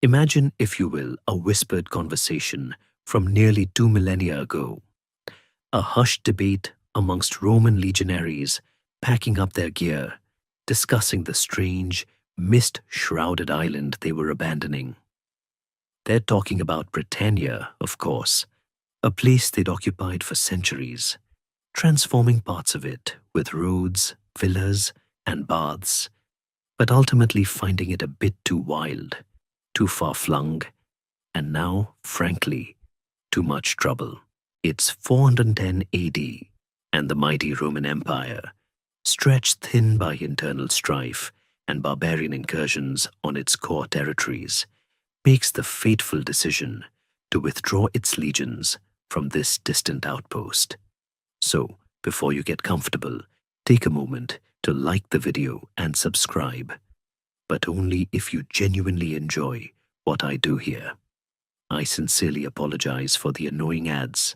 Imagine, if you will, a whispered conversation from nearly 2 millennia ago, a hushed debate amongst Roman legionaries packing up their gear, discussing the strange, mist-shrouded island they were abandoning. They're talking about Britannia, of course, a place they'd occupied for centuries, transforming parts of it with roads, villas, and baths, but ultimately finding it a bit too wild, too far-flung, and now, frankly, too much trouble. It's 410 AD, and the mighty Roman Empire, stretched thin by internal strife and barbarian incursions on its core territories, makes the fateful decision to withdraw its legions from this distant outpost. So, before you get comfortable, take a moment to like the video and subscribe, but only if you genuinely enjoy what I do here. I sincerely apologize for the annoying ads.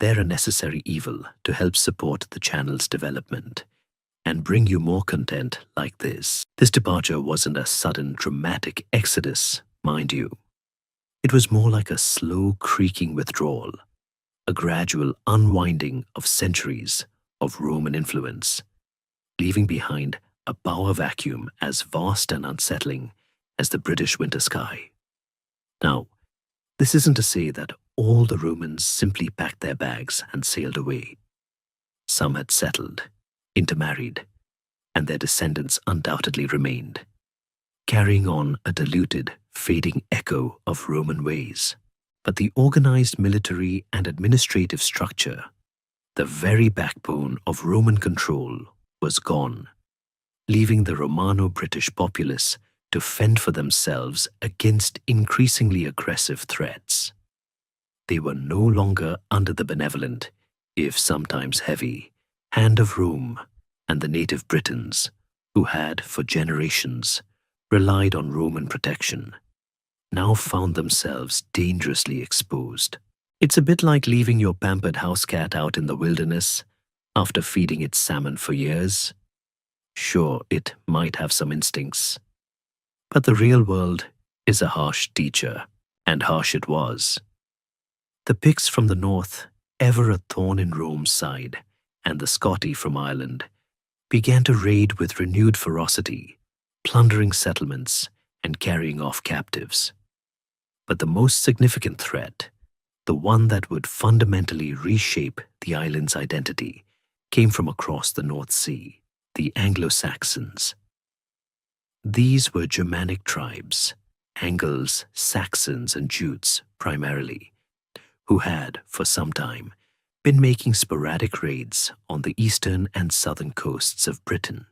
They're a necessary evil to help support the channel's development and bring you more content like this. This departure wasn't a sudden, dramatic exodus, mind you. It was more like a slow, creaking withdrawal, a gradual unwinding of centuries of Roman influence, leaving behind a power vacuum as vast and unsettling as the British winter sky. Now, this isn't to say that all the Romans simply packed their bags and sailed away. Some had settled, intermarried, and their descendants undoubtedly remained, carrying on a diluted, fading echo of Roman ways. But the organized military and administrative structure, the very backbone of Roman control, was gone, leaving the Romano-British populace to fend for themselves against increasingly aggressive threats. They were no longer under the benevolent, if sometimes heavy, hand of Rome and the native Britons, who had, for generations, relied on Roman protection, now found themselves dangerously exposed. It's a bit like leaving your pampered house cat out in the wilderness after feeding it salmon for years. Sure, it might have some instincts, but the real world is a harsh teacher, and harsh it was. The Picts from the north, ever a thorn in Rome's side, and the Scotti from Ireland, began to raid with renewed ferocity, plundering settlements and carrying off captives. But the most significant threat, the one that would fundamentally reshape the island's identity, came from across the North Sea, the Anglo-Saxons. These were Germanic tribes, Angles, Saxons, and Jutes primarily, who had, for some time, been making sporadic raids on the eastern and southern coasts of Britain.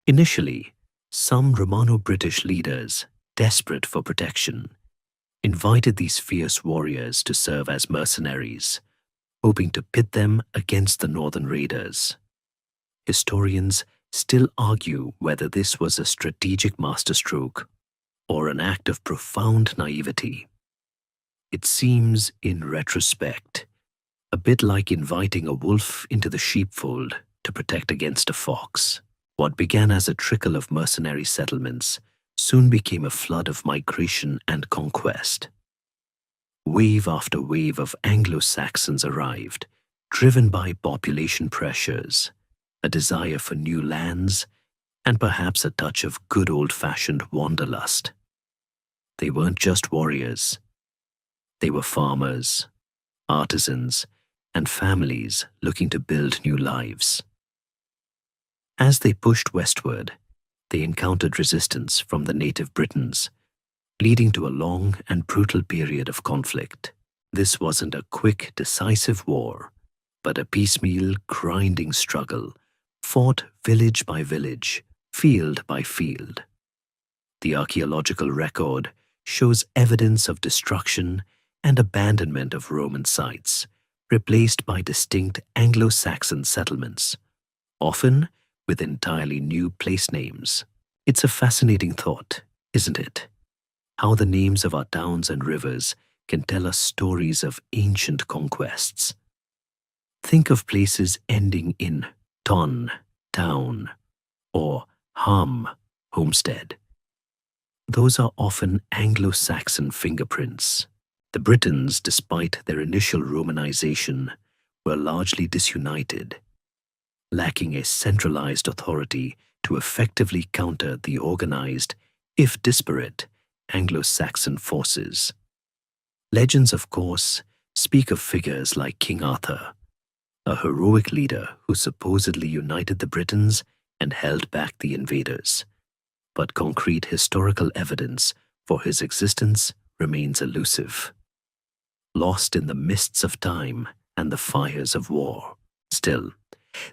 Initially, some Romano-British leaders, desperate for protection, invited these fierce warriors to serve as mercenaries, hoping to pit them against the northern raiders. Historians still argue whether this was a strategic masterstroke or an act of profound naivety. It seems, in retrospect, a bit like inviting a wolf into the sheepfold to protect against a fox. What began as a trickle of mercenary settlements soon became a flood of migration and conquest. Wave after wave of Anglo-Saxons arrived, driven by population pressures, a desire for new lands, and perhaps a touch of good old-fashioned wanderlust. They weren't just warriors. They were farmers, artisans, and families looking to build new lives. As they pushed westward, they encountered resistance from the native Britons, leading to a long and brutal period of conflict. This wasn't a quick, decisive war, but a piecemeal, grinding struggle, fought village by village, field by field. The archaeological record shows evidence of destruction and abandonment of Roman sites, replaced by distinct Anglo-Saxon settlements, often with entirely new place names. It's a fascinating thought, isn't it? How the names of our towns and rivers can tell us stories of ancient conquests. Think of places ending in ton, town, or ham, homestead. those are often Anglo-Saxon fingerprints. The Britons, despite their initial Romanization, were largely disunited, lacking a centralized authority to effectively counter the organized, if disparate, Anglo-Saxon forces. Legends, of course, speak of figures like King Arthur, a heroic leader who supposedly united the Britons and held back the invaders. But concrete historical evidence for his existence remains elusive, lost in the mists of time and the fires of war. Still,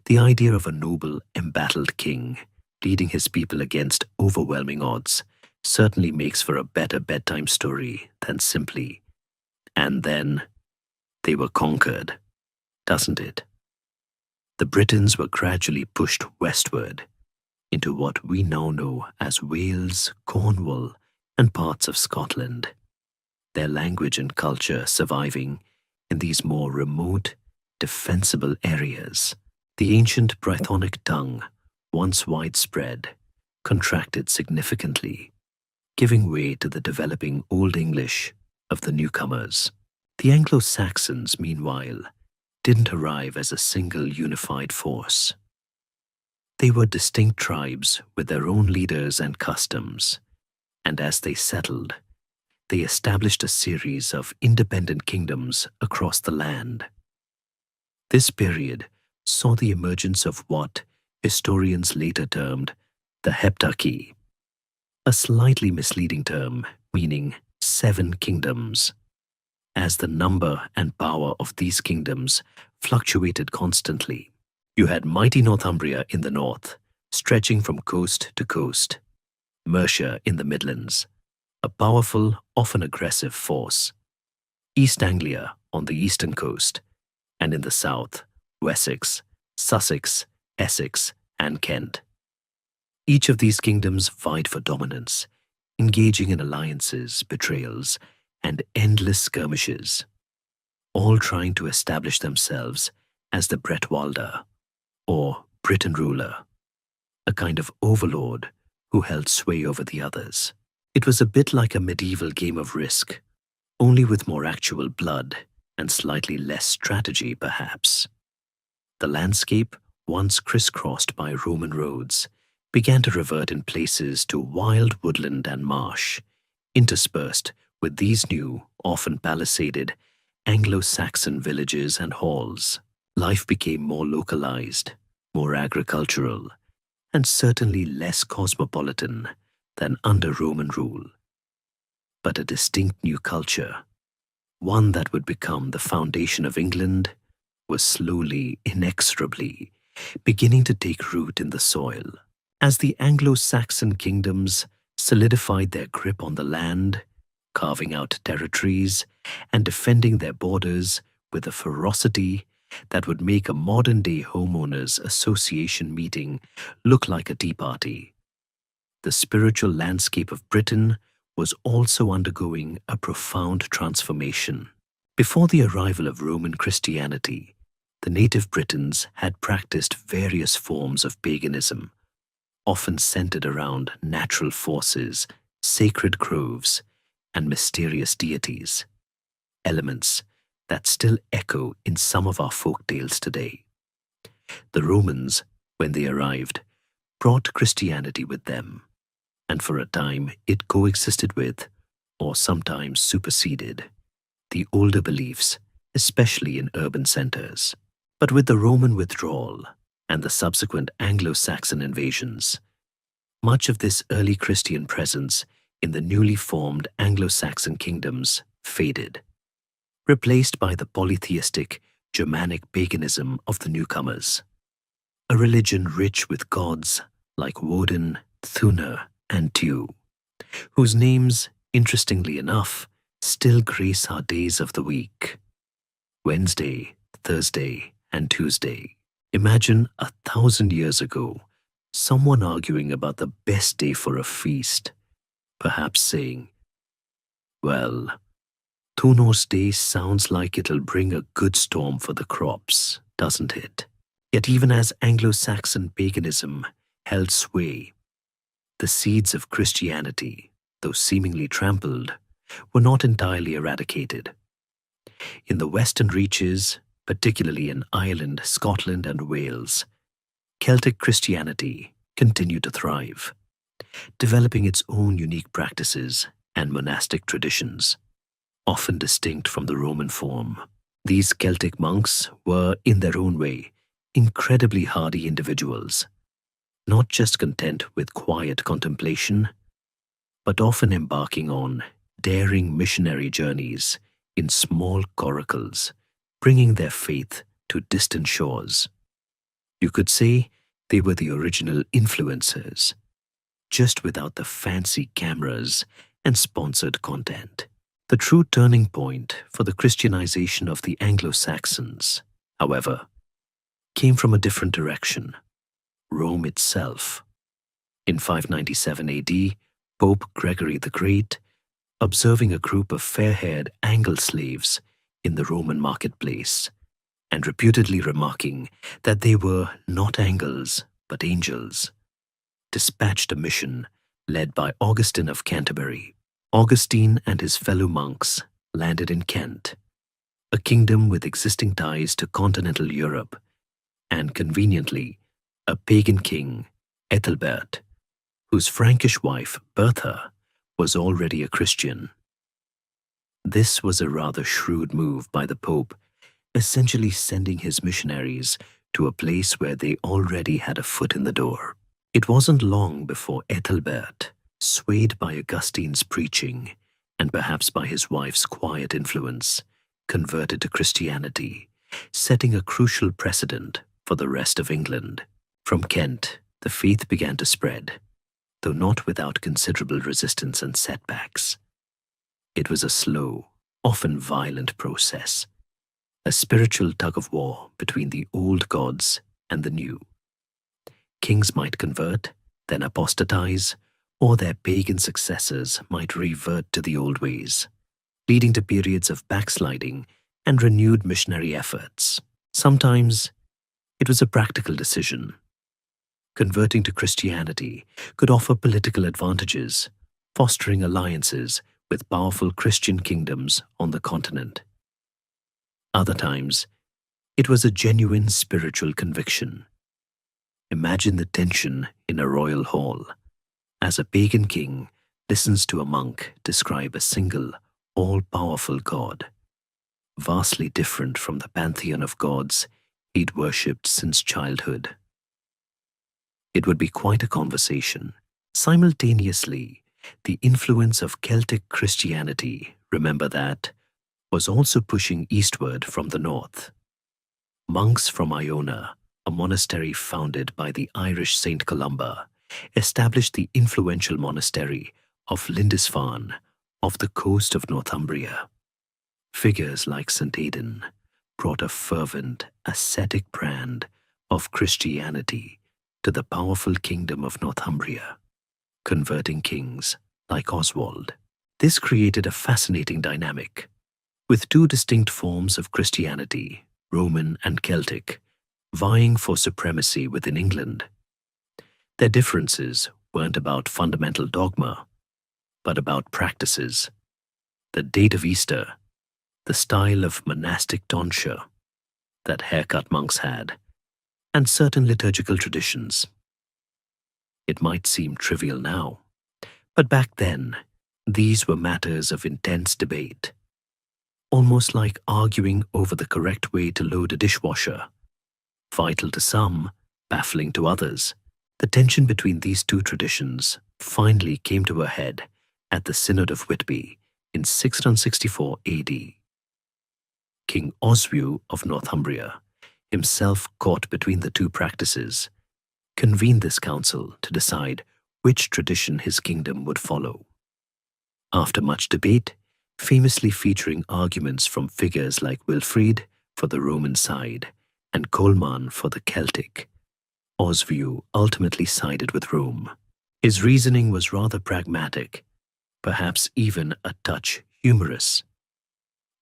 the idea of a noble, embattled king leading his people against overwhelming odds certainly makes for a better bedtime story than simply, "And then they were conquered," doesn't it? The Britons were gradually pushed westward into what we now know as Wales, Cornwall, and parts of Scotland, their language and culture surviving in these more remote, defensible areas. The ancient Brythonic tongue, once widespread, contracted significantly, giving way to the developing Old English of the newcomers. The Anglo-Saxons, meanwhile, didn't arrive as a single unified force. They were distinct tribes with their own leaders and customs, and as they settled, they established a series of independent kingdoms across the land. This period saw the emergence of what historians later termed the Heptarchy, a slightly misleading term meaning 7 kingdoms, as the number and power of these kingdoms fluctuated constantly. You had mighty Northumbria in the north, stretching from coast to coast, Mercia in the Midlands, a powerful, often aggressive force, East Anglia on the eastern coast, and in the south, Wessex, Sussex, Essex, and Kent. Each of these kingdoms vied for dominance, engaging in alliances, betrayals, and endless skirmishes, all trying to establish themselves as the Bretwalda, or Britain ruler, a kind of overlord who held sway over the others. It was a bit like a medieval game of Risk, only with more actual blood and slightly less strategy, perhaps. The landscape, once crisscrossed by Roman roads, began to revert in places to wild woodland and marsh, interspersed with these new, often palisaded, Anglo-Saxon villages and halls. Life became more localized, more agricultural, and certainly less cosmopolitan than under Roman rule. But a distinct new culture, one that would become the foundation of England, was slowly, inexorably, beginning to take root in the soil. As the Anglo-Saxon kingdoms solidified their grip on the land, carving out territories and defending their borders with a ferocity that would make a modern-day homeowners association meeting look like a tea party. The spiritual landscape of Britain was also undergoing a profound transformation. Before the arrival of Roman Christianity, the native Britons had practiced various forms of paganism, often centered around natural forces, sacred groves, and mysterious deities, elements that still echo in some of our folk tales today. The Romans, when they arrived, brought Christianity with them, and for a time it coexisted with, or sometimes superseded, the older beliefs, especially in urban centers. But with the Roman withdrawal and the subsequent Anglo-Saxon invasions, much of this early Christian presence in the newly formed Anglo-Saxon kingdoms faded, replaced by the polytheistic Germanic paganism of the newcomers, a religion rich with gods like Woden, Thuna, and Tu, whose names, interestingly enough, still grace our days of the week: Wednesday, Thursday, and Tuesday. Imagine 1,000 years ago, someone arguing about the best day for a feast, perhaps saying, "Well, Thunos Day sounds like it'll bring a good storm for the crops, doesn't it?" Yet even as Anglo-Saxon paganism held sway, the seeds of Christianity, though seemingly trampled, were not entirely eradicated. In the western reaches, particularly in Ireland, Scotland, and Wales, Celtic Christianity continued to thrive, developing its own unique practices and monastic traditions, often distinct from the Roman form. These Celtic monks were, in their own way, incredibly hardy individuals, not just content with quiet contemplation, but often embarking on daring missionary journeys in small coracles, bringing their faith to distant shores. You could say they were the original influencers, just without the fancy cameras and sponsored content. The true turning point for the Christianization of the Anglo-Saxons, however, came from a different direction: Rome itself. In 597 AD, Pope Gregory the Great, observing a group of fair-haired Angle slaves in the Roman marketplace, and reputedly remarking that they were not Angles but angels, dispatched a mission led by Augustine of Canterbury. Augustine and his fellow monks landed in Kent, a kingdom with existing ties to continental Europe, and conveniently, a pagan king, Ethelbert, whose Frankish wife, Bertha, was already a Christian. This was a rather shrewd move by the Pope, essentially sending his missionaries to a place where they already had a foot in the door. It wasn't long before Ethelbert, swayed by Augustine's preaching, and perhaps by his wife's quiet influence, converted to Christianity, setting a crucial precedent for the rest of England. From Kent, the faith began to spread, though not without considerable resistance and setbacks. It was a slow, often violent process, a spiritual tug-of-war between the old gods and the new. Kings might convert, then apostatize, or their pagan successors might revert to the old ways, leading to periods of backsliding and renewed missionary efforts. Sometimes it was a practical decision. Converting to Christianity could offer political advantages, fostering alliances with powerful Christian kingdoms on the continent. Other times, it was a genuine spiritual conviction. Imagine the tension in a royal hall as a pagan king listens to a monk describe a single, all-powerful God, vastly different from the pantheon of gods he'd worshipped since childhood. It would be quite a conversation. Simultaneously, the influence of Celtic Christianity, remember that, was also pushing eastward from the north. Monks from Iona, a monastery founded by the Irish Saint Columba, established the influential monastery of Lindisfarne off the coast of Northumbria. Figures like St. Aidan brought a fervent, ascetic brand of Christianity to the powerful kingdom of Northumbria, converting kings like Oswald. This created a fascinating dynamic, with two distinct forms of Christianity, Roman and Celtic, vying for supremacy within England. Their differences weren't about fundamental dogma, but about practices, the date of Easter, the style of monastic tonsure that haircut monks had, and certain liturgical traditions. It might seem trivial now, but back then, these were matters of intense debate, almost like arguing over the correct way to load a dishwasher, vital to some, baffling to others. The tension between these two traditions finally came to a head at the Synod of Whitby in 664 AD. King Oswiu of Northumbria, himself caught between the two practices, convened this council to decide which tradition his kingdom would follow. After much debate, famously featuring arguments from figures like Wilfrid for the Roman side and Colman for the Celtic, Oswiu ultimately sided with Rome. His reasoning was rather pragmatic, perhaps even a touch humorous.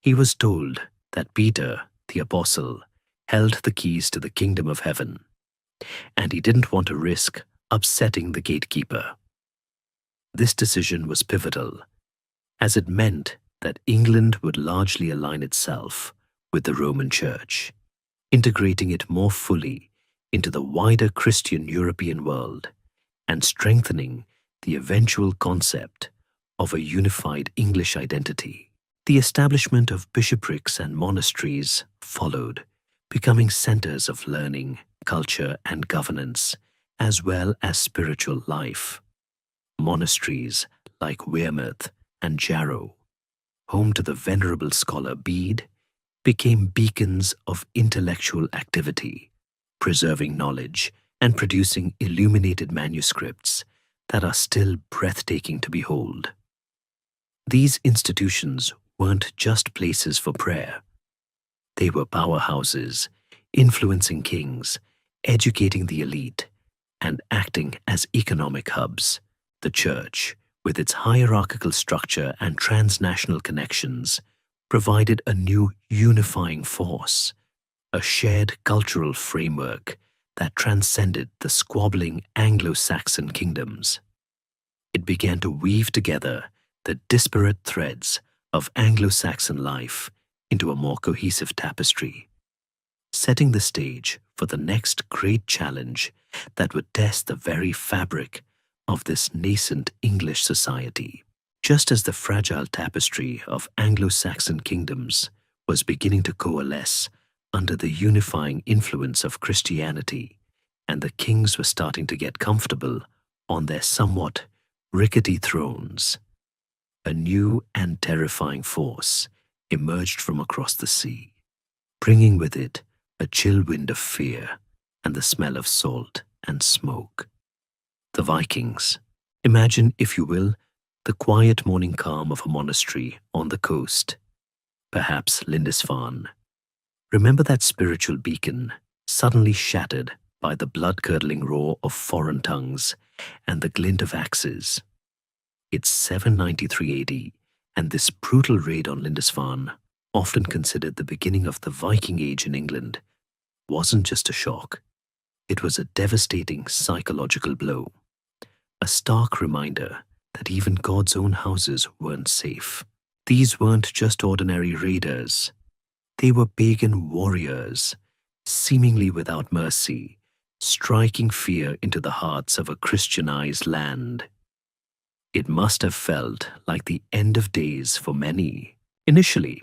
He was told that Peter, the apostle, held the keys to the kingdom of heaven, and he didn't want to risk upsetting the gatekeeper. This decision was pivotal, as it meant that England would largely align itself with the Roman Church, integrating it more fully into the wider Christian European world and strengthening the eventual concept of a unified English identity. The establishment of bishoprics and monasteries followed, becoming centers of learning, culture, and governance, as well as spiritual life. Monasteries like Wearmouth and Jarrow, home to the venerable scholar Bede, became beacons of intellectual activity, preserving knowledge and producing illuminated manuscripts that are still breathtaking to behold. These institutions weren't just places for prayer. They were powerhouses, influencing kings, educating the elite, and acting as economic hubs. The Church, with its hierarchical structure and transnational connections, provided a new unifying force, a shared cultural framework that transcended the squabbling Anglo-Saxon kingdoms. It began to weave together the disparate threads of Anglo-Saxon life into a more cohesive tapestry, setting the stage for the next great challenge that would test the very fabric of this nascent English society. Just as the fragile tapestry of Anglo-Saxon kingdoms was beginning to coalesce under the unifying influence of Christianity, and the kings were starting to get comfortable on their somewhat rickety thrones, a new and terrifying force emerged from across the sea, bringing with it a chill wind of fear and the smell of salt and smoke. The Vikings. Imagine, if you will, the quiet morning calm of a monastery on the coast, perhaps Lindisfarne. Remember that spiritual beacon suddenly shattered by the blood-curdling roar of foreign tongues and the glint of axes. It's 793 AD, and this brutal raid on Lindisfarne, often considered the beginning of the Viking Age in England, wasn't just a shock. It was a devastating psychological blow, a stark reminder that even God's own houses weren't safe. These weren't just ordinary raiders. They were pagan warriors, seemingly without mercy, striking fear into the hearts of a Christianized land. It must have felt like the end of days for many. Initially,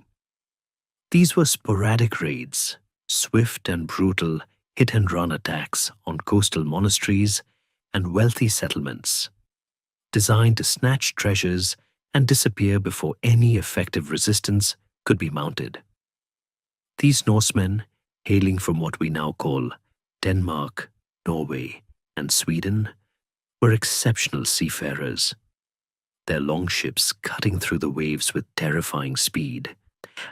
these were sporadic raids, swift and brutal hit-and-run attacks on coastal monasteries and wealthy settlements, designed to snatch treasures and disappear before any effective resistance could be mounted. These Norsemen, hailing from what we now call Denmark, Norway, and Sweden, were exceptional seafarers, their longships cutting through the waves with terrifying speed,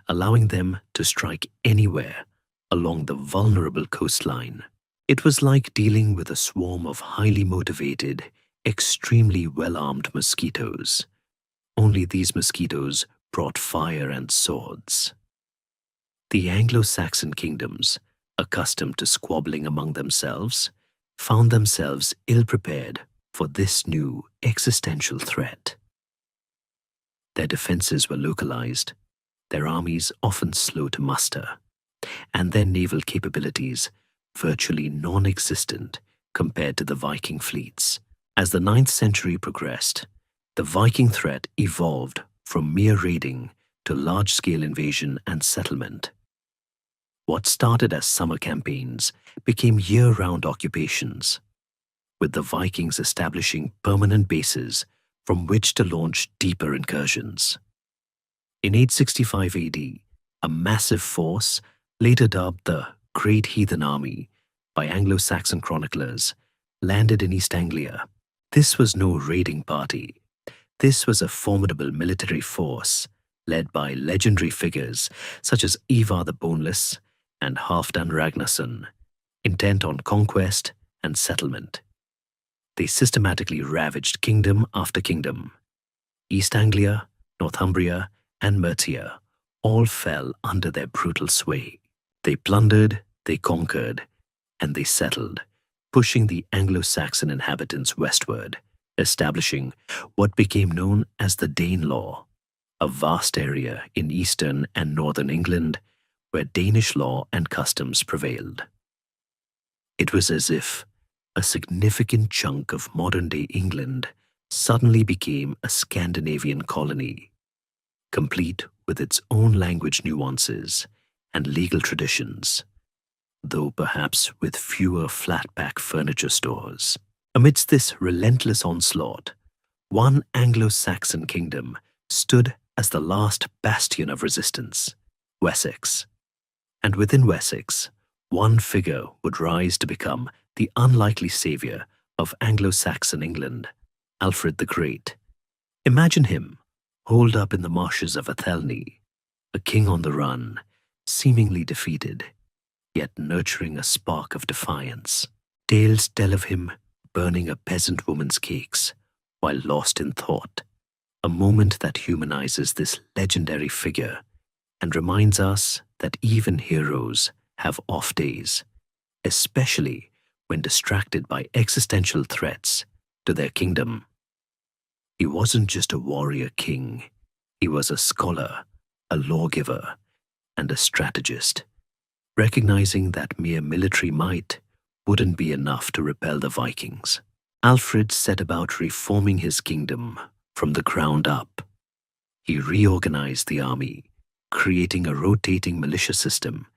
allowing them to strike anywhere along the vulnerable coastline. It was like dealing with a swarm of highly motivated, extremely well-armed mosquitoes. Only these mosquitoes brought fire and swords. The Anglo-Saxon kingdoms, accustomed to squabbling among themselves, found themselves ill-prepared for this new existential threat. Their defenses were localized, their armies often slow to muster, and their naval capabilities virtually non-existent compared to the Viking fleets. As the 9th century progressed, the Viking threat evolved from mere raiding to large-scale invasion and settlement. What started as summer campaigns became year-round occupations, with the Vikings establishing permanent bases from which to launch deeper incursions. In 865 AD, a massive force, later dubbed the Great Heathen Army by Anglo-Saxon chroniclers, landed in East Anglia. This was no raiding party. This was a formidable military force led by legendary figures such as Ivar the Boneless and Halfdan Ragnarsson, intent on conquest and settlement. They systematically ravaged kingdom after kingdom. East Anglia, Northumbria, and Mercia all fell under their brutal sway. They plundered, they conquered, and they settled, pushing the Anglo-Saxon inhabitants westward, establishing what became known as the Danelaw, a vast area in eastern and northern England where Danish law and customs prevailed. It was as if a significant chunk of modern-day England suddenly became a Scandinavian colony, complete with its own language nuances and legal traditions, though perhaps with fewer flat-pack furniture stores. Amidst this relentless onslaught, one Anglo-Saxon kingdom stood as the last bastion of resistance, Wessex. And within Wessex, one figure would rise to become the unlikely savior of Anglo-Saxon England, Alfred the Great. Imagine him, holed up in the marshes of Athelney, a king on the run, seemingly defeated, yet nurturing a spark of defiance. Tales tell of him burning a peasant woman's cakes while lost in thought, a moment that humanizes this legendary figure and reminds us that even heroes have off days, especially when distracted by existential threats to their kingdom. He wasn't just a warrior king, he was a scholar, a lawgiver, and a strategist, recognizing that mere military might wouldn't be enough to repel the Vikings. Alfred set about reforming his kingdom from the ground up. He reorganized the army, creating a rotating militia system,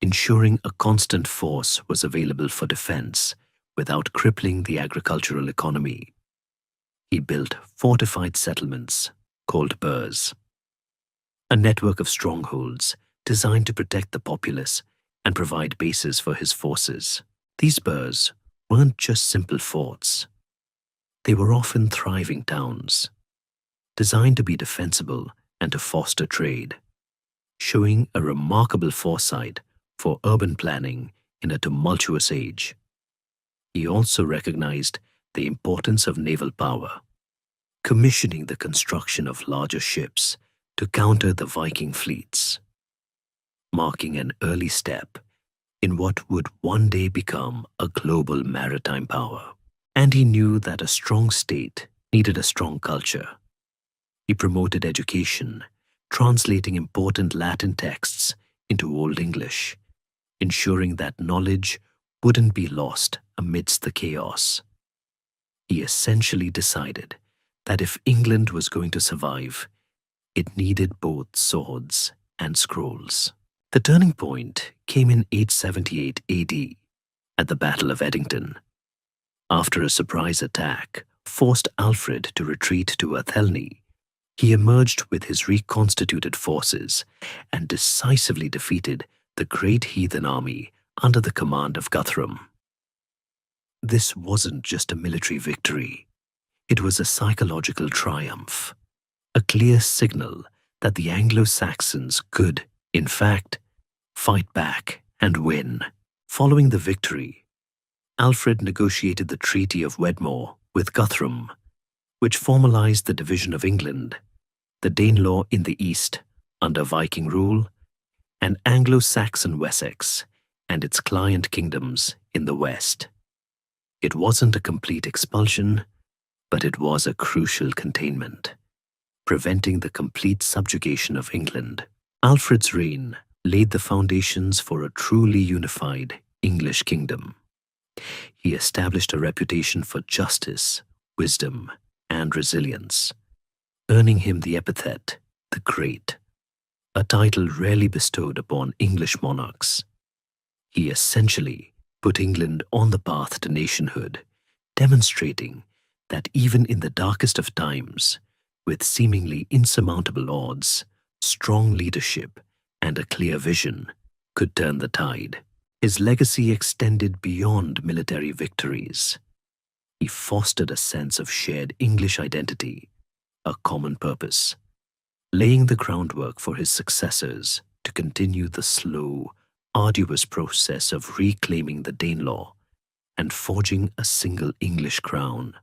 ensuring a constant force was available for defense without crippling the agricultural economy. He built fortified settlements called burhs, a network of strongholds designed to protect the populace and provide bases for his forces. These burhs weren't just simple forts. They were often thriving towns, designed to be defensible and to foster trade, showing a remarkable foresight for urban planning in a tumultuous age. He also recognized the importance of naval power, commissioning the construction of larger ships to counter the Viking fleets, marking an early step in what would one day become a global maritime power. And he knew that a strong state needed a strong culture. He promoted education, translating important Latin texts into Old English, ensuring that knowledge wouldn't be lost amidst the chaos. He essentially decided that if England was going to survive, it needed both swords and scrolls. The turning point came in 878 AD at the Battle of Edington. After a surprise attack forced Alfred to retreat to Athelney, he emerged with his reconstituted forces and decisively defeated the great heathen army under the command of Guthrum. This wasn't just a military victory. It was a psychological triumph, a clear signal that the Anglo-Saxons could, in fact, fight back and win. Following the victory, Alfred negotiated the Treaty of Wedmore with Guthrum, which formalized the division of England, the Danelaw in the east under Viking rule, and Anglo-Saxon Wessex and its client kingdoms in the west. It wasn't a complete expulsion, but it was a crucial containment, preventing the complete subjugation of England. Alfred's reign laid the foundations for a truly unified English kingdom. He established a reputation for justice, wisdom, and resilience, earning him the epithet, the Great, a title rarely bestowed upon English monarchs. He essentially put England on the path to nationhood, demonstrating that even in the darkest of times, with seemingly insurmountable odds, strong leadership and a clear vision could turn the tide. His legacy extended beyond military victories. He fostered a sense of shared English identity, a common purpose, laying the groundwork for his successors to continue the slow, arduous process of reclaiming the Danelaw and forging a single English crown.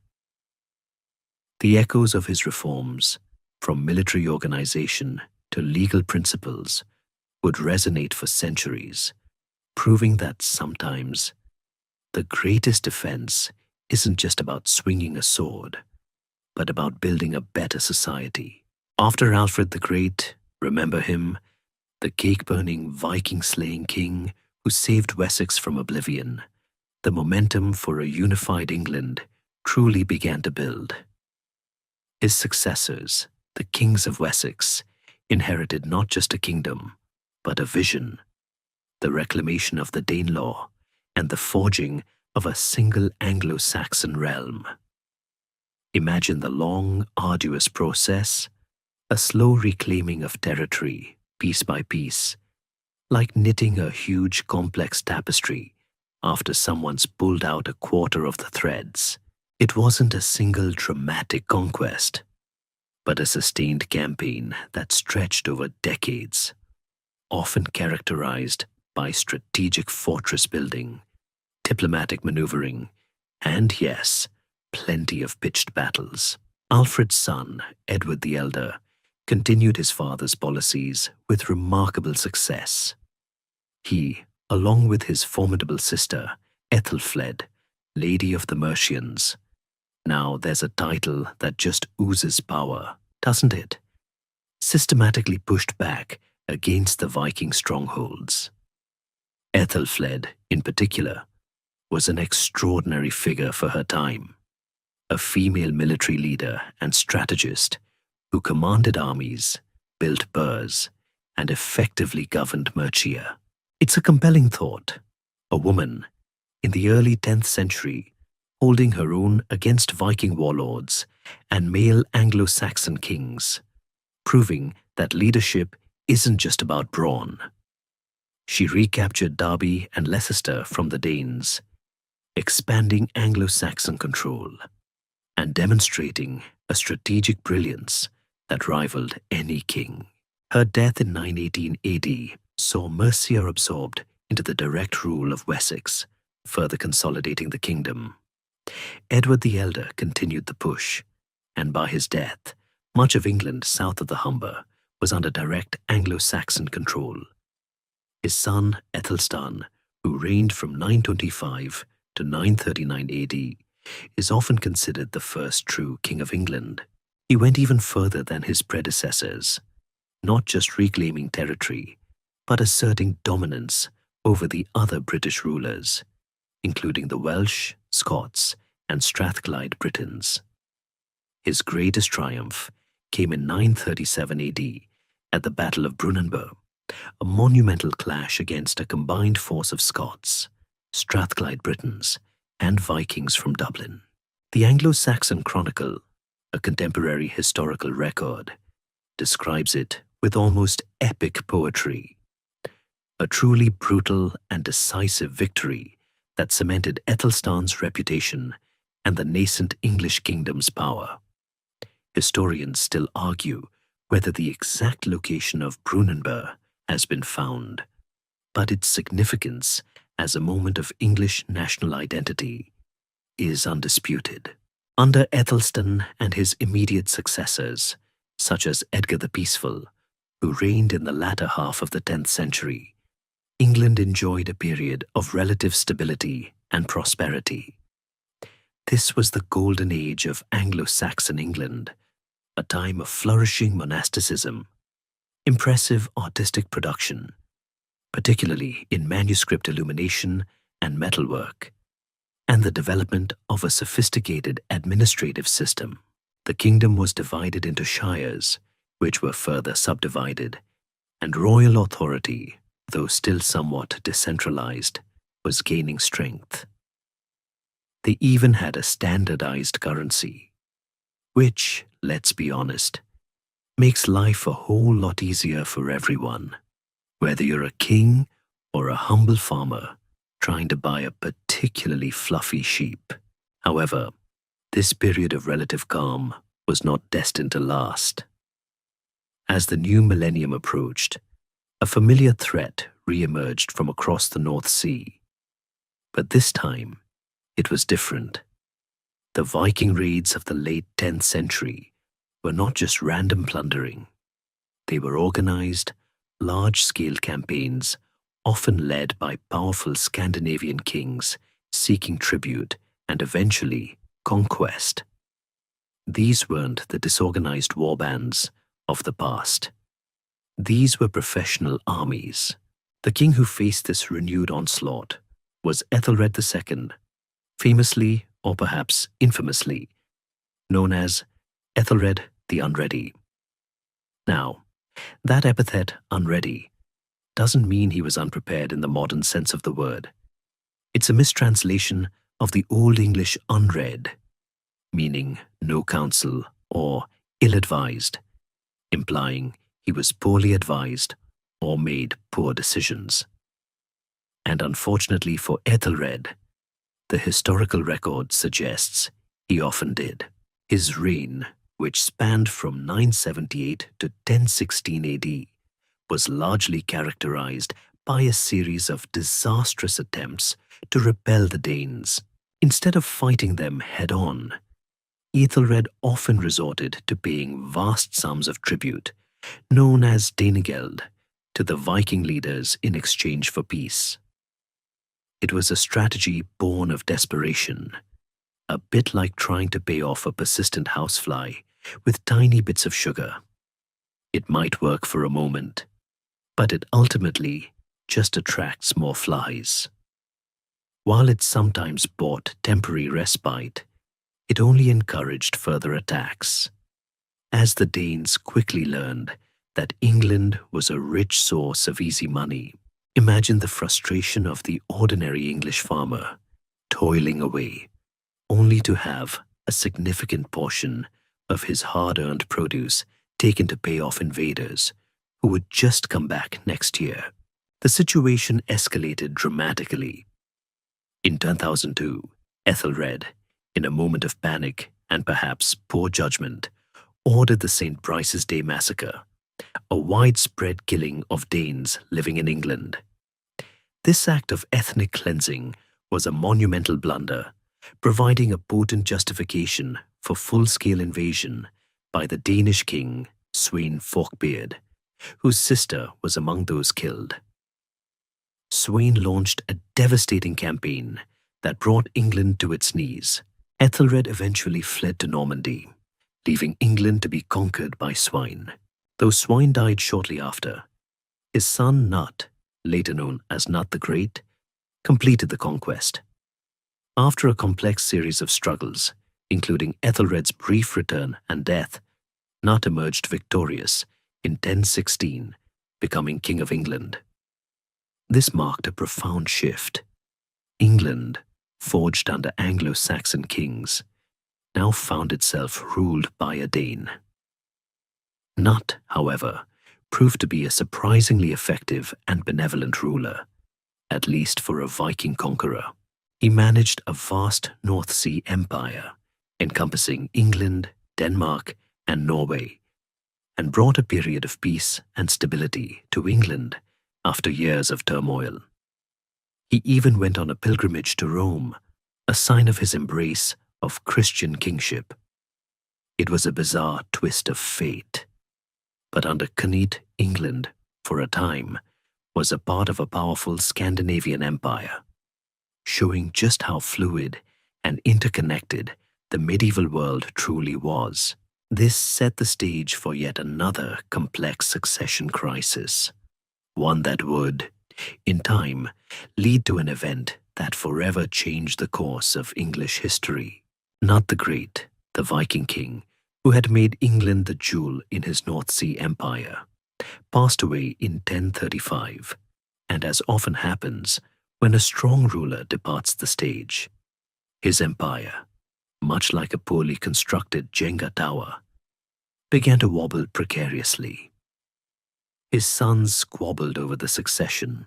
The echoes of his reforms, from military organization to legal principles, would resonate for centuries, proving that sometimes the greatest defense isn't just about swinging a sword, but about building a better society. After Alfred the Great, remember him, the cake-burning, Viking-slaying king who saved Wessex from oblivion, the momentum for a unified England truly began to build. His successors, the kings of Wessex, inherited not just a kingdom, but a vision, the reclamation of the Danelaw, and the forging of a single Anglo-Saxon realm. Imagine the long, arduous process, a slow reclaiming of territory, piece by piece, like knitting a huge complex tapestry after someone's pulled out a quarter of the threads. It wasn't a single dramatic conquest, but a sustained campaign that stretched over decades, often characterized by strategic fortress building, diplomatic maneuvering, and yes, plenty of pitched battles. Alfred's son, Edward the Elder, continued his father's policies with remarkable success. He, along with his formidable sister, Ethelfled, Lady of the Mercians. Now there's a title that just oozes power, doesn't it? Systematically pushed back against the Viking strongholds. Ethelfled, in particular, was an extraordinary figure for her time, a female military leader and strategist who commanded armies, built burhs, and effectively governed Mercia. It's a compelling thought. A woman, in the early 10th century, holding her own against Viking warlords and male Anglo-Saxon kings, proving that leadership isn't just about brawn. She recaptured Derby and Leicester from the Danes, expanding Anglo-Saxon control and demonstrating a strategic brilliance that rivaled any king. Her death in 918 AD saw Mercia absorbed into the direct rule of Wessex, further consolidating the kingdom. Edward the Elder continued the push, and by his death, much of England south of the Humber was under direct Anglo-Saxon control. His son, Ethelstan, who reigned from 925 to 939 AD, is often considered the first true King of England. He went even further than his predecessors, not just reclaiming territory, but asserting dominance over the other British rulers, including the Welsh, Scots, and Strathclyde Britons. His greatest triumph came in 937 AD at the Battle of Brunanburh, a monumental clash against a combined force of Scots, Strathclyde Britons, and Vikings from Dublin. The Anglo-Saxon Chronicle, a contemporary historical record, describes it with almost epic poetry. A truly brutal and decisive victory that cemented Ethelstan's reputation and the nascent English kingdom's power. Historians still argue whether the exact location of Brunanburh has been found, but its significance as a moment of English national identity is undisputed. Under Ethelstan and his immediate successors, such as Edgar the Peaceful, who reigned in the latter half of the 10th century, England enjoyed a period of relative stability and prosperity. This was the golden age of Anglo-Saxon England, a time of flourishing monasticism, impressive artistic production, particularly in manuscript illumination and metalwork, and the development of a sophisticated administrative system. The kingdom was divided into shires, which were further subdivided, and royal authority, though still somewhat decentralized, was gaining strength. They even had a standardized currency, which, let's be honest, makes life a whole lot easier for everyone, whether you're a king or a humble farmer trying to buy a particularly fluffy sheep. However, this period of relative calm was not destined to last. As the new millennium approached, a familiar threat re-emerged from across the North Sea. But this time, it was different. The Viking raids of the late 10th century were not just random plundering. They were organized, large-scale campaigns, often led by powerful Scandinavian kings seeking tribute and eventually conquest. These weren't the disorganized war bands of the past. These were professional armies. The king who faced this renewed onslaught was Ethelred II, famously, or perhaps infamously, known as Ethelred the Unready. Now, that epithet, unready, doesn't mean he was unprepared in the modern sense of the word. It's a mistranslation of the Old English unread, meaning no counsel or ill-advised, implying he was poorly advised or made poor decisions. And unfortunately for Ethelred, the historical record suggests he often did. His reign, which spanned from 978 to 1016 AD, was largely characterized by a series of disastrous attempts to repel the Danes. Instead of fighting them head-on, Ethelred often resorted to paying vast sums of tribute, known as Danegeld, to the Viking leaders in exchange for peace. It was a strategy born of desperation, a bit like trying to pay off a persistent housefly with tiny bits of sugar. It might work for a moment, but it ultimately just attracts more flies. While it sometimes brought temporary respite, it only encouraged further attacks. As the Danes quickly learned that England was a rich source of easy money, imagine the frustration of the ordinary English farmer, toiling away, only to have a significant portion of his hard-earned produce taken to pay off invaders who would just come back next year. The situation escalated dramatically. In 1002, Ethelred, in a moment of panic and perhaps poor judgment, ordered the St. Brice's Day massacre, a widespread killing of Danes living in England. This act of ethnic cleansing was a monumental blunder, providing a potent justification for full-scale invasion by the Danish king Sweyn Forkbeard, whose sister was among those killed. Sweyn launched a devastating campaign that brought England to its knees. Ethelred eventually fled to Normandy, leaving England to be conquered by Sweyn. Though Sweyn died shortly after, his son Nut, later known as Nut the Great, completed the conquest. After a complex series of struggles, including Ethelred's brief return and death, Nut emerged victorious in 1016, becoming King of England. This marked a profound shift. England, forged under Anglo-Saxon kings, now found itself ruled by a Dane. Nut, however, proved to be a surprisingly effective and benevolent ruler, at least for a Viking conqueror. He managed a vast North Sea empire, encompassing England, Denmark, and Norway, and brought a period of peace and stability to England after years of turmoil. He even went on a pilgrimage to Rome, a sign of his embrace of Christian kingship. It was a bizarre twist of fate, but under Canute, England, for a time, was a part of a powerful Scandinavian empire, showing just how fluid and interconnected the medieval world truly was. This set the stage for yet another complex succession crisis, one that would, in time, lead to an event that forever changed the course of English history. Nut the Great, the Viking king, who had made England the jewel in his North Sea empire, passed away in 1035, and as often happens when a strong ruler departs the stage, his empire, much like a poorly constructed Jenga tower, began to wobble precariously. His sons squabbled over the succession,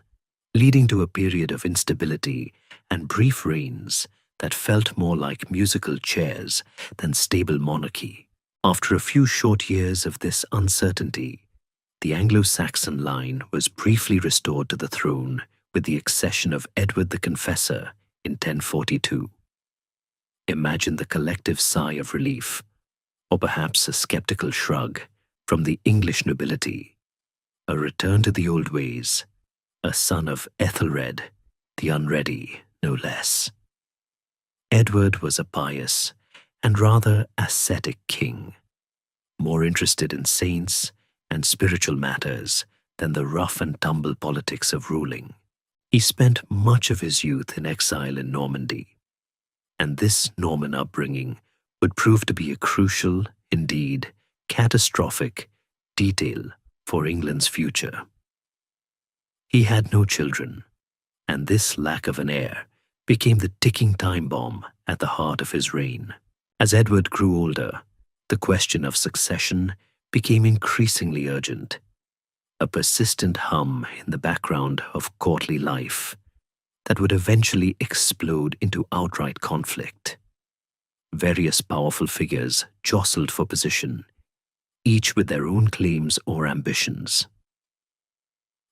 leading to a period of instability and brief reigns that felt more like musical chairs than stable monarchy. After a few short years of this uncertainty, the Anglo-Saxon line was briefly restored to the throne with the accession of Edward the Confessor in 1042. Imagine the collective sigh of relief, or perhaps a skeptical shrug, from the English nobility. A return to the old ways, a son of Ethelred, the Unready, no less. Edward was a pious and rather ascetic king, more interested in saints and spiritual matters than the rough and tumble politics of ruling. He spent much of his youth in exile in Normandy, and this Norman upbringing would prove to be a crucial, indeed catastrophic, detail for England's future. He had no children, and this lack of an heir became the ticking time bomb at the heart of his reign. As Edward grew older, the question of succession became increasingly urgent, a persistent hum in the background of courtly life that would eventually explode into outright conflict. Various powerful figures jostled for position, each with their own claims or ambitions.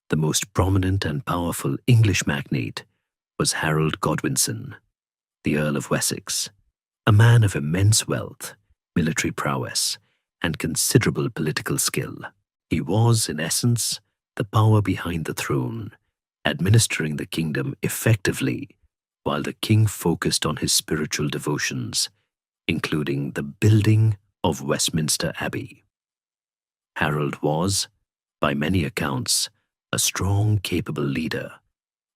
The most prominent and powerful English magnate was Harold Godwinson, the Earl of Wessex, a man of immense wealth, military prowess, and considerable political skill. He was, in essence, the power behind the throne, administering the kingdom effectively while the king focused on his spiritual devotions, including the building of Westminster Abbey. Harold was, by many accounts, a strong, capable leader,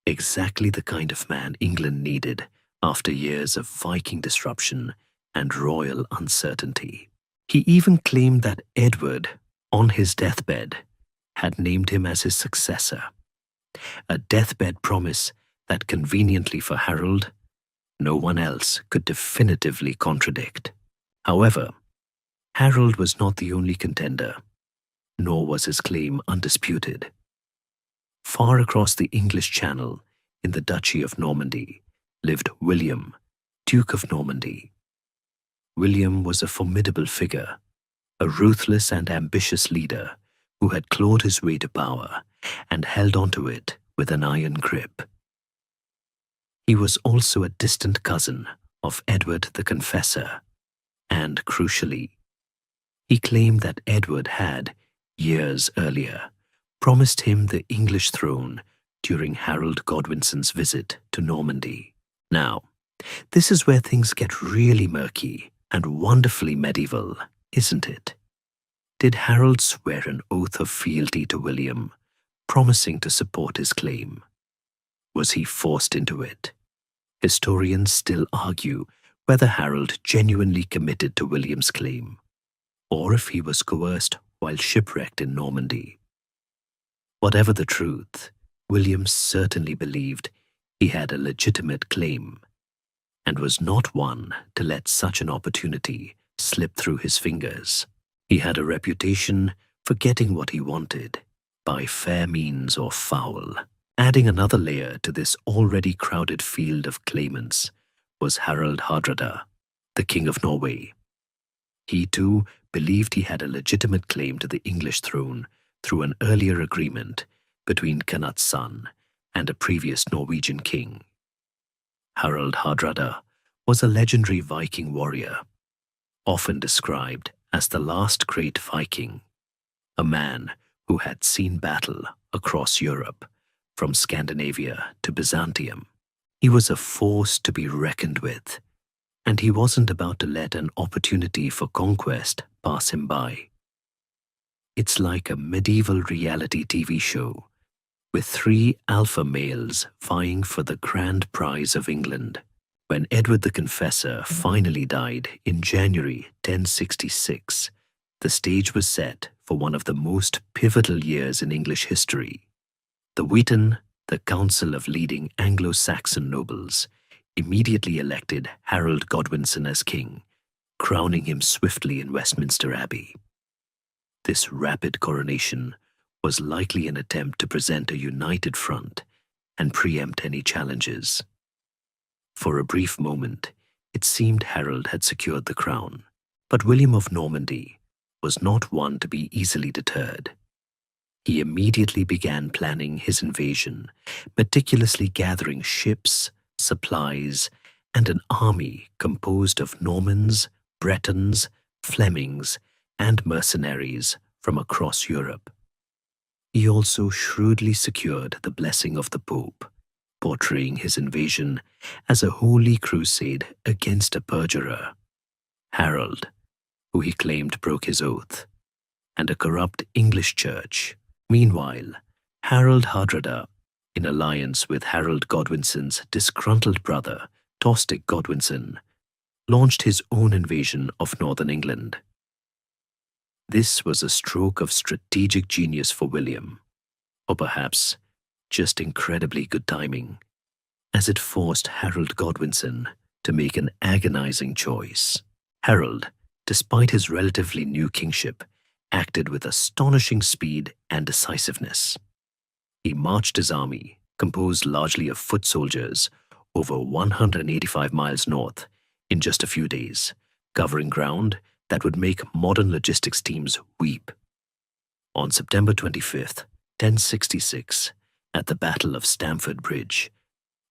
exactly the kind of man England needed after years of Viking disruption and royal uncertainty. He even claimed that Edward, on his deathbed, had named him as his successor, a deathbed promise that, conveniently for Harold, no one else could definitively contradict. However, Harold was not the only contender, nor was his claim undisputed. Far across the English Channel, in the Duchy of Normandy, lived William, Duke of Normandy. William was a formidable figure, a ruthless and ambitious leader who had clawed his way to power and held onto it with an iron grip. He was also a distant cousin of Edward the Confessor, and crucially, he claimed that Edward had, years earlier, promised him the English throne during Harold Godwinson's visit to Normandy. Now, this is where things get really murky and wonderfully medieval, isn't it? Did Harold swear an oath of fealty to William, promising to support his claim? Was he forced into it? Historians still argue whether Harold genuinely committed to William's claim, or if he was coerced while shipwrecked in Normandy. Whatever the truth, William certainly believed he had a legitimate claim, and was not one to let such an opportunity slip through his fingers. He had a reputation for getting what he wanted, by fair means or foul. Adding another layer to this already crowded field of claimants was Harald Hardrada, the King of Norway. He too believed he had a legitimate claim to the English throne through an earlier agreement between Cnut's son and a previous Norwegian king. Harald Hardrada was a legendary Viking warrior, often described as the last great Viking, a man who had seen battle across Europe, from Scandinavia to Byzantium. He was a force to be reckoned with, and he wasn't about to let an opportunity for conquest pass him by. It's like a medieval reality TV show, with 3 alpha males vying for the grand prize of England. When Edward the Confessor finally died in January 1066, the stage was set for one of the most pivotal years in English history. The Witan, the council of leading Anglo-Saxon nobles, immediately elected Harold Godwinson as king, crowning him swiftly in Westminster Abbey. This rapid coronation was likely an attempt to present a united front and preempt any challenges. For a brief moment, it seemed Harold had secured the crown, but William of Normandy was not one to be easily deterred. He immediately began planning his invasion, meticulously gathering ships, supplies, and an army composed of Normans, Bretons, Flemings, and mercenaries from across Europe. He also shrewdly secured the blessing of the Pope, portraying his invasion as a holy crusade against a perjurer. Harold, who he claimed broke his oath, and a corrupt English church. Meanwhile, Harold Hardrada, in alliance with Harold Godwinson's disgruntled brother, Tostig Godwinson, launched his own invasion of northern England. This was a stroke of strategic genius for William, or perhaps just incredibly good timing, as it forced Harold Godwinson to make an agonizing choice. Harold, despite his relatively new kingship, acted with astonishing speed and decisiveness. He marched his army, composed largely of foot soldiers, over 185 miles north in just a few days, covering ground that would make modern logistics teams weep. On September 25th, 1066, at the Battle of Stamford Bridge,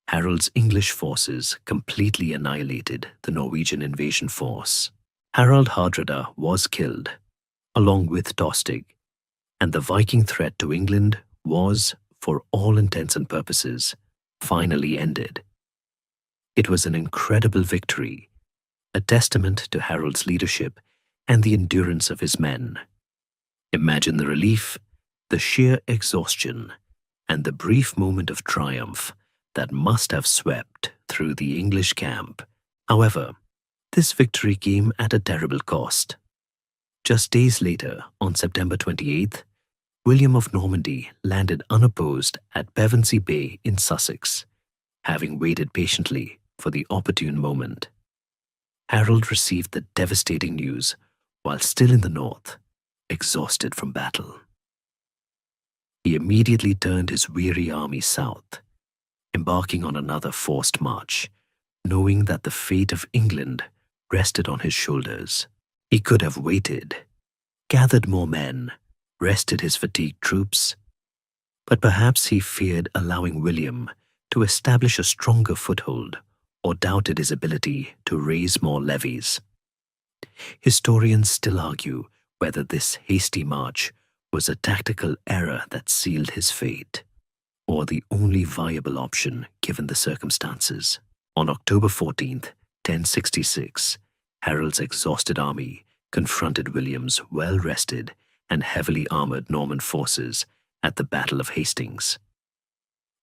Harold's English forces completely annihilated the Norwegian invasion force. Harold Hardrada was killed, along with Tostig, and the Viking threat to England was, for all intents and purposes, finally ended. It was an incredible victory, a testament to Harold's leadership and the endurance of his men. Imagine the relief, the sheer exhaustion, and the brief moment of triumph that must have swept through the English camp. However, this victory came at a terrible cost. Just days later, on September 28th, William of Normandy landed unopposed at Pevensey Bay in Sussex, having waited patiently for the opportune moment. Harold received the devastating news while still in the north, exhausted from battle. He immediately turned his weary army south, embarking on another forced march, knowing that the fate of England rested on his shoulders. He could have waited, gathered more men, rested his fatigued troops, but perhaps he feared allowing William to establish a stronger foothold or doubted his ability to raise more levies. Historians still argue whether this hasty march was a tactical error that sealed his fate, or the only viable option given the circumstances. On October 14th, 1066, Harold's exhausted army confronted William's well-rested and heavily armored Norman forces at the Battle of Hastings.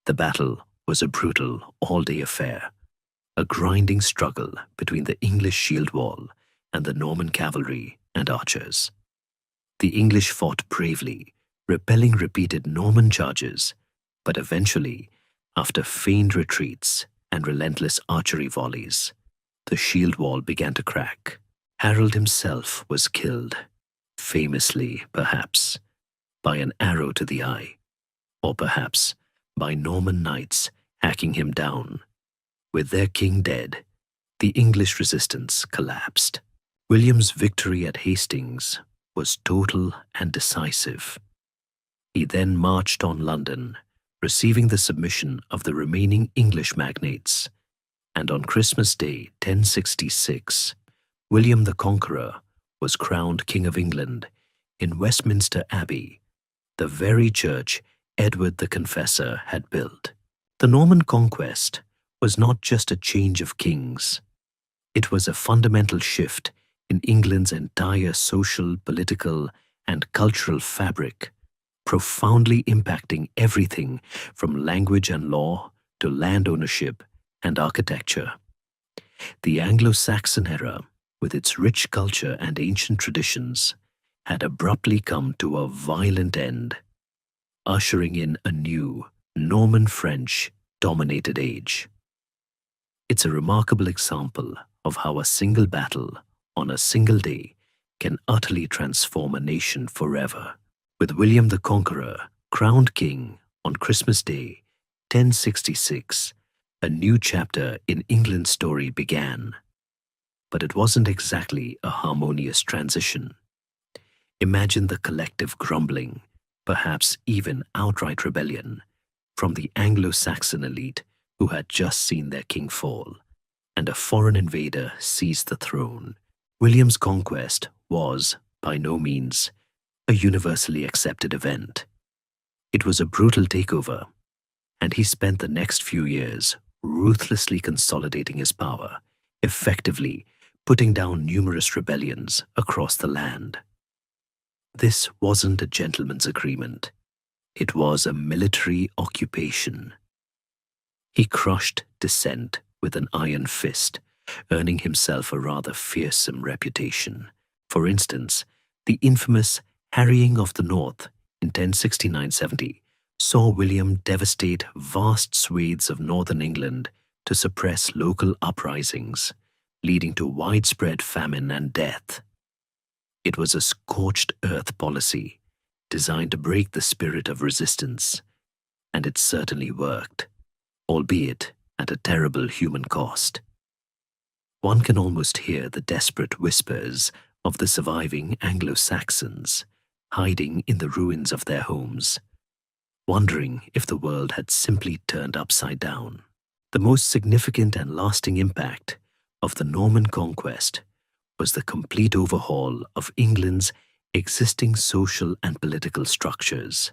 The battle was a brutal, all-day affair, a grinding struggle between the English shield wall and the Norman cavalry and archers. The English fought bravely, repelling repeated Norman charges, but eventually, after feigned retreats and relentless archery volleys, the shield wall began to crack. Harold himself was killed, famously, perhaps, by an arrow to the eye, or perhaps by Norman knights hacking him down. With their king dead, the English resistance collapsed. William's victory at Hastings was total and decisive. He then marched on London, receiving the submission of the remaining English magnates, and on Christmas Day 1066, William the Conqueror was crowned King of England in Westminster Abbey, the very church Edward the Confessor had built. The Norman Conquest was not just a change of kings. It was a fundamental shift in England's entire social, political, and cultural fabric, profoundly impacting everything from language and law to land ownership and architecture. The Anglo-Saxon era, with its rich culture and ancient traditions, had abruptly come to a violent end, ushering in a new Norman-French-dominated age. It's a remarkable example of how a single battle on a single day can utterly transform a nation forever. With William the Conqueror crowned king on Christmas Day 1066, a new chapter in England's story began. But it wasn't exactly a harmonious transition. Imagine the collective grumbling, perhaps even outright rebellion, from the Anglo-Saxon elite who had just seen their king fall, and a foreign invader seize the throne. William's conquest was, by no means, a universally accepted event. It was a brutal takeover, and he spent the next few years ruthlessly consolidating his power, effectively putting down numerous rebellions across the land. This wasn't a gentleman's agreement. It was a military occupation. He crushed dissent with an iron fist, earning himself a rather fearsome reputation. For instance, the infamous harrying of the North in 1069-70 saw William devastate vast swathes of northern England to suppress local uprisings, leading to widespread famine and death. It was a scorched earth policy designed to break the spirit of resistance, and it certainly worked, albeit at a terrible human cost. One can almost hear the desperate whispers of the surviving Anglo-Saxons hiding in the ruins of their homes, wondering if the world had simply turned upside down. The most significant and lasting impact of the Norman Conquest was the complete overhaul of England's existing social and political structures,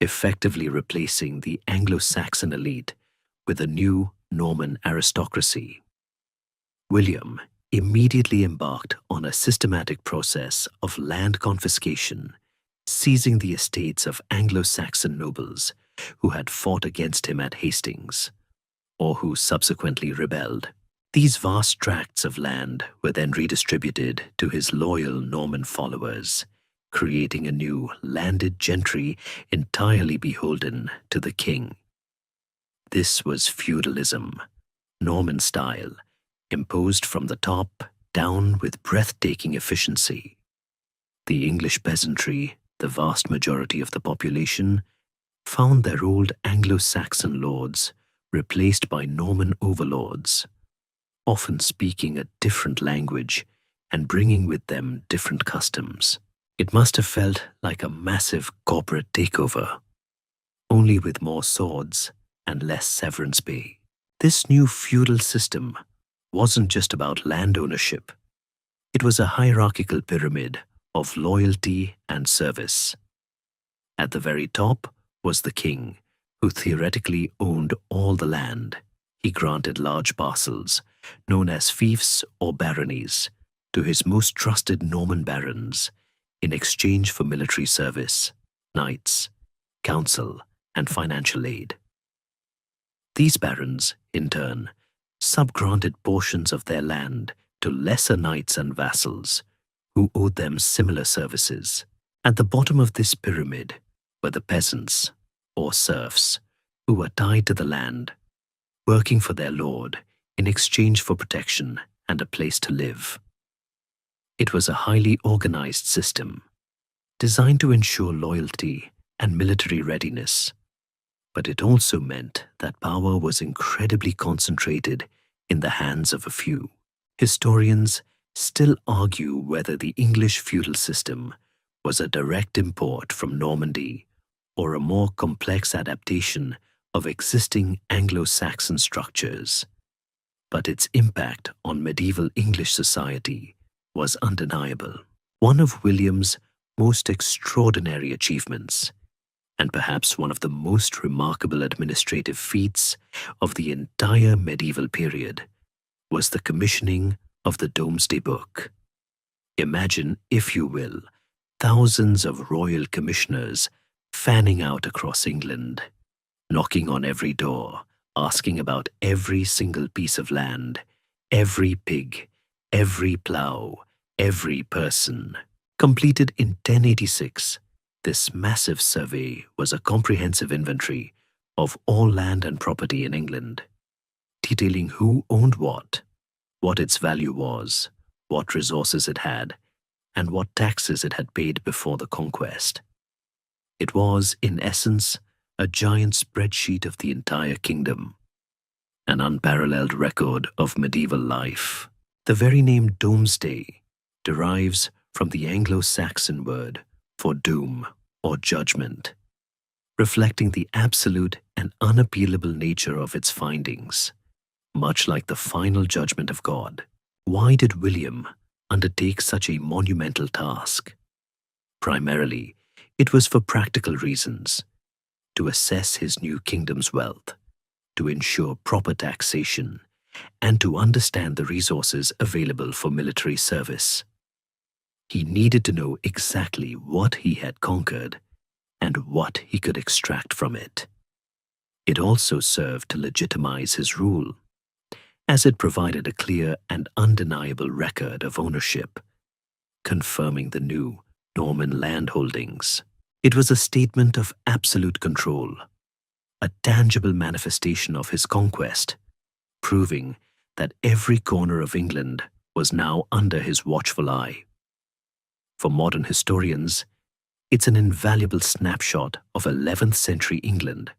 effectively replacing the Anglo-Saxon elite with a new Norman aristocracy. William immediately embarked on a systematic process of land confiscation, seizing the estates of Anglo-Saxon nobles who had fought against him at Hastings, or who subsequently rebelled. These vast tracts of land were then redistributed to his loyal Norman followers, creating a new landed gentry entirely beholden to the king. This was feudalism, Norman style, imposed from the top down with breathtaking efficiency. The English peasantry, the vast majority of the population, found their old Anglo-Saxon lords replaced by Norman overlords, often speaking a different language and bringing with them different customs. It must have felt like a massive corporate takeover, only with more swords and less severance pay. This new feudal system wasn't just about land ownership. It was a hierarchical pyramid of loyalty and service. At the very top was the king, who theoretically owned all the land. He granted large parcels, known as fiefs or baronies, to his most trusted Norman barons in exchange for military service, knights, counsel, and financial aid. These barons, in turn, subgranted portions of their land to lesser knights and vassals who owed them similar services. At the bottom of this pyramid were the peasants, or serfs, who were tied to the land, working for their lord in exchange for protection and a place to live. It was a highly organized system, designed to ensure loyalty and military readiness, but it also meant that power was incredibly concentrated in the hands of a few. Historians still argue whether the English feudal system was a direct import from Normandy or a more complex adaptation of existing Anglo-Saxon structures, but its impact on medieval English society was undeniable. One of William's most extraordinary achievements, and perhaps one of the most remarkable administrative feats of the entire medieval period, was the commissioning of the Domesday Book. Imagine, if you will, thousands of royal commissioners fanning out across England, knocking on every door, asking about every single piece of land, every pig, every plough, every person. Completed in 1086, this massive survey was a comprehensive inventory of all land and property in England, detailing who owned what its value was, what resources it had, and what taxes it had paid before the conquest. It was, in essence, a giant spreadsheet of the entire kingdom, an unparalleled record of medieval life. The very name Domesday derives from the Anglo-Saxon word for doom or judgment, reflecting the absolute and unappealable nature of its findings, much like the final judgment of God. Why did William undertake such a monumental task? Primarily, it was for practical reasons: to assess his new kingdom's wealth, to ensure proper taxation, and to understand the resources available for military service. He needed to know exactly what he had conquered and what he could extract from it. It also served to legitimize his rule, as it provided a clear and undeniable record of ownership, confirming the new Norman landholdings. It was a statement of absolute control, a tangible manifestation of his conquest, proving that every corner of England was now under his watchful eye. For modern historians, it's an invaluable snapshot of 11th century England,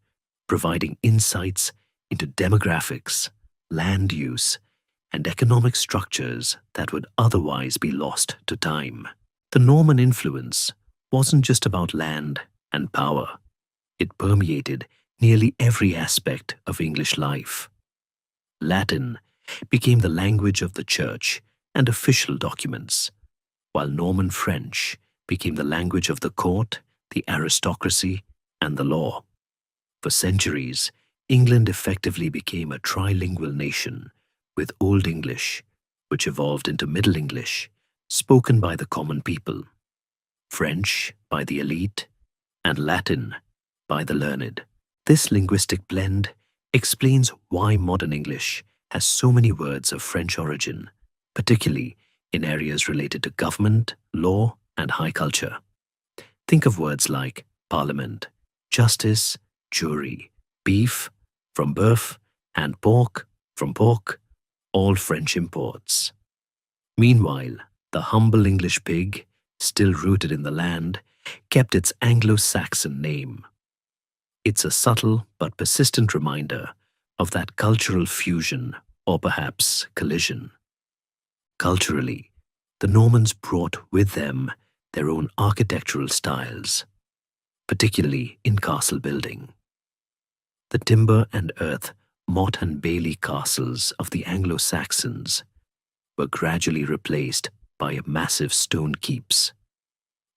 providing insights into demographics, land use, and economic structures that would otherwise be lost to time. The Norman influence wasn't just about land and power. It permeated nearly every aspect of English life. Latin became the language of the church and official documents, while Norman French became the language of the court, the aristocracy, and the law. For centuries, England effectively became a trilingual nation, with Old English, which evolved into Middle English, spoken by the common people, French by the elite, and Latin by the learned. This linguistic blend explains why modern English has so many words of French origin, particularly in areas related to government, law, and high culture. Think of words like parliament, justice, jury, beef, from beef, and pork, from pork, all French imports. Meanwhile, the humble English pig, still rooted in the land, kept its Anglo-Saxon name. It's a subtle but persistent reminder of that cultural fusion, or perhaps collision. Culturally, the Normans brought with them their own architectural styles, particularly in castle building. The timber and earth motte and bailey castles of the Anglo-Saxons were gradually replaced by massive stone keeps,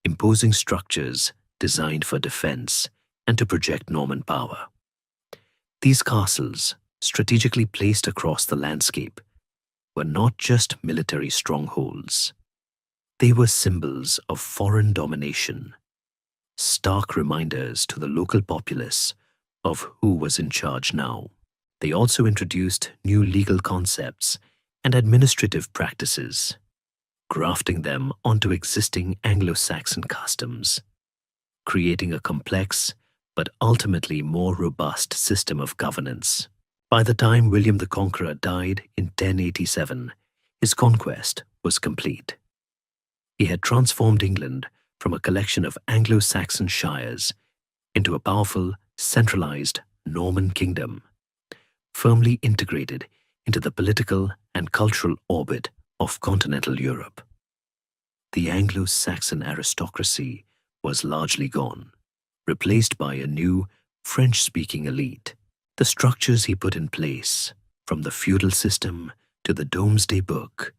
imposing structures designed for defense and to project Norman power. These castles, strategically placed across the landscape, were not just military strongholds. They were symbols of foreign domination, stark reminders to the local populace of who was in charge now. They also introduced new legal concepts and administrative practices, grafting them onto existing Anglo-Saxon customs, creating a complex but ultimately more robust system of governance. By the time William the Conqueror died in 1087, his conquest was complete. He had transformed England from a collection of Anglo-Saxon shires into a powerful, centralized Norman kingdom, firmly integrated into the political and cultural orbit of continental Europe. The Anglo-Saxon aristocracy was largely gone, replaced by a new French-speaking elite. The structures he put in place, from the feudal system to the Domesday Book,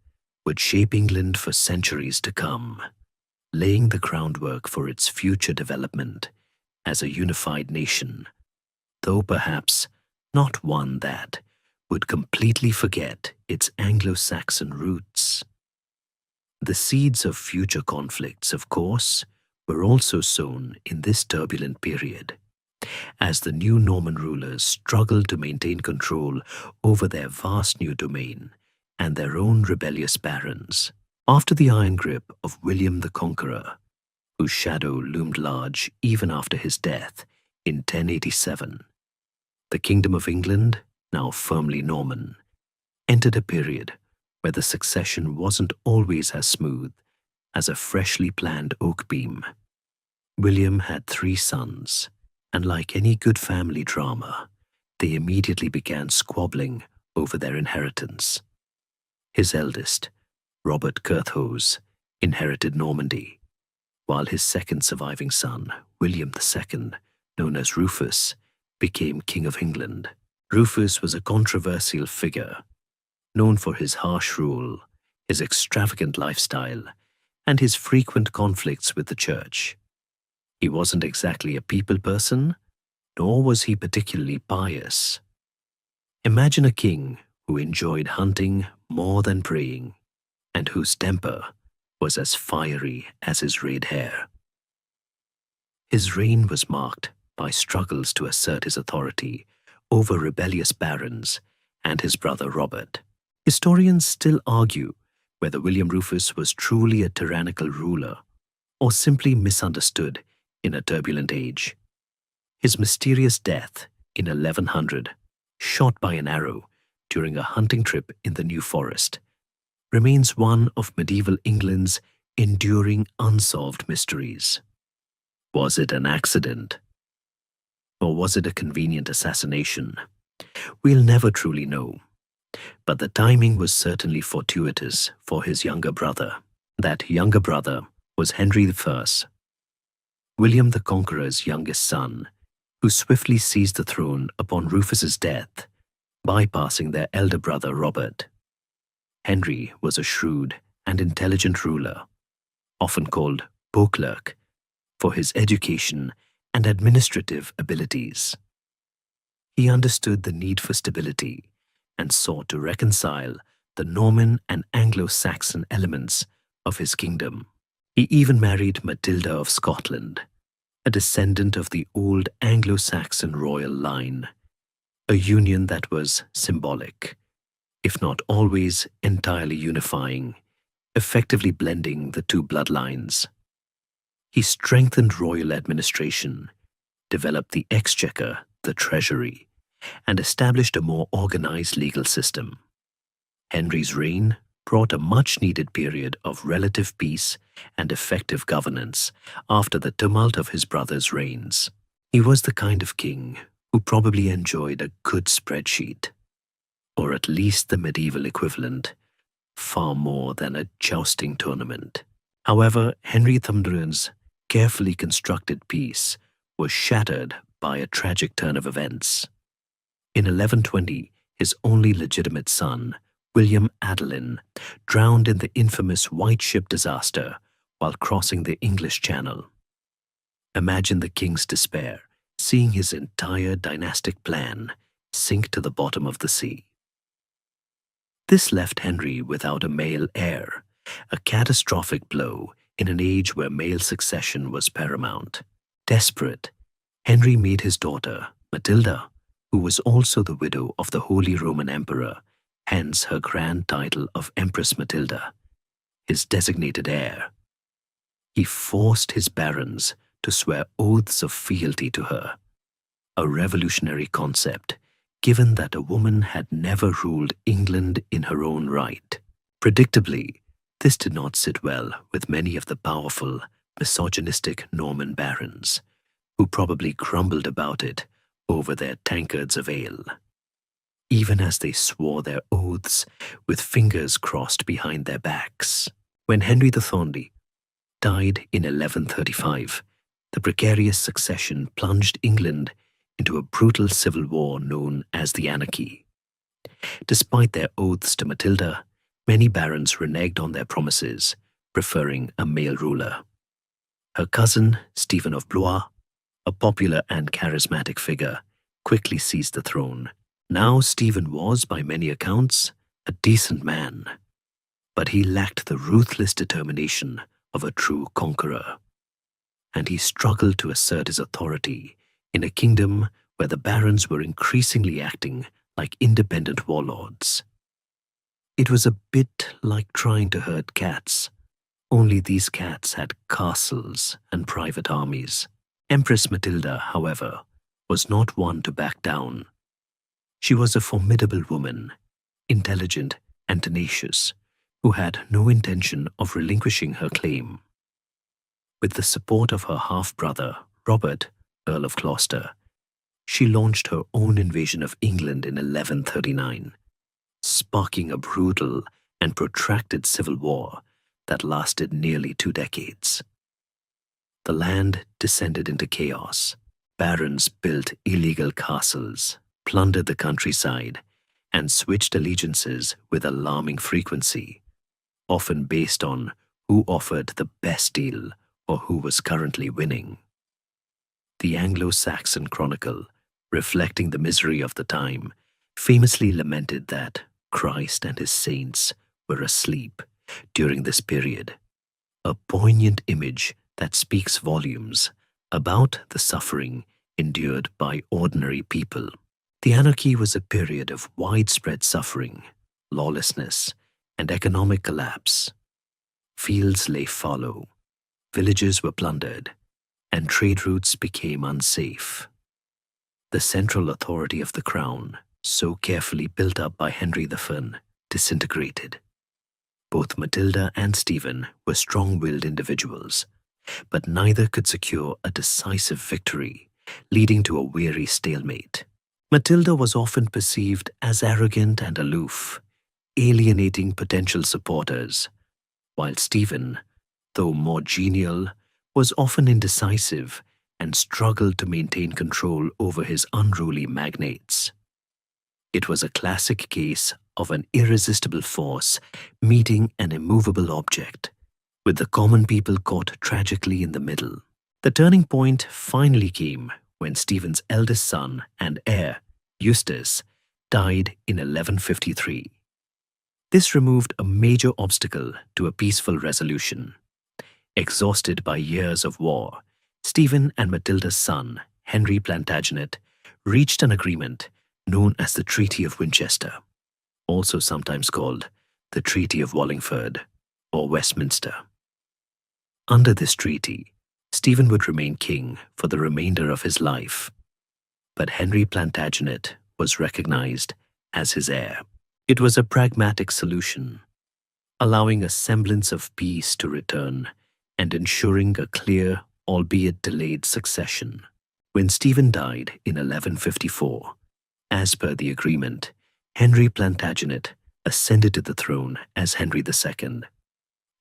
would shape England for centuries to come, laying the groundwork for its future development as a unified nation, though perhaps not one that would completely forget its Anglo-Saxon roots. The seeds of future conflicts, of course, were also sown in this turbulent period, as the new Norman rulers struggled to maintain control over their vast new domain and their own rebellious barons. After the iron grip of William the Conqueror, whose shadow loomed large even after his death in 1087, the Kingdom of England, now firmly Norman, entered a period where the succession wasn't always as smooth as a freshly planned oak beam. William had 3 sons, and like any good family drama, they immediately began squabbling over their inheritance. His eldest, Robert Curthose, inherited Normandy, while his second surviving son, William II, known as Rufus, became King of England. Rufus was a controversial figure, known for his harsh rule, his extravagant lifestyle, and his frequent conflicts with the church. He wasn't exactly a people person, nor was he particularly pious. Imagine a king who enjoyed hunting more than praying, and whose temper was as fiery as his red hair. His reign was marked by struggles to assert his authority over rebellious barons and his brother Robert. Historians still argue whether William Rufus was truly a tyrannical ruler or simply misunderstood in a turbulent age. His mysterious death in 1100, shot by an arrow during a hunting trip in the New Forest, remains one of medieval England's enduring unsolved mysteries. Was it an accident? Or was it a convenient assassination? We'll never truly know. But the timing was certainly fortuitous for his younger brother. That younger brother was Henry I, William the Conqueror's youngest son, who swiftly seized the throne upon Rufus's death, bypassing their elder brother Robert. Henry was a shrewd and intelligent ruler, often called Beauclerk, for his education and administrative abilities. He understood the need for stability and sought to reconcile the Norman and Anglo-Saxon elements of his kingdom. He even married Matilda of Scotland, a descendant of the old Anglo-Saxon royal line, a union that was symbolic, if not always entirely unifying, effectively blending the two bloodlines. He strengthened royal administration, developed the exchequer, the treasury, and established a more organized legal system. Henry's reign brought a much-needed period of relative peace and effective governance after the tumult of his brother's reigns. He was the kind of king who probably enjoyed a good spreadsheet, or at least the medieval equivalent, far more than a jousting tournament. However, Henry Thundrin's carefully constructed peace was shattered by a tragic turn of events. In 1120, his only legitimate son, William Adelin, drowned in the infamous White Ship disaster while crossing the English Channel. Imagine the king's despair, seeing his entire dynastic plan sink to the bottom of the sea. This left Henry without a male heir, a catastrophic blow in an age where male succession was paramount. Desperate, Henry made his daughter, Matilda, who was also the widow of the Holy Roman Emperor, hence her grand title of Empress Matilda, his designated heir. He forced his barons to swear oaths of fealty to her, a revolutionary concept, given that a woman had never ruled England in her own right. Predictably, this did not sit well with many of the powerful, misogynistic Norman barons, who probably grumbled about it over their tankards of ale, even as they swore their oaths with fingers crossed behind their backs. When Henry the Thorny died in 1135, the precarious succession plunged England into a brutal civil war known as the Anarchy. Despite their oaths to Matilda, many barons reneged on their promises, preferring a male ruler. Her cousin, Stephen of Blois, a popular and charismatic figure, quickly seized the throne. Now Stephen was, by many accounts, a decent man, but he lacked the ruthless determination of a true conqueror, and he struggled to assert his authority in a kingdom where the barons were increasingly acting like independent warlords. It was a bit like trying to herd cats, only these cats had castles and private armies. Empress Matilda, however, was not one to back down. She was a formidable woman, intelligent and tenacious, who had no intention of relinquishing her claim. With the support of her half-brother, Robert, Earl of Gloucester, she launched her own invasion of England in 1139, sparking a brutal and protracted civil war that lasted nearly 2 decades. The land descended into chaos. Barons built illegal castles, plundered the countryside, and switched allegiances with alarming frequency, often based on who offered the best deal or who was currently winning. The Anglo-Saxon Chronicle, reflecting the misery of the time, famously lamented that Christ and his saints were asleep during this period, a poignant image that speaks volumes about the suffering endured by ordinary people. The anarchy was a period of widespread suffering, lawlessness, and economic collapse. Fields lay fallow, villages were plundered, and trade routes became unsafe. The central authority of the crown, so carefully built up by Henry I, disintegrated. Both Matilda and Stephen were strong-willed individuals, but neither could secure a decisive victory, leading to a weary stalemate. Matilda was often perceived as arrogant and aloof, alienating potential supporters, while Stephen, though more genial, was often indecisive and struggled to maintain control over his unruly magnates. It was a classic case of an irresistible force meeting an immovable object, with the common people caught tragically in the middle. The turning point finally came when Stephen's eldest son and heir, Eustace, died in 1153. This removed a major obstacle to a peaceful resolution. Exhausted by years of war, Stephen and Matilda's son, Henry Plantagenet, reached an agreement known as the Treaty of Winchester, also sometimes called the Treaty of Wallingford or Westminster. Under this treaty, Stephen would remain king for the remainder of his life, but Henry Plantagenet was recognized as his heir. It was a pragmatic solution, allowing a semblance of peace to return and ensuring a clear, albeit delayed, succession. When Stephen died in 1154, as per the agreement, Henry Plantagenet ascended to the throne as Henry II,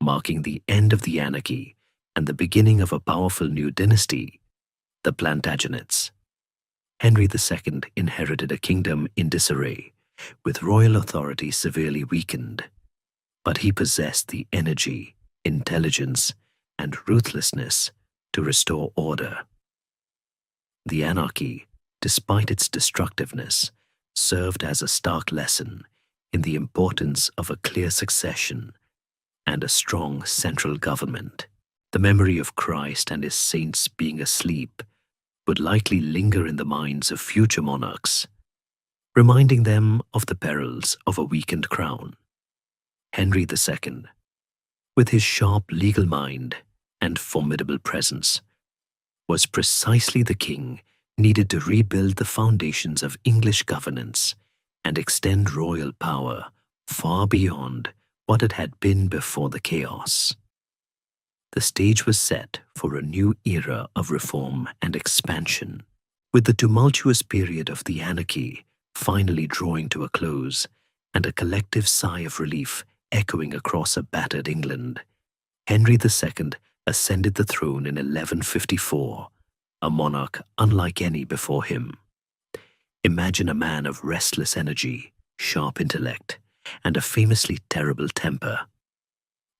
marking the end of the anarchy and the beginning of a powerful new dynasty, the Plantagenets. Henry II inherited a kingdom in disarray, with royal authority severely weakened, but he possessed the energy, intelligence, and ruthlessness to restore order. The anarchy, despite its destructiveness, served as a stark lesson in the importance of a clear succession and a strong central government. The memory of Christ and his saints being asleep would likely linger in the minds of future monarchs, reminding them of the perils of a weakened crown. Henry II, with his sharp legal mind and formidable presence, was precisely the king needed to rebuild the foundations of English governance and extend royal power far beyond what it had been before the chaos. The stage was set for a new era of reform and expansion, with the tumultuous period of the anarchy finally drawing to a close and a collective sigh of relief echoing across a battered England. Henry II ascended the throne in 1154, a monarch unlike any before him. Imagine a man of restless energy, sharp intellect, and a famously terrible temper,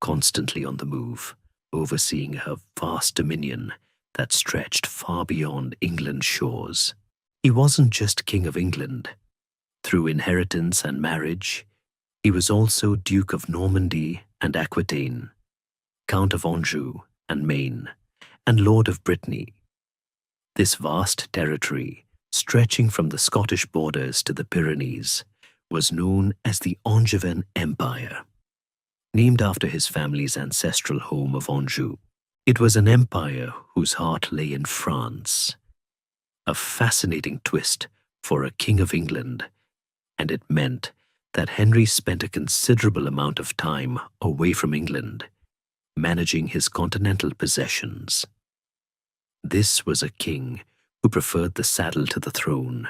constantly on the move, overseeing a vast dominion that stretched far beyond England's shores. He wasn't just King of England. Through inheritance and marriage, he was also Duke of Normandy and Aquitaine, Count of Anjou and Maine, and Lord of Brittany. This vast territory, stretching from the Scottish borders to the Pyrenees, was known as the Angevin Empire, named after his family's ancestral home of Anjou. It was an empire whose heart lay in France, a fascinating twist for a King of England, and it meant that Henry spent a considerable amount of time away from England, managing his continental possessions. This was a king who preferred the saddle to the throne,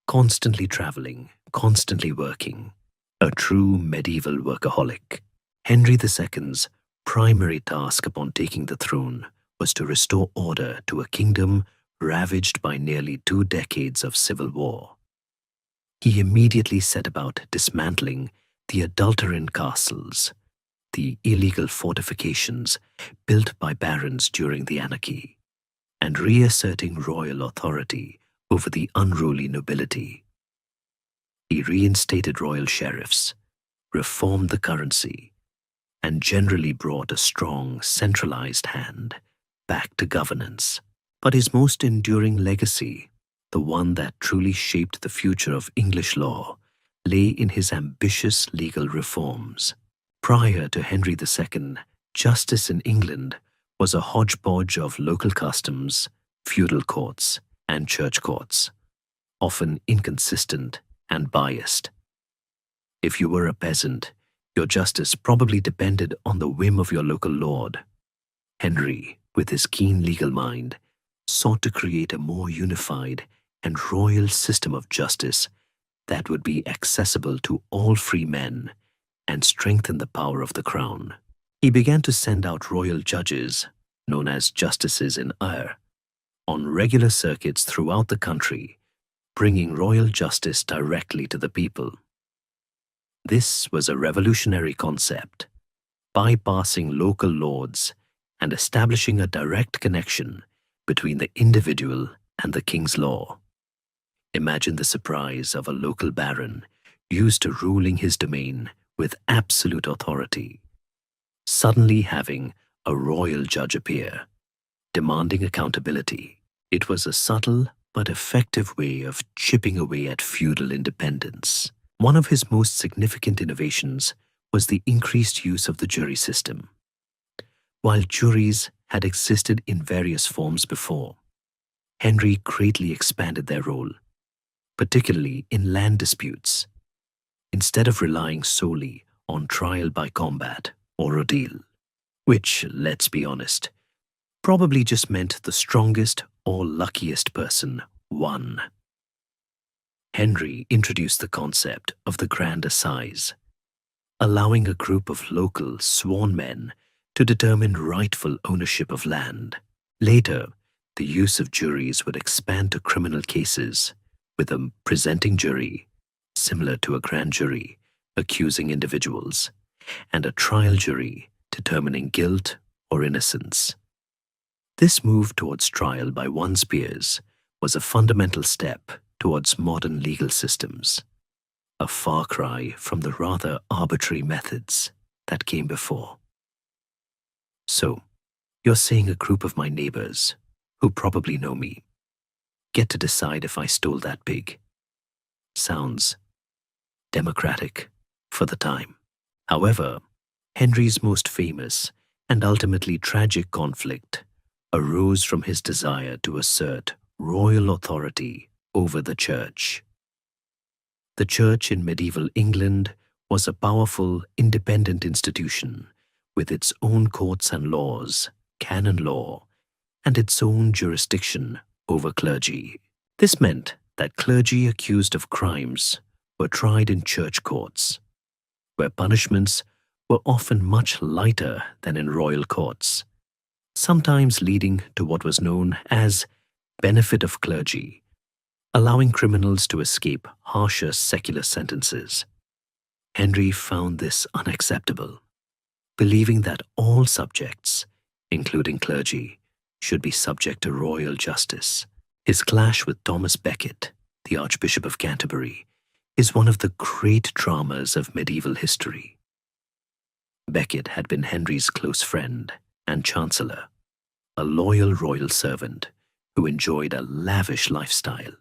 constantly traveling, constantly working, a true medieval workaholic. Henry II's primary task upon taking the throne was to restore order to a kingdom ravaged by nearly 2 decades of civil war. He immediately set about dismantling the adulterine castles, the illegal fortifications built by barons during the anarchy, and reasserting royal authority over the unruly nobility. He reinstated royal sheriffs, reformed the currency, and generally brought a strong, centralized hand back to governance. But his most enduring legacy, the one that truly shaped the future of English law, lay in his ambitious legal reforms. Prior to Henry II, justice in England was a hodgepodge of local customs, feudal courts, and church courts, often inconsistent and biased. If you were a peasant, your justice probably depended on the whim of your local lord. Henry, with his keen legal mind, sought to create a more unified and royal system of justice that would be accessible to all free men and strengthen the power of the crown. He began to send out royal judges, known as justices in eyre, on regular circuits throughout the country, bringing royal justice directly to the people. This was a revolutionary concept, bypassing local lords and establishing a direct connection between the individual and the king's law. Imagine the surprise of a local baron used to ruling his domain with absolute authority, suddenly having a royal judge appear, demanding accountability. It was a subtle but effective way of chipping away at feudal independence. One of his most significant innovations was the increased use of the jury system. While juries had existed in various forms before, Henry greatly expanded their role, particularly in land disputes, instead of relying solely on trial by combat or ordeal, which, let's be honest, probably just meant the strongest or luckiest person won. Henry introduced the concept of the grand assize, allowing a group of local sworn men to determine rightful ownership of land. Later, the use of juries would expand to criminal cases, with a presenting jury, similar to a grand jury, accusing individuals, and a trial jury determining guilt or innocence. This move towards trial by one's peers was a fundamental step towards modern legal systems, a far cry from the rather arbitrary methods that came before. So, you're saying a group of my neighbors, who probably know me, get to decide if I stole that pig. Sounds democratic for the time. However, Henry's most famous and ultimately tragic conflict arose from his desire to assert royal authority over the church. The church in medieval England was a powerful, independent institution with its own courts and laws, canon law, and its own jurisdiction over clergy. This meant that clergy accused of crimes were tried in church courts, where punishments were often much lighter than in royal courts, sometimes leading to what was known as benefit of clergy, allowing criminals to escape harsher secular sentences. Henry found this unacceptable, believing that all subjects, including clergy, should be subject to royal justice. His clash with Thomas Becket, the Archbishop of Canterbury, is one of the great dramas of medieval history. Becket had been Henry's close friend and chancellor, a loyal royal servant who enjoyed a lavish lifestyle.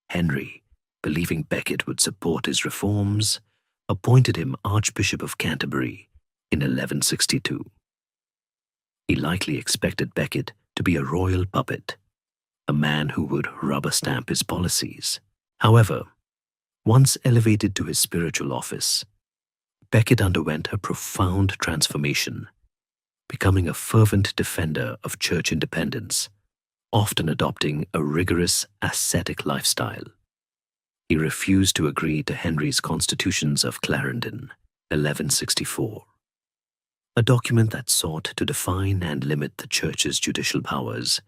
Henry, believing Becket would support his reforms, appointed him Archbishop of Canterbury in 1162. He likely expected Becket to be a royal puppet, a man who would rubber stamp his policies. However, once elevated to his spiritual office, Becket underwent a profound transformation, becoming a fervent defender of church independence, often adopting a rigorous ascetic lifestyle. He refused to agree to Henry's Constitutions of Clarendon, 1164, a document that sought to define and limit the church's judicial powers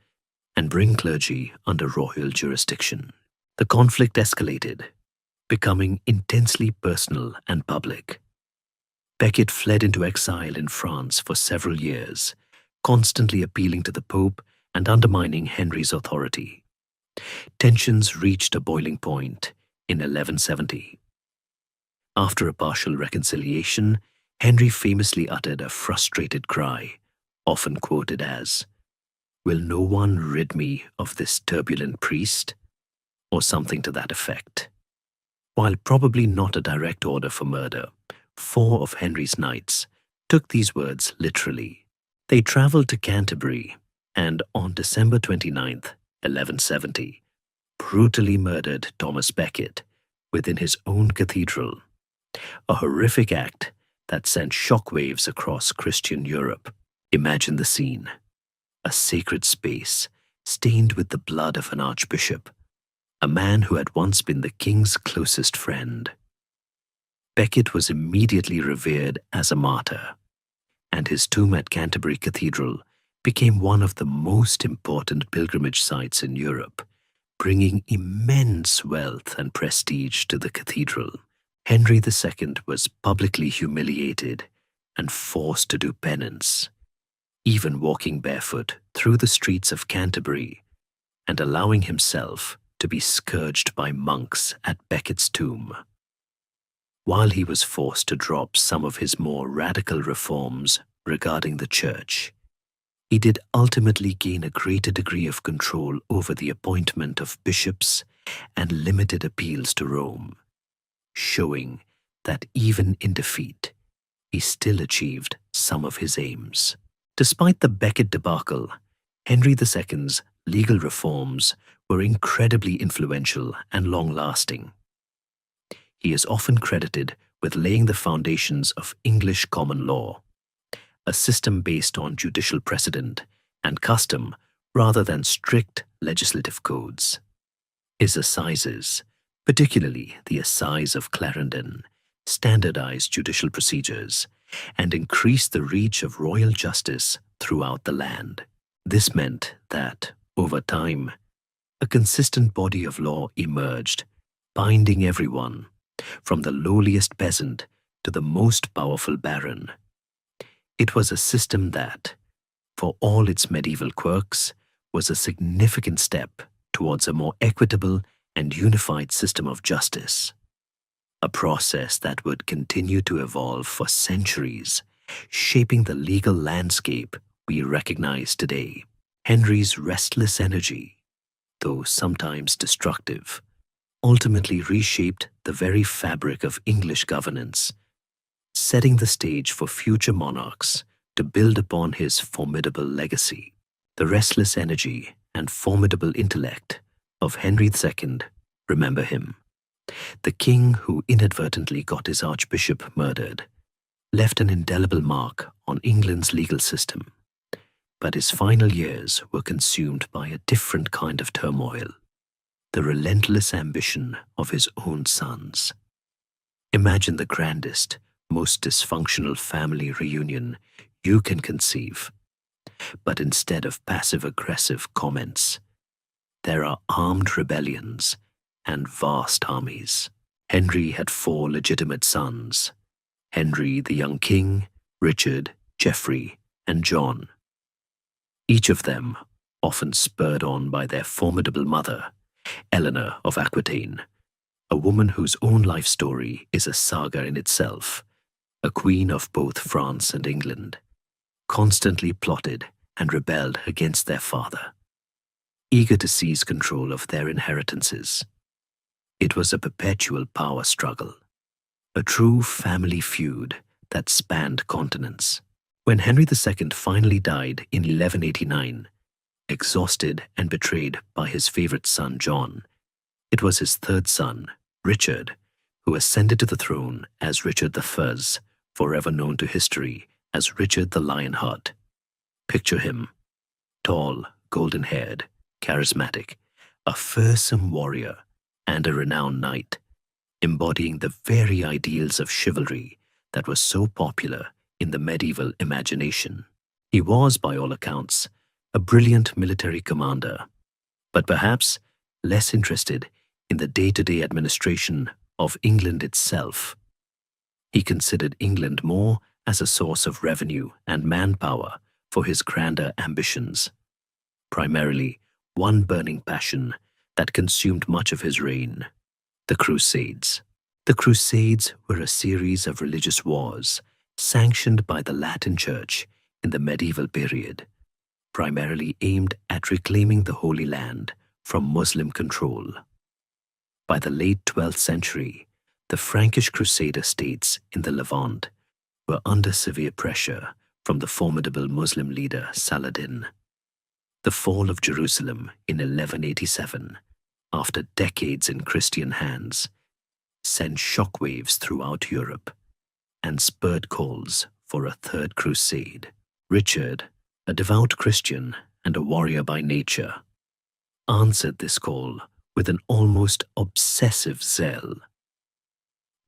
and bring clergy under royal jurisdiction. The conflict escalated, becoming intensely personal and public. Becket fled into exile in France for several years, constantly appealing to the Pope and undermining Henry's authority. Tensions reached a boiling point in 1170. After a partial reconciliation, Henry famously uttered a frustrated cry, often quoted as, "Will no one rid me of this turbulent priest?" or something to that effect. While probably not a direct order for murder, 4 of Henry's knights took these words literally. They travelled to Canterbury and, on December 29th, 1170, brutally murdered Thomas Becket within his own cathedral, a horrific act that sent shockwaves across Christian Europe. Imagine the scene: a sacred space stained with the blood of an archbishop, a man who had once been the king's closest friend. Becket was immediately revered as a martyr, and his tomb at Canterbury Cathedral became one of the most important pilgrimage sites in Europe, bringing immense wealth and prestige to the cathedral. Henry II was publicly humiliated and forced to do penance, even walking barefoot through the streets of Canterbury and allowing himself to be scourged by monks at Becket's tomb. While he was forced to drop some of his more radical reforms regarding the church, he did ultimately gain a greater degree of control over the appointment of bishops and limited appeals to Rome, showing that even in defeat, he still achieved some of his aims. Despite the Becket debacle, Henry II's legal reforms were incredibly influential and long-lasting. He is often credited with laying the foundations of English common law, a system based on judicial precedent and custom rather than strict legislative codes. His assizes, particularly the Assize of Clarendon, standardized judicial procedures and increased the reach of royal justice throughout the land. This meant that, over time, a consistent body of law emerged, binding everyone, from the lowliest peasant to the most powerful baron. It was a system that, for all its medieval quirks, was a significant step towards a more equitable and unified system of justice, a process that would continue to evolve for centuries, shaping the legal landscape we recognize today. Henry's restless energy, though sometimes destructive, ultimately reshaped the very fabric of English governance, setting the stage for future monarchs to build upon his formidable legacy. The restless energy and formidable intellect of Henry II, remember him, the king who inadvertently got his archbishop murdered, left an indelible mark on England's legal system. But his final years were consumed by a different kind of turmoil, the relentless ambition of his own sons. Imagine the grandest, most dysfunctional family reunion you can conceive. But instead of passive-aggressive comments, there are armed rebellions and vast armies. Henry had 4 legitimate sons: Henry the young king, Richard, Geoffrey, and John. Each of them often spurred on by their formidable mother, Eleanor of Aquitaine, a woman whose own life story is a saga in itself, a queen of both France and England, constantly plotted and rebelled against their father, eager to seize control of their inheritances. It was a perpetual power struggle, a true family feud that spanned continents. When Henry II finally died in 1189, exhausted and betrayed by his favorite son John, it was his 3rd son, Richard, who ascended to the throne as Richard the Fuzz, forever known to history as Richard the Lionheart. Picture him, tall, golden-haired, charismatic, a fearsome warrior and a renowned knight, embodying the very ideals of chivalry that were so popular in the medieval imagination. He was, by all accounts, a brilliant military commander, but perhaps less interested in the day-to-day administration of England itself. He considered England more as a source of revenue and manpower for his grander ambitions. Primarily, one burning passion that consumed much of his reign: the Crusades. The Crusades were a series of religious wars sanctioned by the Latin Church in the medieval period, primarily aimed at reclaiming the Holy Land from Muslim control. By the late 12th century, the Frankish Crusader states in the Levant were under severe pressure from the formidable Muslim leader Saladin. The fall of Jerusalem in 1187, after decades in Christian hands, sent shockwaves throughout Europe and spurred calls for a third crusade. Richard, a devout Christian and a warrior by nature, answered this call with an almost obsessive zeal.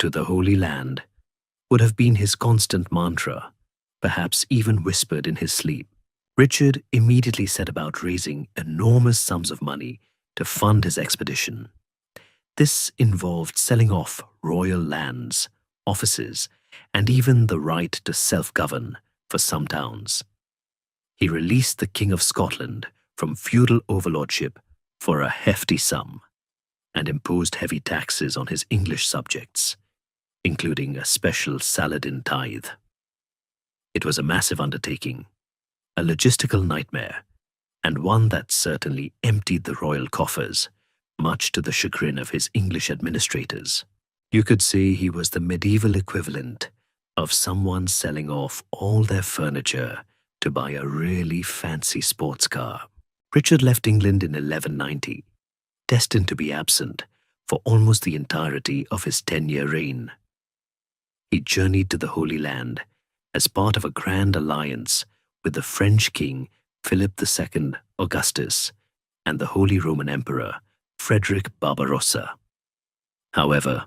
To the Holy Land would have been his constant mantra, perhaps even whispered in his sleep. Richard immediately set about raising enormous sums of money to fund his expedition. This involved selling off royal lands, offices, and even the right to self-govern for some towns. He released the King of Scotland from feudal overlordship for a hefty sum and imposed heavy taxes on his English subjects, including a special Saladin tithe. It was a massive undertaking, a logistical nightmare, and one that certainly emptied the royal coffers, much to the chagrin of his English administrators. You could say he was the medieval equivalent of someone selling off all their furniture to buy a really fancy sports car. Richard left England in 1190, destined to be absent for almost the entirety of his 10-year reign. He journeyed to the Holy Land as part of a grand alliance with the French king Philip II Augustus and the Holy Roman Emperor Frederick Barbarossa. However,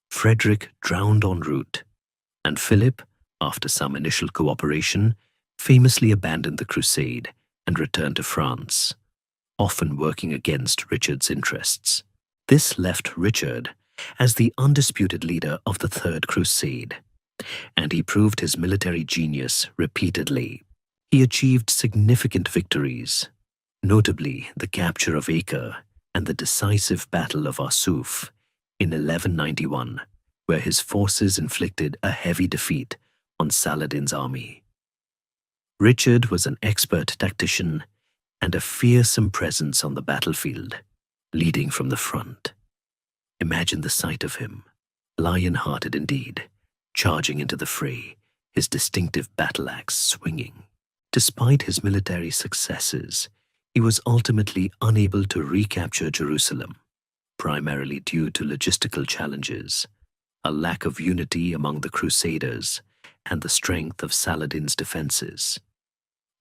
Frederick drowned en route, and Philip, after some initial cooperation, famously abandoned the crusade and returned to France, often working against Richard's interests. This left Richard as the undisputed leader of the Third Crusade, and he proved his military genius repeatedly. He achieved significant victories, notably the capture of Acre and the decisive Battle of Arsuf in 1191, where his forces inflicted a heavy defeat on Saladin's army. Richard was an expert tactician and a fearsome presence on the battlefield, leading from the front. Imagine the sight of him, lion-hearted indeed, charging into the fray, his distinctive battle axe swinging. Despite his military successes, he was ultimately unable to recapture Jerusalem, primarily due to logistical challenges, a lack of unity among the Crusaders, and the strength of Saladin's defenses.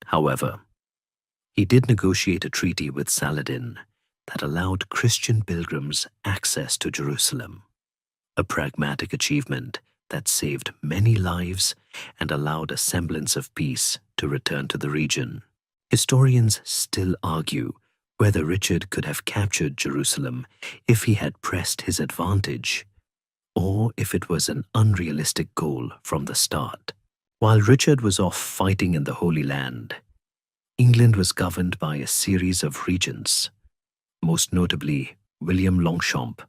However, he did negotiate a treaty with Saladin that allowed Christian pilgrims access to Jerusalem, a pragmatic achievement that saved many lives and allowed a semblance of peace to return to the region. Historians still argue whether Richard could have captured Jerusalem if he had pressed his advantage, or if it was an unrealistic goal from the start. While Richard was off fighting in the Holy Land, England was governed by a series of regents, most notably William Longchamp,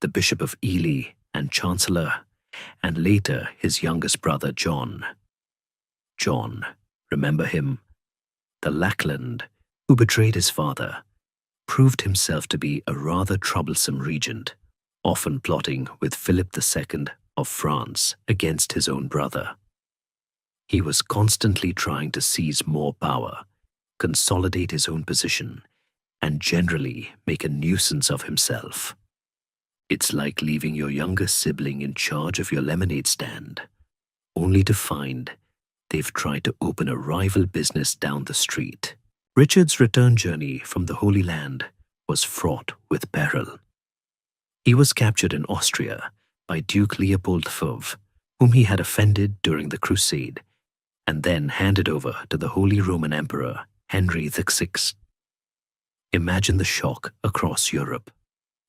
the Bishop of Ely and Chancellor, and later his youngest brother John. John, remember him? The Lackland, who betrayed his father, proved himself to be a rather troublesome regent, often plotting with Philip II of France against his own brother. He was constantly trying to seize more power, consolidate his own position, and generally make a nuisance of himself. It's like leaving your younger sibling in charge of your lemonade stand, only to find they've tried to open a rival business down the street. Richard's return journey from the Holy Land was fraught with peril. He was captured in Austria by Duke Leopold IV, whom he had offended during the Crusade, and then handed over to the Holy Roman Emperor Henry VI. Imagine the shock across Europe.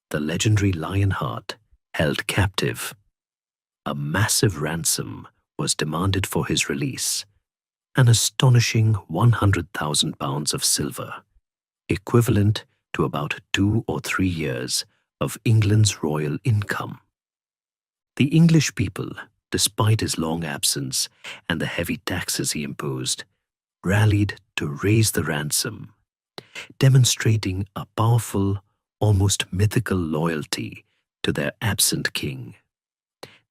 The legendary Lionheart held captive. A massive ransom was demanded for his release, an astonishing £100,000 of silver, equivalent to about 2 or 3 years of England's royal income. The English people, despite his long absence and the heavy taxes he imposed, rallied to raise the ransom, demonstrating a powerful, almost mythical loyalty to their absent king.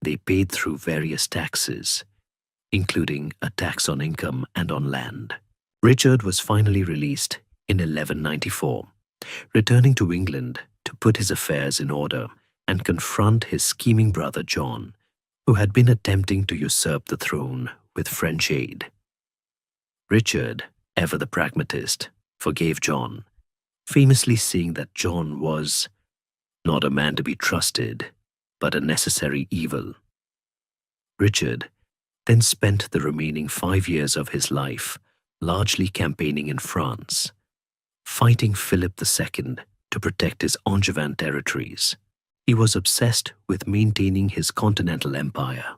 They paid through various taxes, including a tax on income and on land. Richard was finally released in 1194, returning to England to put his affairs in order and confront his scheming brother John, who had been attempting to usurp the throne with French aid. Richard, ever the pragmatist, forgave John, famously saying that John was not a man to be trusted, but a necessary evil. Richard then spent the remaining 5 years of his life largely campaigning in France, fighting Philip II to protect his Angevin territories. He was obsessed with maintaining his continental empire,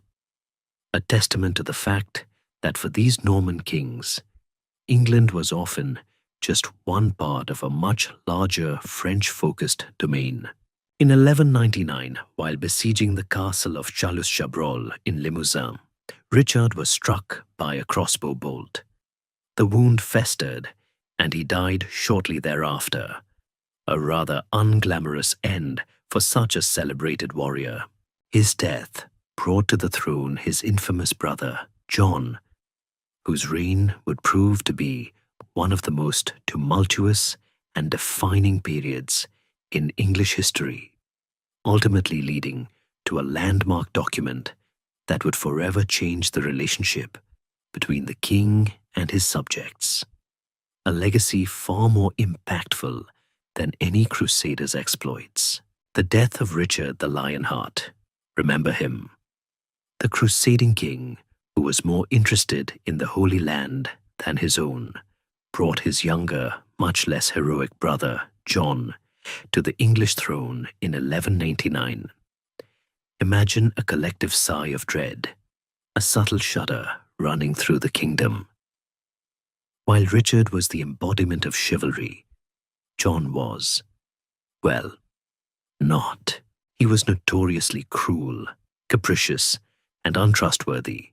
a testament to the fact that for these Norman kings, England was often just one part of a much larger French-focused domain. In 1199, while besieging the castle of Chalus-Chabrol in Limousin, Richard was struck by a crossbow bolt. The wound festered, and he died shortly thereafter, a rather unglamorous end for such a celebrated warrior. His death brought to the throne his infamous brother, John, whose reign would prove to be one of the most tumultuous and defining periods in English history, ultimately leading to a landmark document that would forever change the relationship between the king and his subjects, a legacy far more impactful than any crusader's exploits. The death of Richard the Lionheart. Remember him, the crusading king who was more interested in the Holy Land than his own, brought his younger, much less heroic brother, John, to the English throne in 1199. Imagine a collective sigh of dread, a subtle shudder running through the kingdom. While Richard was the embodiment of chivalry, John was, well, not. He was notoriously cruel, capricious, and untrustworthy,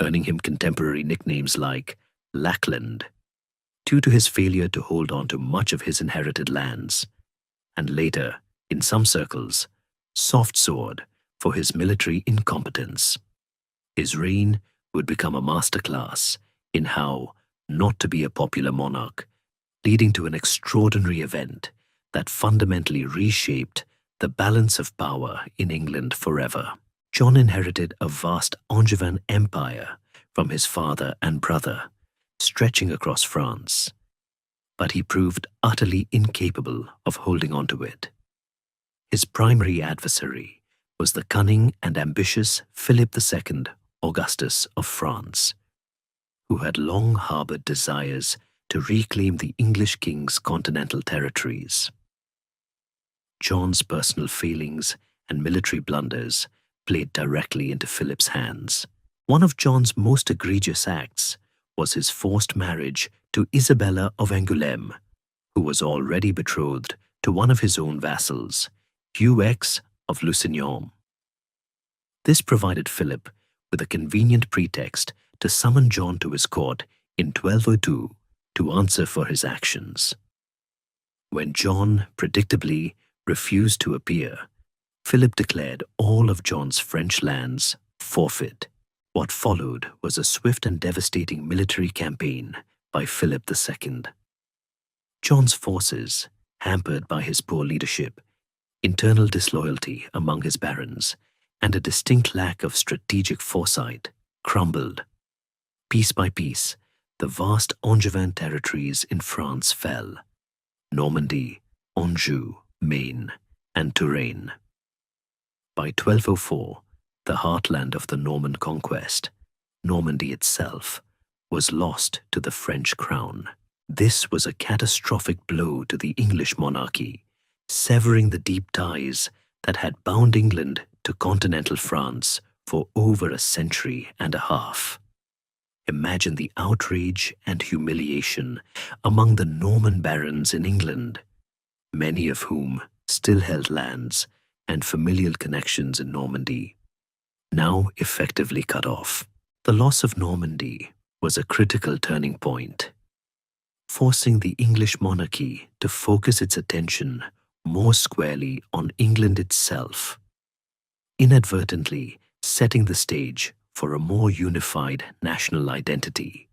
earning him contemporary nicknames like Lackland, due to his failure to hold on to much of his inherited lands, and later, in some circles, Soft Sword for his military incompetence. His reign would become a masterclass in how not to be a popular monarch, leading to an extraordinary event that fundamentally reshaped the balance of power in England forever. John inherited a vast Angevin empire from his father and brother, stretching across France, but he proved utterly incapable of holding on to it. His primary adversary was the cunning and ambitious Philip II, Augustus of France, who had long harbored desires to reclaim the English king's continental territories. John's personal failings and military blunders played directly into Philip's hands. One of John's most egregious acts was his forced marriage to Isabella of Angoulême, who was already betrothed to one of his own vassals, Hugh X of Lusignan. This provided Philip with a convenient pretext to summon John to his court in 1202 to answer for his actions. When John, predictably, refused to appear, Philip declared all of John's French lands forfeit. What followed was a swift and devastating military campaign by Philip II. John's forces, hampered by his poor leadership, internal disloyalty among his barons, and a distinct lack of strategic foresight, crumbled. Piece by piece, the vast Angevin territories in France fell: Normandy, Anjou, Maine, and Touraine. By 1204, the heartland of the Norman Conquest, Normandy itself, was lost to the French crown. This was a catastrophic blow to the English monarchy, severing the deep ties that had bound England to continental France for over a century and a half. Imagine the outrage and humiliation among the Norman barons in England, many of whom still held lands and familial connections in Normandy. now effectively cut off. The loss of Normandy was a critical turning point, forcing the English monarchy to focus its attention more squarely on England itself, inadvertently setting the stage for a more unified national identity,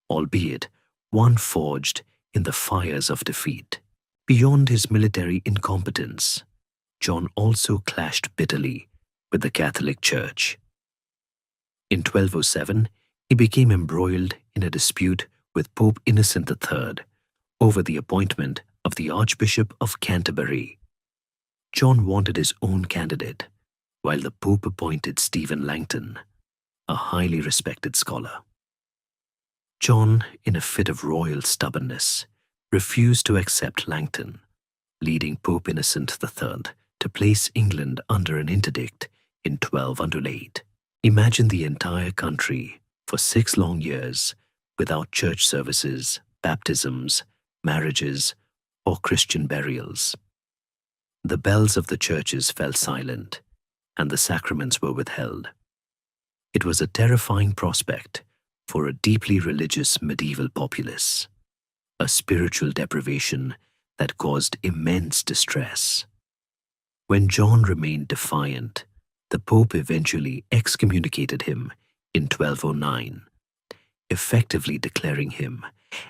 albeit one forged in the fires of defeat. Beyond his military incompetence, John also clashed bitterly with the Catholic Church. In 1207, he became embroiled in a dispute with Pope Innocent III over the appointment of the Archbishop of Canterbury. John wanted his own candidate, while the Pope appointed Stephen Langton, a highly respected scholar. John, in a fit of royal stubbornness, refused to accept Langton, leading Pope Innocent III to place England under an interdict in 1208. Imagine the entire country for 6 long years without church services, baptisms, marriages, or Christian burials. The bells of the churches fell silent, and the sacraments were withheld. It was a terrifying prospect for a deeply religious medieval populace, a spiritual deprivation that caused immense distress. When John remained defiant, the Pope eventually excommunicated him in 1209, effectively declaring him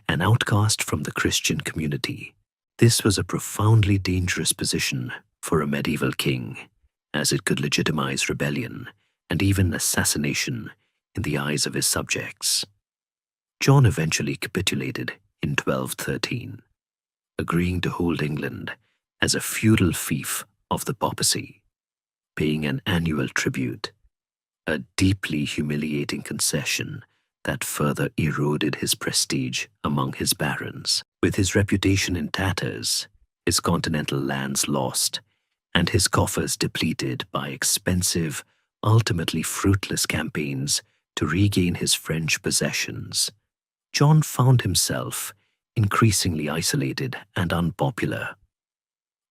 an outcast from the Christian community. This was a profoundly dangerous position for a medieval king, as it could legitimize rebellion and even assassination in the eyes of his subjects. John eventually capitulated in 1213, agreeing to hold England as a feudal fief of the papacy, paying an annual tribute, a deeply humiliating concession that further eroded his prestige among his barons. With his reputation in tatters, his continental lands lost, and his coffers depleted by expensive, ultimately fruitless campaigns to regain his French possessions, John found himself increasingly isolated and unpopular.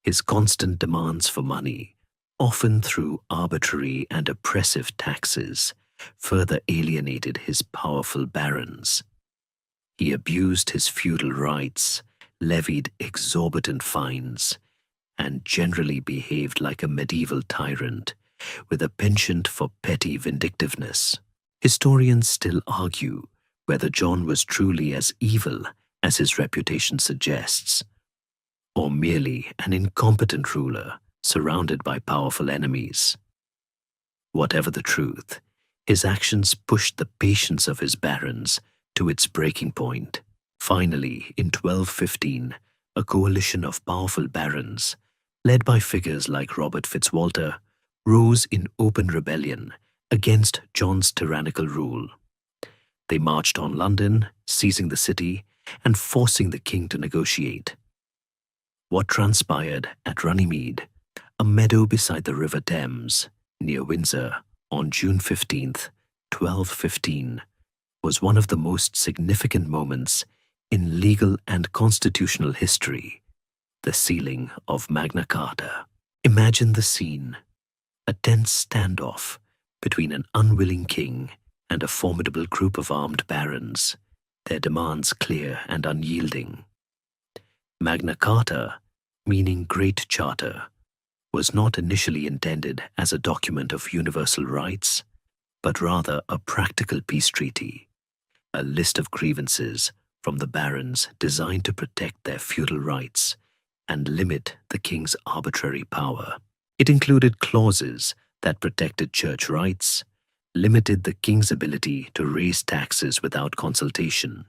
His constant demands for money, often through arbitrary and oppressive taxes, further alienated his powerful barons. He abused his feudal rights, levied exorbitant fines, and generally behaved like a medieval tyrant with a penchant for petty vindictiveness. Historians still argue whether John was truly as evil as his reputation suggests, or merely an incompetent ruler surrounded by powerful enemies. Whatever the truth, his actions pushed the patience of his barons to its breaking point. Finally, in 1215, a coalition of powerful barons, led by figures like Robert Fitzwalter, rose in open rebellion against John's tyrannical rule. They marched on London, seizing the city and forcing the king to negotiate. What transpired at Runnymede, a meadow beside the River Thames, near Windsor, on June 15th, 1215, was one of the most significant moments in legal and constitutional history, the sealing of Magna Carta. Imagine the scene, a tense standoff between an unwilling king and a formidable group of armed barons, their demands clear and unyielding. Magna Carta, meaning Great Charter, was not initially intended as a document of universal rights, but rather a practical peace treaty, a list of grievances from the barons designed to protect their feudal rights and limit the king's arbitrary power. It included clauses that protected church rights, limited the king's ability to raise taxes without consultation,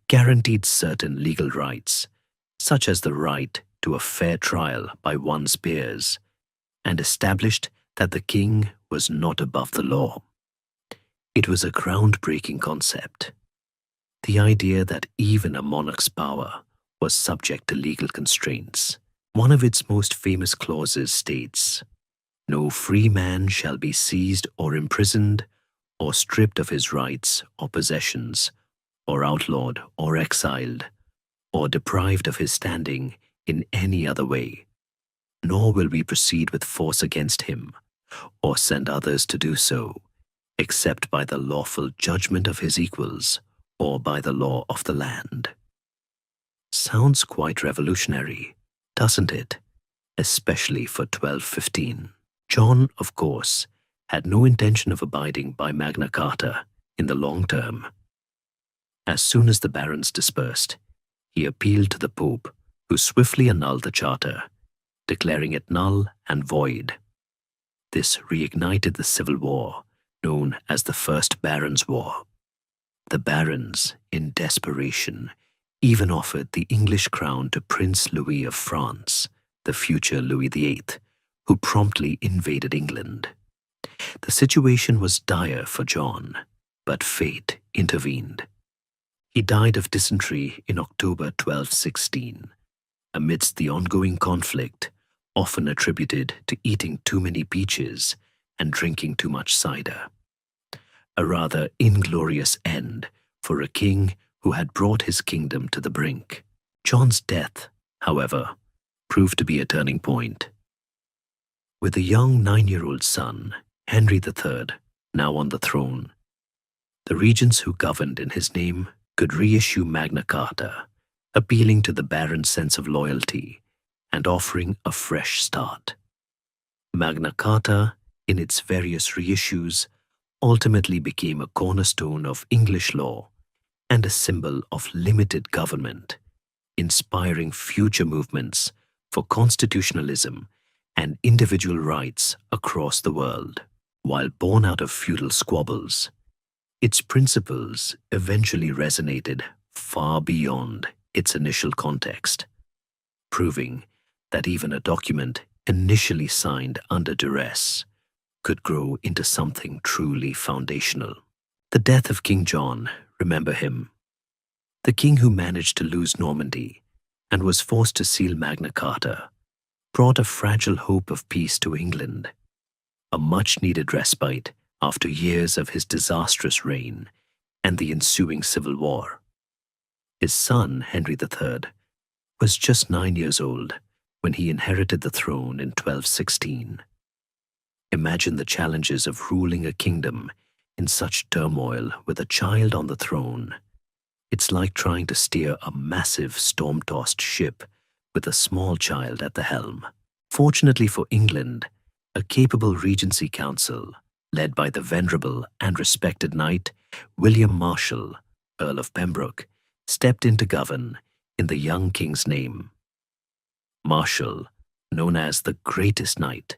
guaranteed certain legal rights, such as the right to a fair trial by one's peers, and established that the king was not above the law. It was a groundbreaking concept, the idea that even a monarch's power was subject to legal constraints. One of its most famous clauses states, "No free man shall be seized or imprisoned, or stripped of his rights or possessions, or outlawed or exiled, or deprived of his standing in any other way, nor will we proceed with force against him, or send others to do so, except by the lawful judgment of his equals or by the law of the land. Sounds quite revolutionary, doesn't it? Especially for 1215. John, of course, had no intention of abiding by Magna Carta in the long term. As soon as the barons dispersed, he appealed to the Pope, who swiftly annulled the charter, declaring it null and void. This reignited the civil war, known as the First Barons' War. The barons, in desperation, even offered the English crown to Prince Louis of France, the future Louis VIII, who promptly invaded England. The situation was dire for John, but fate intervened. He died of dysentery in October 1216, amidst the ongoing conflict, often attributed to eating too many peaches and drinking too much cider. A rather inglorious end for a king who had brought his kingdom to the brink. John's death, however, proved to be a turning point. With a young 9-year-old son, Henry III, now on the throne, the regents who governed in his name could reissue Magna Carta, appealing to the barons' sense of loyalty and offering a fresh start. Magna Carta, in its various reissues, ultimately became a cornerstone of English law and a symbol of limited government, inspiring future movements for constitutionalism and individual rights across the world. While born out of feudal squabbles, its principles eventually resonated far beyond its initial context, proving that even a document initially signed under duress could grow into something truly foundational. The death of King John, remember him, the king who managed to lose Normandy and was forced to seal Magna Carta, brought a fragile hope of peace to England, a much-needed respite after years of his disastrous reign and the ensuing civil war. His son, Henry III, was just 9 years old when he inherited the throne in 1216. Imagine the challenges of ruling a kingdom in such turmoil with a child on the throne. It's like trying to steer a massive storm-tossed ship with a small child at the helm. Fortunately for England, a capable regency council, led by the venerable and respected knight William Marshal, Earl of Pembroke, stepped in to govern in the young king's name. Marshal, known as the Greatest Knight,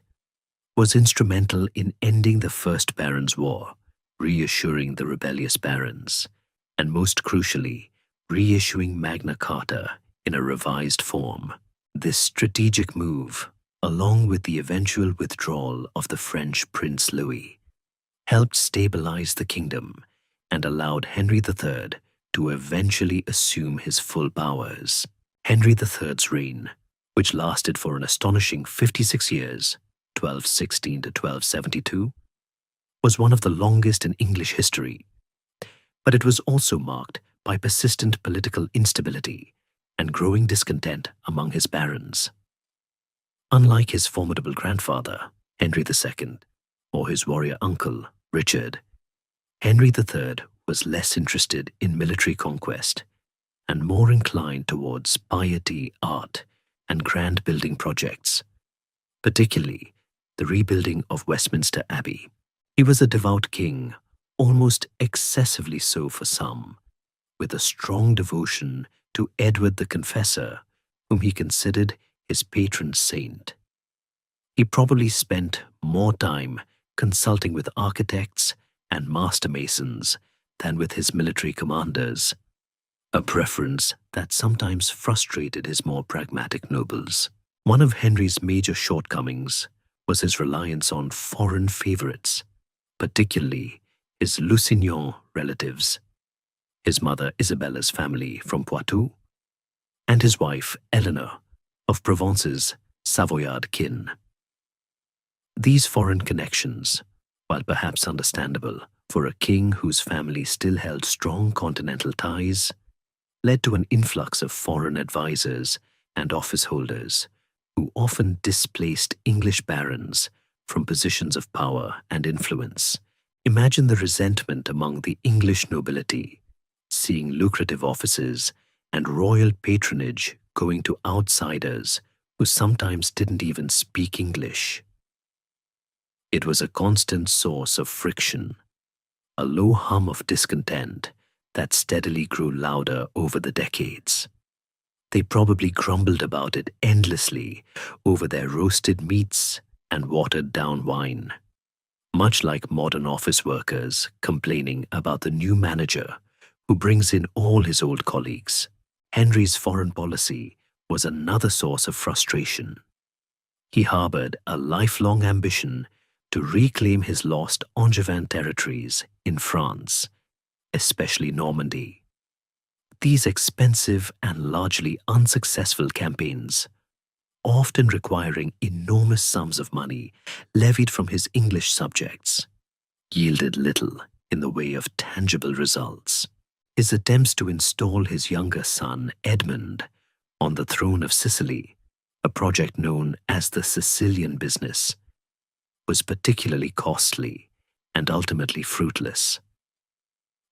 was instrumental in ending the First Barons' War, reassuring the rebellious barons, and most crucially, reissuing Magna Carta in a revised form. This strategic move, along with the eventual withdrawal of the French Prince Louis, helped stabilize the kingdom and allowed Henry III to eventually assume his full powers. Henry III's reign, which lasted for an astonishing 56 years, 1216 to 1272, was one of the longest in English history, but it was also marked by persistent political instability and growing discontent among his barons. Unlike his formidable grandfather, Henry II, or his warrior uncle, Richard, Henry III was less interested in military conquest and more inclined towards piety, art, and grand building projects, particularly the rebuilding of Westminster Abbey. He was a devout king, almost excessively so for some, with a strong devotion to Edward the Confessor, whom he considered his patron saint. He probably spent more time consulting with architects and master masons than with his military commanders, a preference that sometimes frustrated his more pragmatic nobles. One of Henry's major shortcomings was his reliance on foreign favorites, particularly his Lusignan relatives, his mother Isabella's family from Poitou, and his wife Eleanor of Provence's Savoyard kin. These foreign connections, while perhaps understandable for a king whose family still held strong continental ties, led to an influx of foreign advisors and office holders who often displaced English barons from positions of power and influence. Imagine the resentment among the English nobility, seeing lucrative offices and royal patronage going to outsiders who sometimes didn't even speak English. It was a constant source of friction, a low hum of discontent that steadily grew louder over the decades. They probably grumbled about it endlessly over their roasted meats and watered-down wine, much like modern office workers complaining about the new manager who brings in all his old colleagues. Henry's foreign policy was another source of frustration. He harbored a lifelong ambition to reclaim his lost Angevin territories in France, especially Normandy. These expensive and largely unsuccessful campaigns, often requiring enormous sums of money levied from his English subjects, yielded little in the way of tangible results. His attempts to install his younger son, Edmund, on the throne of Sicily, a project known as the Sicilian business, was particularly costly and ultimately fruitless.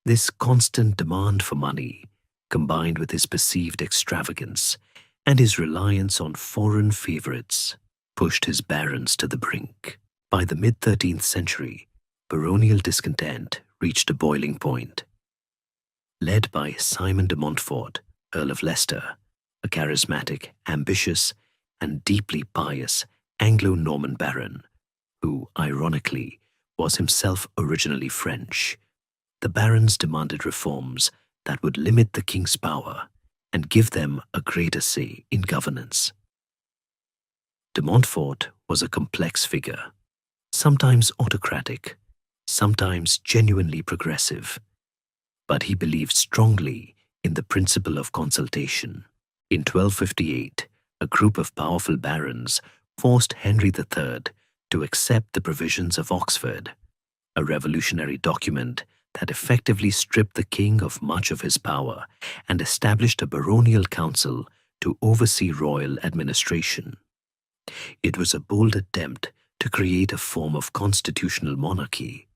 This constant demand for money, combined with his perceived extravagance and his reliance on foreign favorites, pushed his barons to the brink. By the mid-13th century, baronial discontent reached a boiling point. Led by Simon de Montfort, Earl of Leicester, a charismatic, ambitious, and deeply pious Anglo-Norman baron, who, ironically, was himself originally French, the barons demanded reforms that would limit the king's power and give them a greater say in governance. De Montfort was a complex figure, sometimes autocratic, sometimes genuinely progressive, but he believed strongly in the principle of consultation. In 1258, a group of powerful barons forced Henry III to accept the provisions of Oxford, a revolutionary document that effectively stripped the king of much of his power and established a baronial council to oversee royal administration. It was a bold attempt to create a form of constitutional monarchy,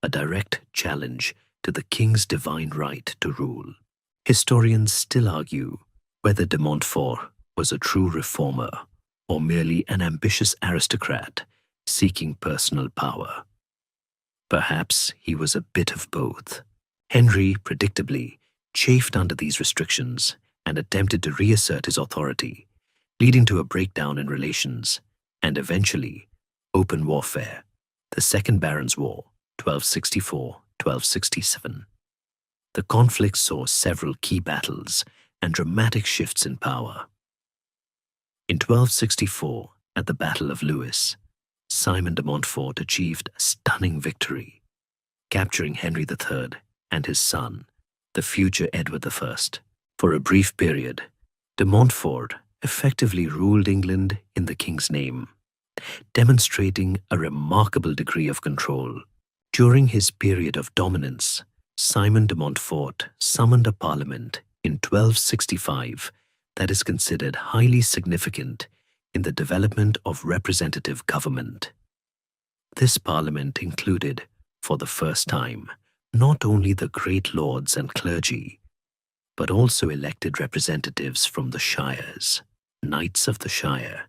a direct challenge to the king's divine right to rule. Historians still argue whether de Montfort was a true reformer or merely an ambitious aristocrat seeking personal power. Perhaps he was a bit of both. Henry, predictably, chafed under these restrictions and attempted to reassert his authority, leading to a breakdown in relations and eventually open warfare, the Second Barons' War, 1264-1267. The conflict saw several key battles and dramatic shifts in power. In 1264, at the Battle of Lewes, Simon de Montfort achieved a stunning victory, capturing Henry III and his son, the future Edward I. For a brief period, de Montfort effectively ruled England in the king's name, demonstrating a remarkable degree of control. During his period of dominance, Simon de Montfort summoned a parliament in 1265 that is considered highly significant in the development of representative government. This parliament included, for the first time, not only the great lords and clergy, but also elected representatives from the shires, knights of the shire,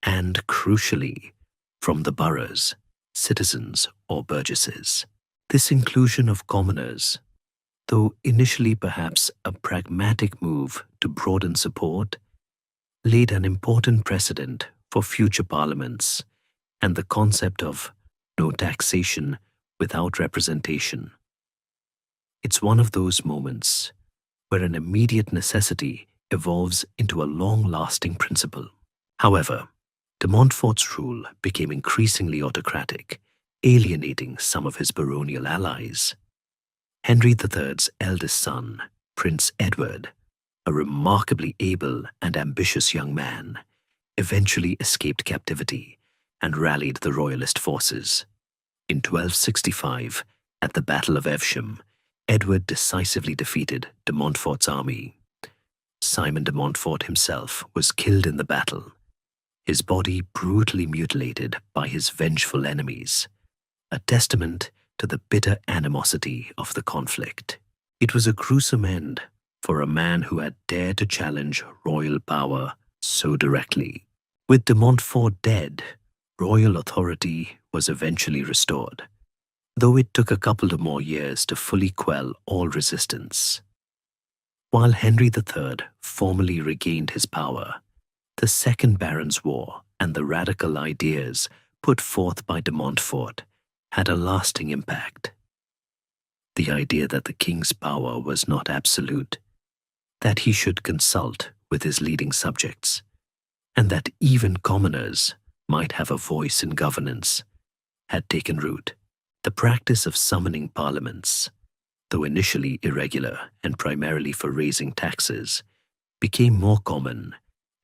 and, crucially, from the boroughs, citizens or burgesses. This inclusion of commoners, though initially perhaps a pragmatic move to broaden support, laid an important precedent for future parliaments and the concept of no taxation without representation. It's one of those moments where an immediate necessity evolves into a long-lasting principle. However, de Montfort's rule became increasingly autocratic, alienating some of his baronial allies. Henry III's eldest son, Prince Edward, a remarkably able and ambitious young man, eventually escaped captivity and rallied the royalist forces. In 1265, at the Battle of Evesham, Edward decisively defeated de Montfort's army. Simon de Montfort himself was killed in the battle, his body brutally mutilated by his vengeful enemies, a testament to the bitter animosity of the conflict. It was a gruesome end for a man who had dared to challenge royal power so directly. With de Montfort dead, royal authority was eventually restored, though it took a couple of more years to fully quell all resistance. While Henry III formally regained his power, the Second Barons' War and the radical ideas put forth by de Montfort had a lasting impact. The idea that the king's power was not absolute, that he should consult with his leading subjects, and that even commoners might have a voice in governance, had taken root. The practice of summoning parliaments, though initially irregular and primarily for raising taxes, became more common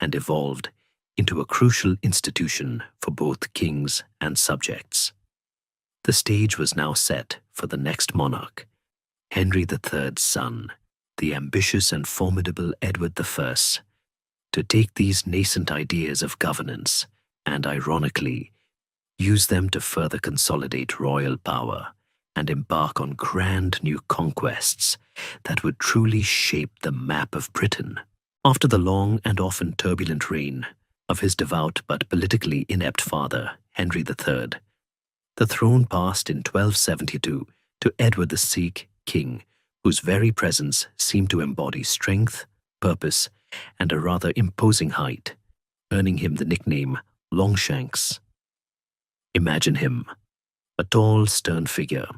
and evolved into a crucial institution for both kings and subjects. The stage was now set for the next monarch, Henry III's son, the ambitious and formidable Edward I, to take these nascent ideas of governance and, ironically, use them to further consolidate royal power and embark on grand new conquests that would truly shape the map of Britain. After the long and often turbulent reign of his devout but politically inept father, Henry III, the throne passed in 1272 to Edward the Sikh king, whose very presence seemed to embody strength, purpose, and a rather imposing height, earning him the nickname Longshanks. Imagine him, a tall, stern figure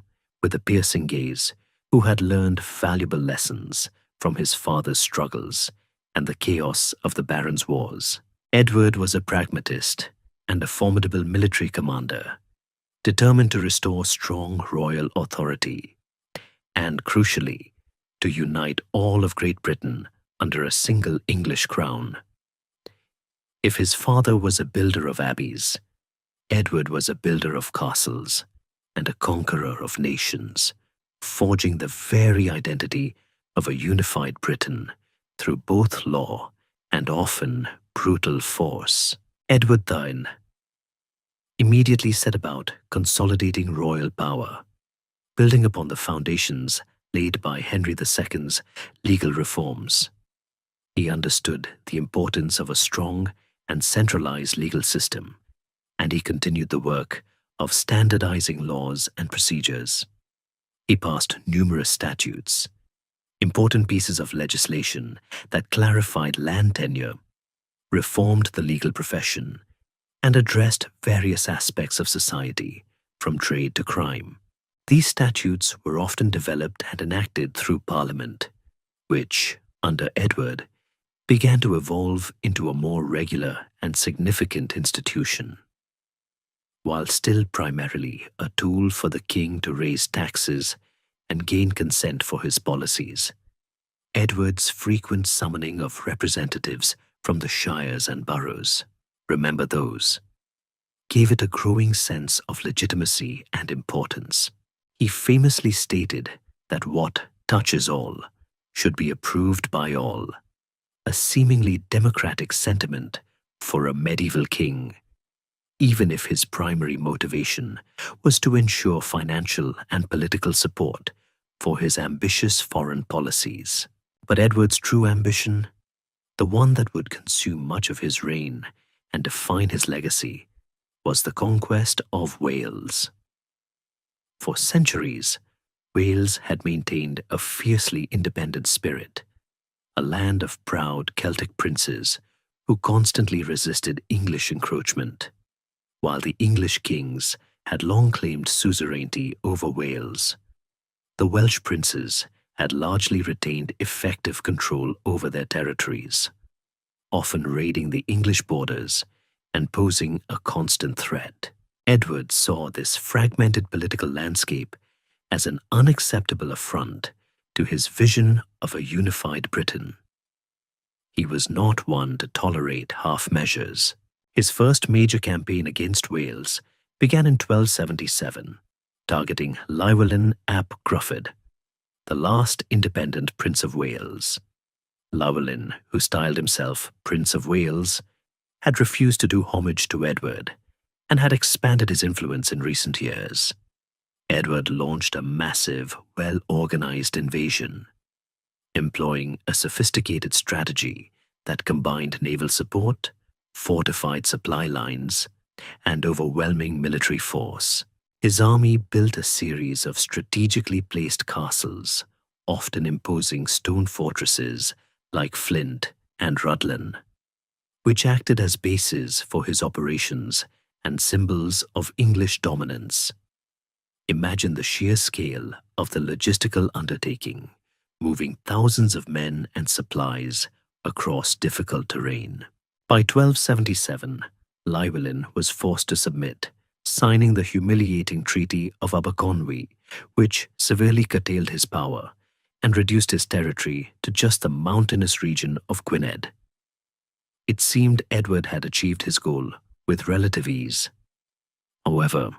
with a piercing gaze, who had learned valuable lessons from his father's struggles and the chaos of the Barons' Wars. Edward was a pragmatist and a formidable military commander, determined to restore strong royal authority and, crucially, to unite all of Great Britain under a single English crown. If his father was a builder of abbeys, Edward was a builder of castles and a conqueror of nations, forging the very identity of a unified Britain through both law and often brutal force. Edward then immediately set about consolidating royal power, building upon the foundations laid by Henry II's legal reforms. He understood the importance of a strong and centralized legal system, and he continued the work of standardizing laws and procedures. He passed numerous statutes, important pieces of legislation that clarified land tenure, reformed the legal profession, and addressed various aspects of society, from trade to crime. These statutes were often developed and enacted through Parliament, which, under Edward, began to evolve into a more regular and significant institution. While still primarily a tool for the king to raise taxes and gain consent for his policies, Edward's frequent summoning of representatives from the shires and boroughs, remember those, gave it a growing sense of legitimacy and importance. He famously stated that what touches all should be approved by all, a seemingly democratic sentiment for a medieval king, even if his primary motivation was to ensure financial and political support for his ambitious foreign policies. But Edward's true ambition, the one that would consume much of his reign and define his legacy, was the conquest of Wales. For centuries, Wales had maintained a fiercely independent spirit, a land of proud Celtic princes who constantly resisted English encroachment, while the English kings had long claimed suzerainty over Wales. The Welsh princes had largely retained effective control over their territories, often raiding the English borders and posing a constant threat. Edward saw this fragmented political landscape as an unacceptable affront to his vision of a unified Britain. He was not one to tolerate half measures. His first major campaign against Wales began in 1277, targeting Llywelyn ap Gruffydd, the last independent Prince of Wales. Llywelyn, who styled himself Prince of Wales, had refused to do homage to Edward and had expanded his influence in recent years. Edward launched a massive, well-organized invasion, employing a sophisticated strategy that combined naval support, fortified supply lines, and overwhelming military force. His army built a series of strategically placed castles, often imposing stone fortresses like Flint and Rutland, which acted as bases for his operations and symbols of English dominance. Imagine the sheer scale of the logistical undertaking, moving thousands of men and supplies across difficult terrain. By 1277, Llywelyn was forced to submit, signing the humiliating Treaty of Aberconwy, which severely curtailed his power and reduced his territory to just the mountainous region of Gwynedd. It seemed Edward had achieved his goal with relative ease. However,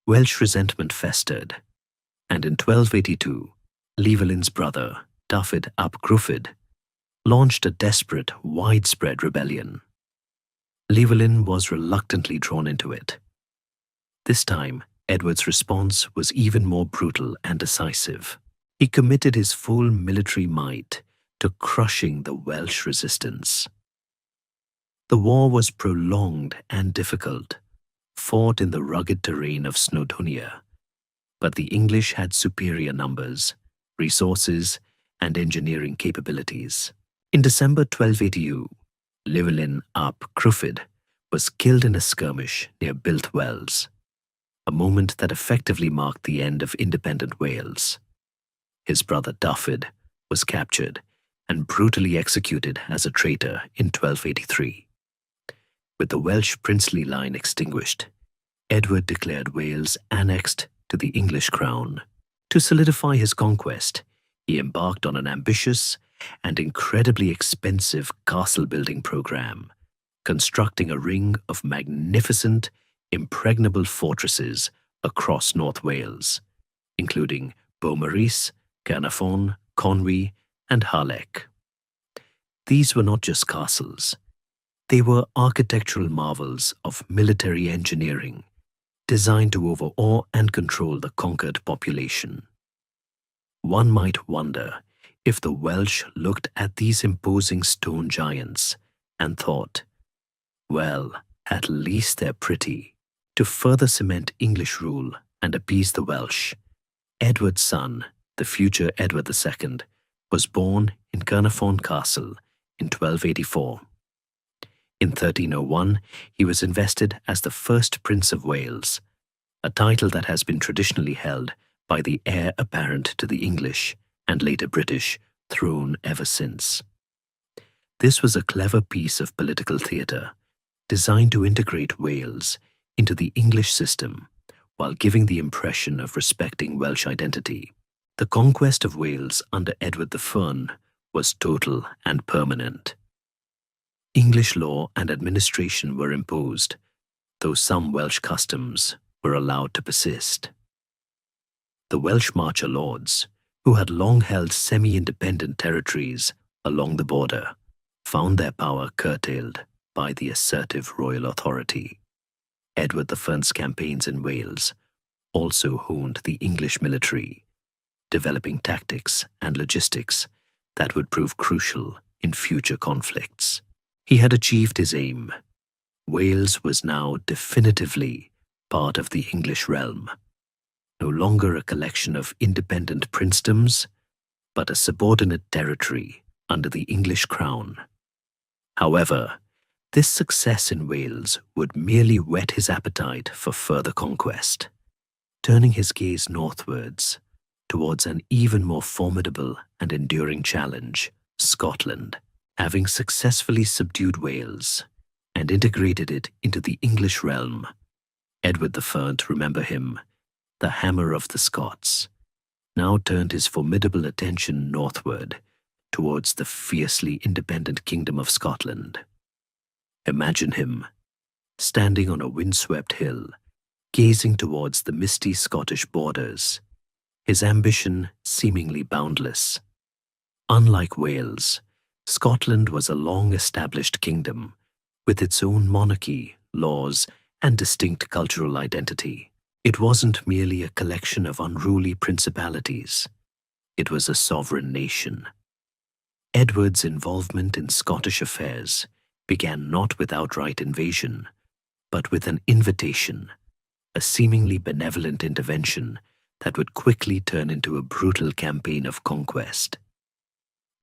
Welsh resentment festered, and in 1282, Llywelyn's brother, Dafydd ap Gruffudd, launched a desperate, widespread rebellion. Llywelyn was reluctantly drawn into it. This time, Edward's response was even more brutal and decisive. He committed his full military might to crushing the Welsh resistance. The war was prolonged and difficult, fought in the rugged terrain of Snowdonia, but the English had superior numbers, resources, and engineering capabilities. In December 1282, Llywelyn ap Gruffudd was killed in a skirmish near Built Wells, a moment that effectively marked the end of independent Wales. His brother Dafydd was captured and brutally executed as a traitor in 1283. With the Welsh princely line extinguished, Edward declared Wales annexed to the English crown. To solidify his conquest, he embarked on an ambitious and incredibly expensive castle-building program, constructing a ring of magnificent, impregnable fortresses across North Wales, including Beaumaris, Caernarfon, Conwy, and Harlech. These were not just castles. They were architectural marvels of military engineering, designed to overawe and control the conquered population. One might wonder if the Welsh looked at these imposing stone giants and thought, well, at least they're pretty. To further cement English rule and appease the Welsh, Edward's son, the future Edward II, was born in Caernarfon Castle in 1284. In 1301, he was invested as the first Prince of Wales, a title that has been traditionally held by the heir apparent to the English and later British throne ever since. This was a clever piece of political theatre, designed to integrate Wales into the English system while giving the impression of respecting Welsh identity. The conquest of Wales under Edward the Fern was total and permanent. English law and administration were imposed, though some Welsh customs were allowed to persist. The Welsh marcher lords, who had long held semi-independent territories along the border, found their power curtailed by the assertive royal authority. Edward the Fern's campaigns in Wales also honed the English military, developing tactics and logistics that would prove crucial in future conflicts. He had achieved his aim. Wales was now definitively part of the English realm, no longer a collection of independent princedoms, but a subordinate territory under the English crown. However, this success in Wales would merely whet his appetite for further conquest, turning his gaze northwards towards an even more formidable and enduring challenge, Scotland. Having successfully subdued Wales and integrated it into the English realm, Edward the Fern, remember him, the Hammer of the Scots, now turned his formidable attention northward towards the fiercely independent Kingdom of Scotland. Imagine him, standing on a windswept hill, gazing towards the misty Scottish borders, his ambition seemingly boundless. Unlike Wales, Scotland was a long-established kingdom with its own monarchy, laws, and distinct cultural identity. It wasn't merely a collection of unruly principalities. It was a sovereign nation. Edward's involvement in Scottish affairs began not with outright invasion, but with an invitation, a seemingly benevolent intervention that would quickly turn into a brutal campaign of conquest.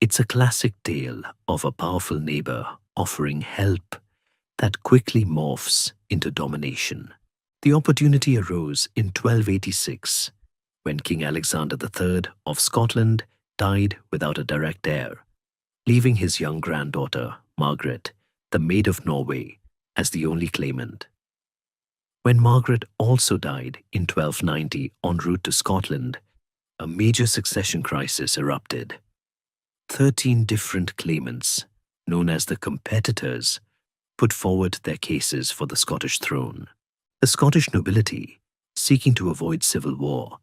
It's a classic tale of a powerful neighbor offering help that quickly morphs into domination. The opportunity arose in 1286, when King Alexander III of Scotland died without a direct heir, leaving his young granddaughter, Margaret, the Maid of Norway, as the only claimant. When Margaret also died in 1290 en route to Scotland, a major succession crisis erupted. 13 different claimants, known as the competitors, put forward their cases for the Scottish throne. The Scottish nobility, seeking to avoid civil war,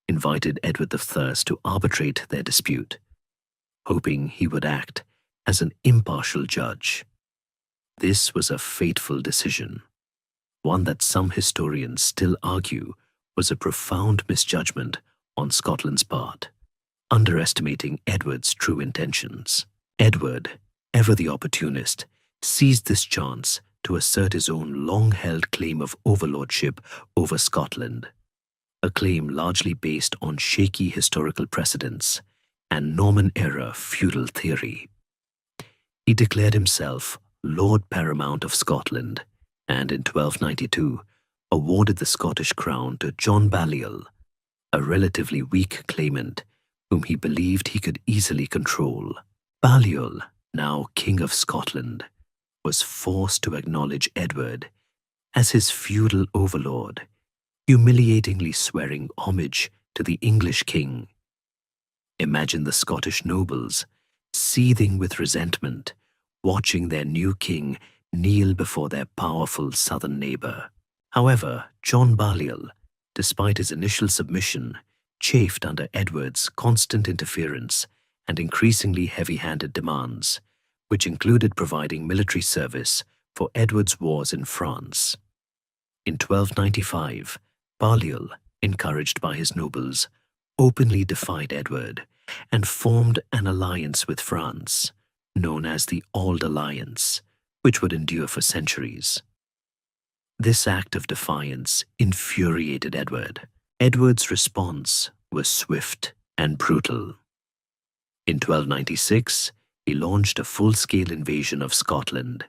invited Edward I to arbitrate their dispute, hoping he would act as an impartial judge. This was a fateful decision, one that some historians still argue was a profound misjudgment on Scotland's part, underestimating Edward's true intentions. Edward, ever the opportunist, seized this chance to assert his own long-held claim of overlordship over Scotland, a claim largely based on shaky historical precedents and Norman-era feudal theory. He declared himself Lord Paramount of Scotland, and in 1292 awarded the Scottish crown to John Balliol, a relatively weak claimant whom he believed he could easily control. Balliol, now King of Scotland, was forced to acknowledge Edward as his feudal overlord, humiliatingly swearing homage to the English king. Imagine the Scottish nobles, seething with resentment, watching their new king kneel before their powerful southern neighbor. However, John Balliol, despite his initial submission, chafed under Edward's constant interference and increasingly heavy-handed demands, which included providing military service for Edward's wars in France. In 1295, Balliol, encouraged by his nobles, openly defied Edward and formed an alliance with France, known as the Auld Alliance, which would endure for centuries. This act of defiance infuriated Edward. Edward's response was swift and brutal. In 1296, he launched a full-scale invasion of Scotland,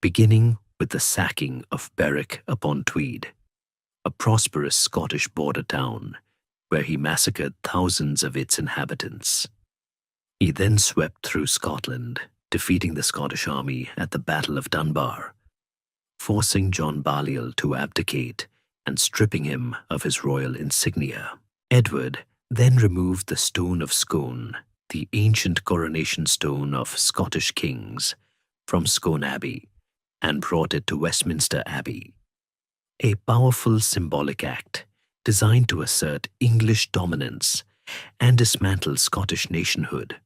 beginning with the sacking of Berwick-upon-Tweed, a prosperous Scottish border town where he massacred thousands of its inhabitants. He then swept through Scotland, defeating the Scottish army at the Battle of Dunbar, forcing John Balliol to abdicate and stripping him of his royal insignia. Edward then removed the Stone of Scone, the ancient coronation stone of Scottish kings, from Scone Abbey and brought it to Westminster Abbey, a powerful symbolic act designed to assert English dominance and dismantle Scottish nationhood.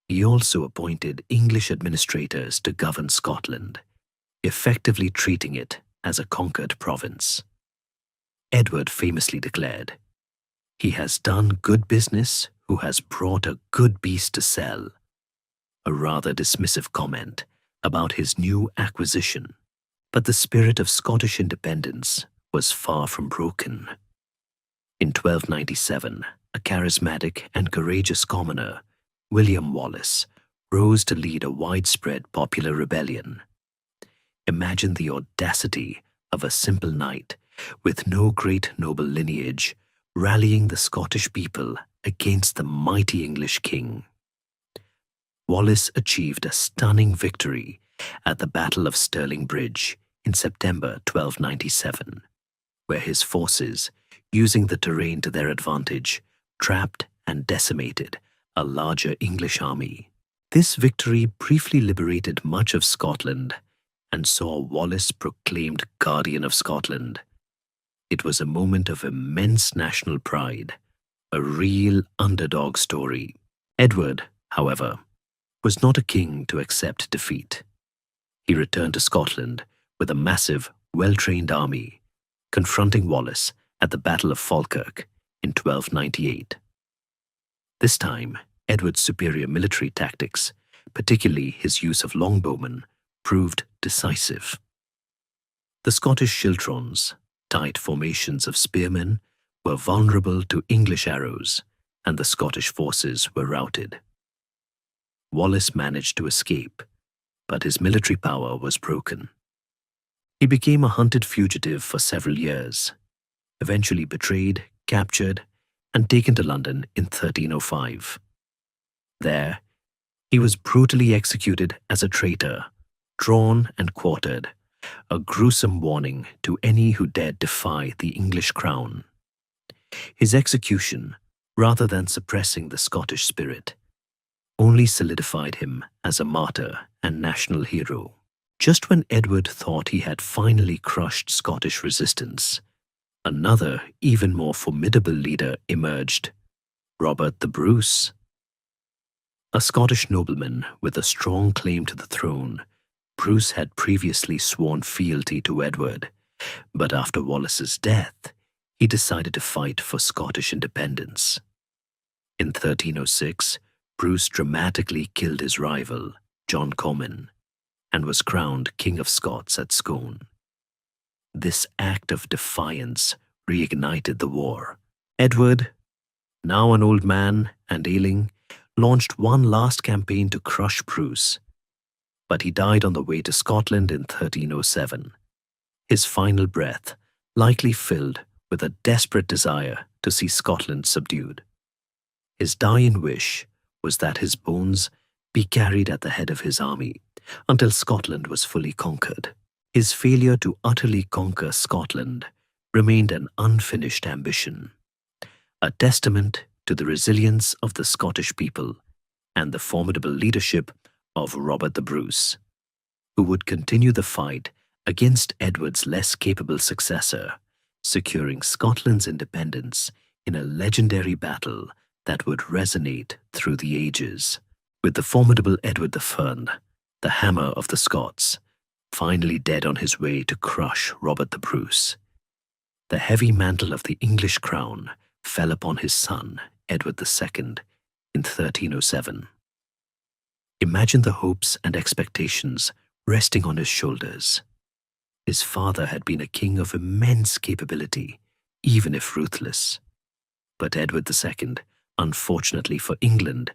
He also appointed English administrators to govern Scotland, effectively treating it as a conquered province. Edward famously declared, "He has done good business who has brought a good beast to sell," a rather dismissive comment about his new acquisition. But the spirit of Scottish independence was far from broken. In 1297, a charismatic and courageous commoner, William Wallace, rose to lead a widespread popular rebellion. Imagine the audacity of a simple knight with no great noble lineage rallying the Scottish people against the mighty English king. Wallace achieved a stunning victory at the Battle of Stirling Bridge in September 1297, where his forces, using the terrain to their advantage, trapped and decimated a larger English army. This victory briefly liberated much of Scotland and saw Wallace proclaimed Guardian of Scotland. It was a moment of immense national pride, a real underdog story. Edward, however, was not a king to accept defeat. He returned to Scotland with a massive, well-trained army, confronting Wallace at the Battle of Falkirk in 1298. This time, Edward's superior military tactics, particularly his use of longbowmen, proved decisive. The Scottish schiltrons, tight formations of spearmen, were vulnerable to English arrows, and the Scottish forces were routed. Wallace managed to escape, but his military power was broken. He became a hunted fugitive for several years, eventually betrayed, captured, and taken to London in 1305. There, he was brutally executed as a traitor, drawn and quartered, a gruesome warning to any who dared defy the English crown. His execution, rather than suppressing the Scottish spirit, only solidified him as a martyr and national hero. Just when Edward thought he had finally crushed Scottish resistance, another, even more formidable leader emerged, Robert the Bruce. A Scottish nobleman with a strong claim to the throne, Bruce had previously sworn fealty to Edward, but after Wallace's death, he decided to fight for Scottish independence. In 1306, Bruce dramatically killed his rival, John Comyn, and was crowned King of Scots at Scone. This act of defiance reignited the war. Edward, now an old man and ailing, launched one last campaign to crush Bruce, but he died on the way to Scotland in 1307, his final breath likely filled with a desperate desire to see Scotland subdued. His dying wish was that his bones be carried at the head of his army until Scotland was fully conquered. His failure to utterly conquer Scotland remained an unfinished ambition, a testament to the resilience of the Scottish people and the formidable leadership of Robert the Bruce, who would continue the fight against Edward's less capable successor, securing Scotland's independence in a legendary battle that would resonate through the ages. With the formidable Edward I, the Hammer of the Scots, finally dead on his way to crush Robert the Bruce, the heavy mantle of the English crown fell upon his son, Edward II, in 1307. Imagine the hopes and expectations resting on his shoulders. His father had been a king of immense capability, even if ruthless. But Edward II, unfortunately for England,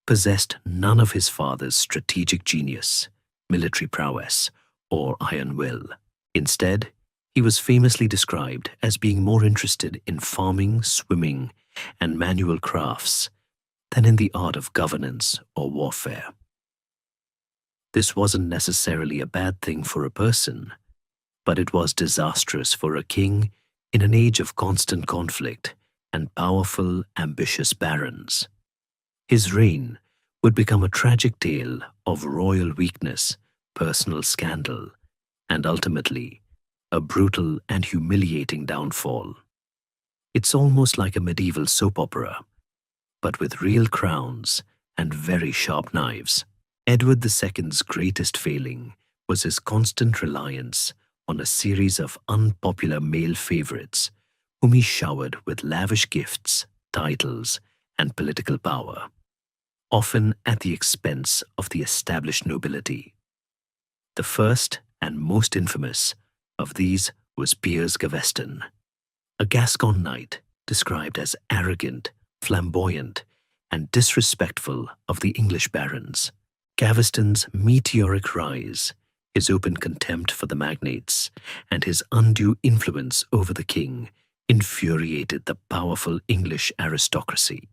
possessed none of his father's strategic genius, military prowess, or iron will. Instead, he was famously described as being more interested in farming, swimming, and manual crafts than in the art of governance or warfare. This wasn't necessarily a bad thing for a person, but it was disastrous for a king in an age of constant conflict and powerful, ambitious barons. His reign would become a tragic tale of royal weakness, personal scandal, and ultimately, a brutal and humiliating downfall. It's almost like a medieval soap opera, but with real crowns and very sharp knives. Edward II's greatest failing was his constant reliance on a series of unpopular male favorites whom he showered with lavish gifts, titles, and political power, often at the expense of the established nobility. The first and most infamous of these was Piers Gaveston, a Gascon knight described as arrogant, flamboyant, and disrespectful of the English barons. Gaveston's meteoric rise, his open contempt for the magnates, and his undue influence over the king infuriated the powerful English aristocracy.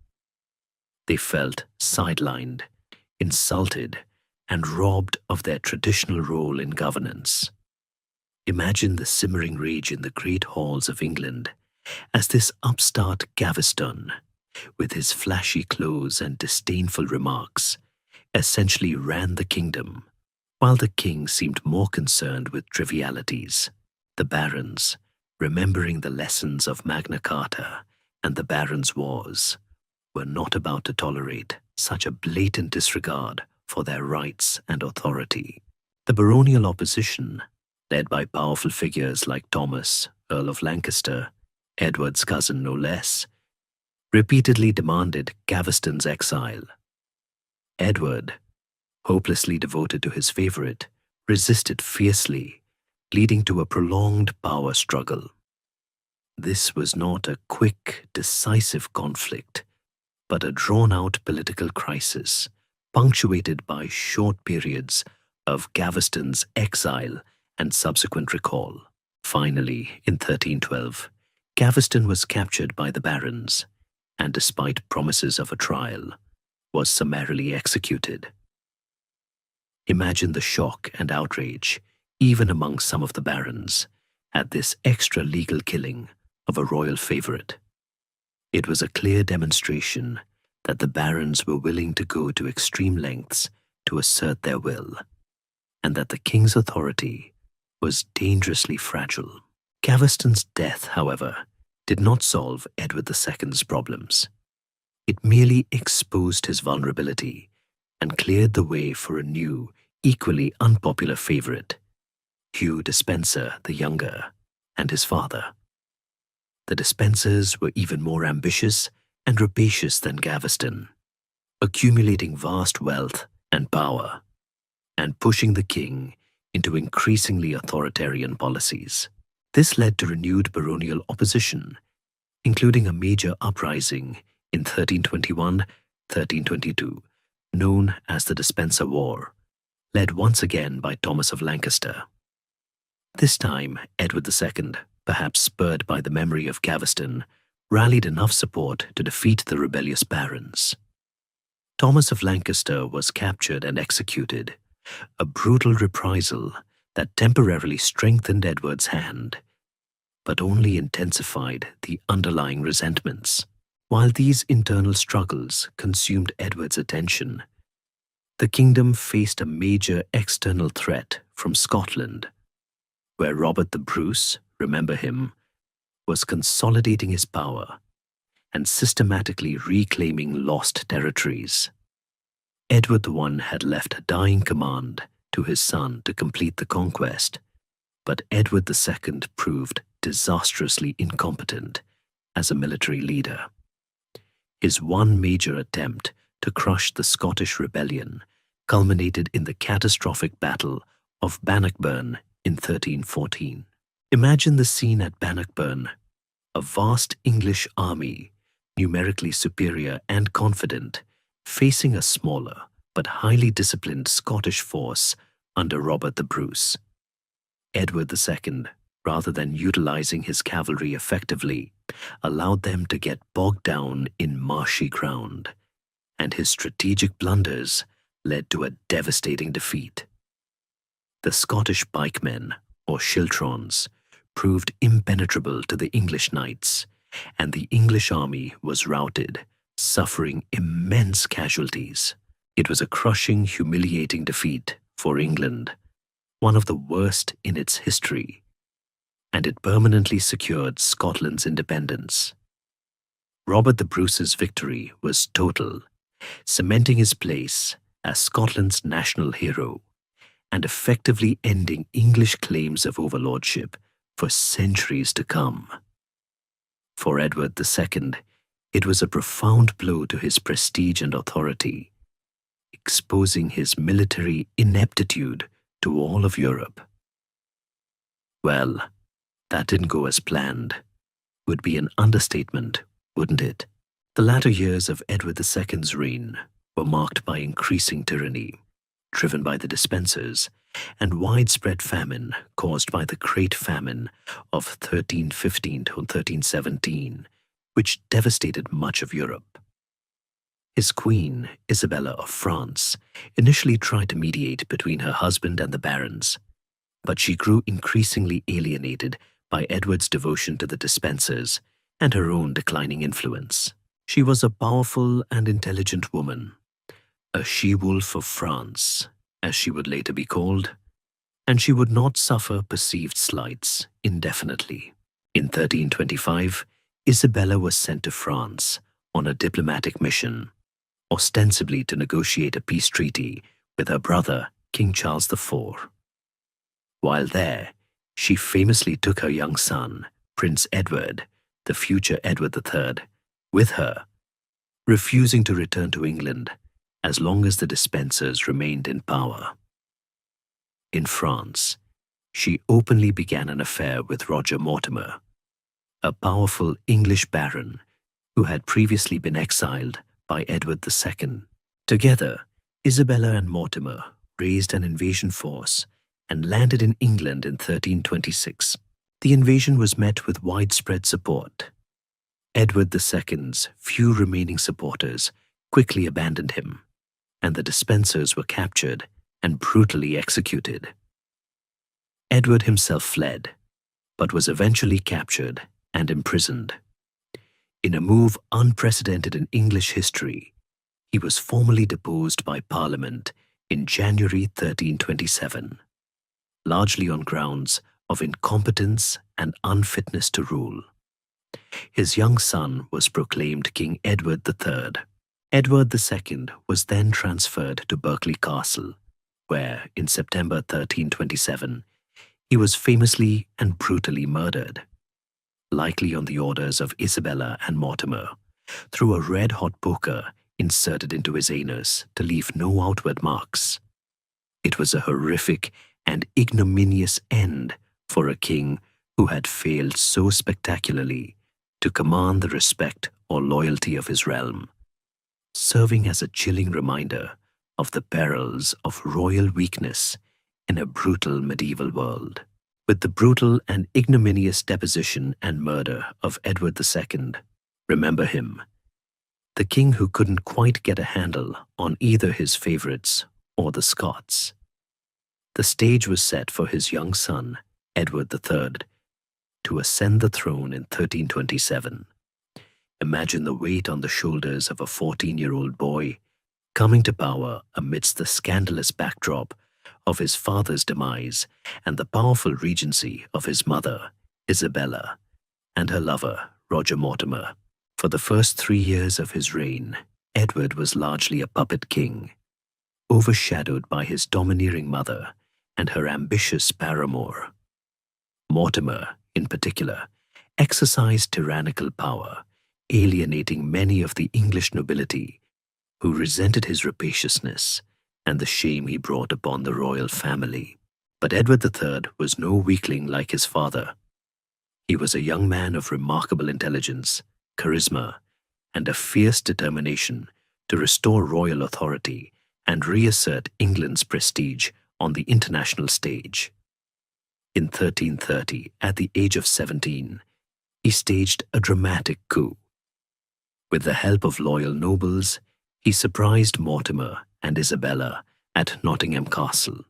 They felt sidelined, insulted, and robbed of their traditional role in governance. Imagine the simmering rage in the great halls of England as this upstart Gaveston, with his flashy clothes and disdainful remarks, essentially ran the kingdom, while the king seemed more concerned with trivialities. The barons, remembering the lessons of Magna Carta and the Barons' Wars, were not about to tolerate such a blatant disregard for their rights and authority. The baronial opposition, led by powerful figures like Thomas, Earl of Lancaster, Edward's cousin no less, repeatedly demanded Gaveston's exile. Edward, hopelessly devoted to his favorite, resisted fiercely, leading to a prolonged power struggle. This was not a quick, decisive conflict, but a drawn-out political crisis, punctuated by short periods of Gaveston's exile and subsequent recall. Finally, in 1312, Gaveston was captured by the barons, and despite promises of a trial, was summarily executed. Imagine the shock and outrage, even among some of the barons, at this extra-legal killing of a royal favorite. It was a clear demonstration that the barons were willing to go to extreme lengths to assert their will, and that the king's authority was dangerously fragile. Gaveston's death, however, did not solve Edward II's problems. It merely exposed his vulnerability and cleared the way for a new, equally unpopular favorite, Hugh Despenser the Younger, and his father. The Despensers were even more ambitious and rapacious than Gaveston, accumulating vast wealth and power, and pushing the king into increasingly authoritarian policies. This led to renewed baronial opposition, including a major uprising in 1321-1322, known as the Despenser War, led once again by Thomas of Lancaster. This time, Edward II, perhaps spurred by the memory of Gaveston, rallied enough support to defeat the rebellious barons. Thomas of Lancaster was captured and executed, a brutal reprisal that temporarily strengthened Edward's hand, but only intensified the underlying resentments. While these internal struggles consumed Edward's attention, the kingdom faced a major external threat from Scotland, where Robert the Bruce, remember him, was consolidating his power and systematically reclaiming lost territories. Edward I had left a dying command to his son to complete the conquest, but Edward II proved disastrously incompetent as a military leader. His one major attempt to crush the Scottish rebellion culminated in the catastrophic Battle of Bannockburn in 1314. Imagine the scene at Bannockburn, a vast English army, numerically superior and confident, facing a smaller but highly disciplined Scottish force under Robert the Bruce. Edward II, rather than utilizing his cavalry effectively, allowed them to get bogged down in marshy ground, and his strategic blunders led to a devastating defeat. The Scottish pikemen, or schiltrons, proved impenetrable to the English knights, and the English army was routed, suffering immense casualties. It was a crushing, humiliating defeat for England, one of the worst in its history, and it permanently secured Scotland's independence. Robert the Bruce's victory was total, cementing his place as Scotland's national hero and effectively ending English claims of overlordship for centuries to come. For Edward II, it was a profound blow to his prestige and authority, exposing his military ineptitude to all of Europe. Well, that didn't go as planned. Would be an understatement, wouldn't it? The latter years of Edward II's reign were marked by increasing tyranny, driven by the Despensers, and widespread famine caused by the Great Famine of 1315 to 1317, which devastated much of Europe. His queen, Isabella of France, initially tried to mediate between her husband and the barons, but she grew increasingly alienated by Edward's devotion to the Despensers and her own declining influence. She was a powerful and intelligent woman, a she-wolf of France, as she would later be called, and she would not suffer perceived slights indefinitely. In 1325, Isabella was sent to France on a diplomatic mission, ostensibly to negotiate a peace treaty with her brother, King Charles IV. While there, she famously took her young son, Prince Edward, the future Edward III, with her, refusing to return to England as long as the Despensers remained in power. In France, she openly began an affair with Roger Mortimer, a powerful English baron who had previously been exiled by Edward II. Together, Isabella and Mortimer raised an invasion force and landed in England in 1326. The invasion was met with widespread support. Edward II's few remaining supporters quickly abandoned him, and the Despensers were captured and brutally executed. Edward himself fled, but was eventually captured and imprisoned. In a move unprecedented in English history, he was formally deposed by Parliament in January 1327, largely on grounds of incompetence and unfitness to rule. His young son was proclaimed King Edward III. Edward II was then transferred to Berkeley Castle, where, in September 1327, he was famously and brutally murdered, likely on the orders of Isabella and Mortimer, through a red-hot poker inserted into his anus to leave no outward marks. It was a horrific and ignominious end for a king who had failed so spectacularly to command the respect or loyalty of his realm, serving as a chilling reminder of the perils of royal weakness in a brutal medieval world. With the brutal and ignominious deposition and murder of Edward II, remember him, the king who couldn't quite get a handle on either his favorites or the Scots. The stage was set for his young son, Edward III, to ascend the throne in 1327. Imagine the weight on the shoulders of a 14-year-old boy coming to power amidst the scandalous backdrop of his father's demise and the powerful regency of his mother, Isabella, and her lover, Roger Mortimer. For the first 3 years of his reign, Edward was largely a puppet king, overshadowed by his domineering mother and her ambitious paramour. Mortimer, in particular, exercised tyrannical power, alienating many of the English nobility who resented his rapaciousness and the shame he brought upon the royal family. But Edward III was no weakling like his father. He was a young man of remarkable intelligence, charisma, and a fierce determination to restore royal authority and reassert England's prestige on the international stage. In 1330, at the age of 17, he staged a dramatic coup. With the help of loyal nobles, he surprised Mortimer and Isabella at Nottingham Castle,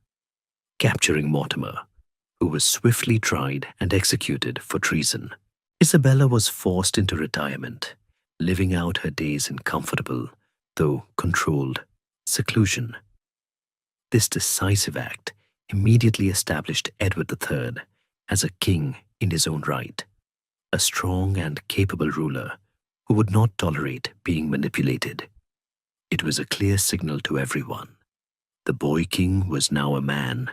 capturing Mortimer, who was swiftly tried and executed for treason. Isabella was forced into retirement, living out her days in comfortable, though controlled, seclusion. This decisive act immediately established Edward III as a king in his own right, a strong and capable ruler who would not tolerate being manipulated. It was a clear signal to everyone. The boy king was now a man,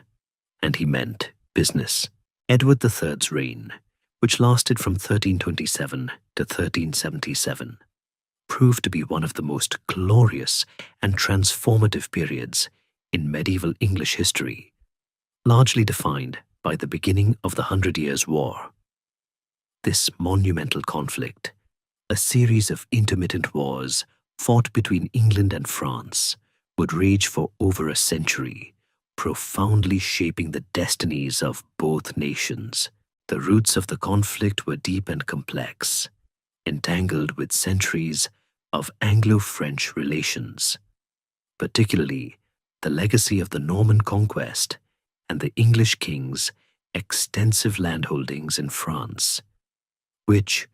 and he meant business. Edward III's reign, which lasted from 1327 to 1377, proved to be one of the most glorious and transformative periods in medieval English history, largely defined by the beginning of the 100 Years' War. This monumental conflict, a series of intermittent wars fought between England and France, would rage for over a century, profoundly shaping the destinies of both nations. The roots of the conflict were deep and complex, entangled with centuries of Anglo-French relations, particularly the legacy of the Norman Conquest and the English kings' extensive landholdings in France, which,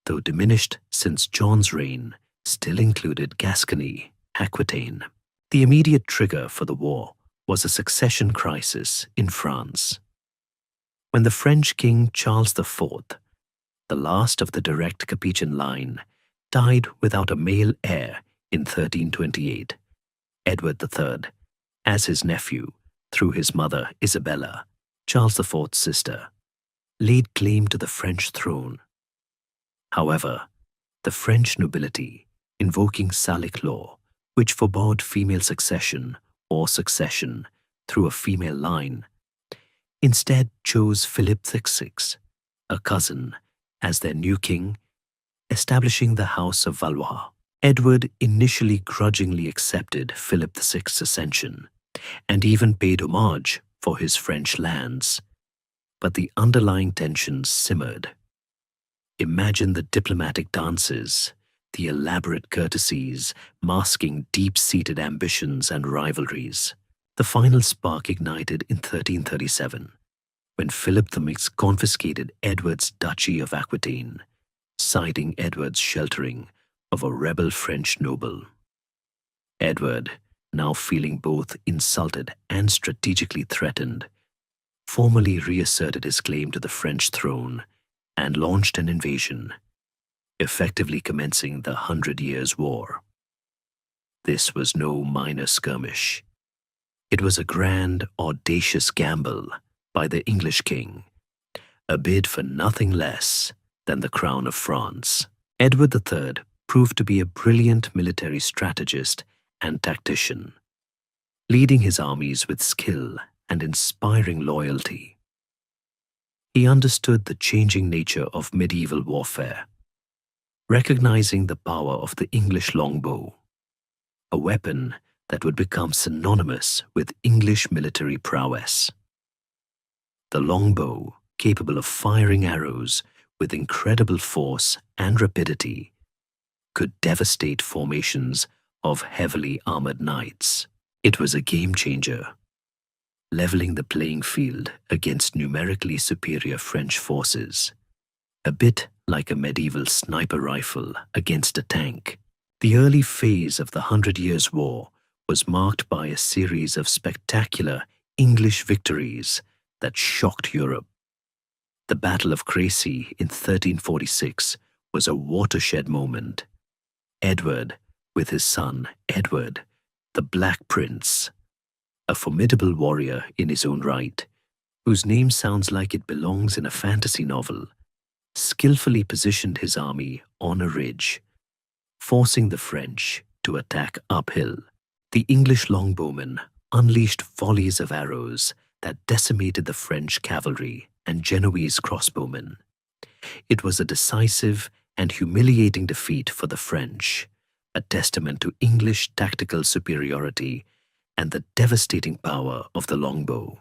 though diminished since John's reign, still included Gascony, Aquitaine. The immediate trigger for the war was a succession crisis in France. When the French King Charles IV, the last of the direct Capetian line, died without a male heir in 1328, Edward III, as his nephew, through his mother Isabella, Charles IV's sister, laid claim to the French throne. However, the French nobility, invoking Salic law, which forbade female succession or succession through a female line, instead chose Philip VI, a cousin, as their new king, establishing the House of Valois. Edward initially grudgingly accepted Philip VI's ascension and even paid homage for his French lands. But the underlying tensions simmered. Imagine the diplomatic dances, the elaborate courtesies masking deep-seated ambitions and rivalries. The final spark ignited in 1337, when Philip the Mix confiscated Edward's Duchy of Aquitaine, citing Edward's sheltering of a rebel French noble. Edward, now feeling both insulted and strategically threatened, formally reasserted his claim to the French throne and launched an invasion, effectively commencing the 100 Years' War. This was no minor skirmish. It was a grand, audacious gamble by the English king, a bid for nothing less than the crown of France. Edward III proved to be a brilliant military strategist and tactician, leading his armies with skill and inspiring loyalty. He understood the changing nature of medieval warfare, recognizing the power of the English longbow, a weapon that would become synonymous with English military prowess. The longbow, capable of firing arrows with incredible force and rapidity, could devastate formations of heavily armored knights. It was a game changer, leveling the playing field against numerically superior French forces, a bit like a medieval sniper rifle against a tank. The early phase of the 100 Years' War was marked by a series of spectacular English victories that shocked Europe. The Battle of Crécy in 1346 was a watershed moment. Edward, with his son Edward, the Black Prince, a formidable warrior in his own right, whose name sounds like it belongs in a fantasy novel, skillfully positioned his army on a ridge, forcing the French to attack uphill. The English longbowmen unleashed volleys of arrows that decimated the French cavalry and Genoese crossbowmen. It was a decisive and humiliating defeat for the French, a testament to English tactical superiority and the devastating power of the longbow.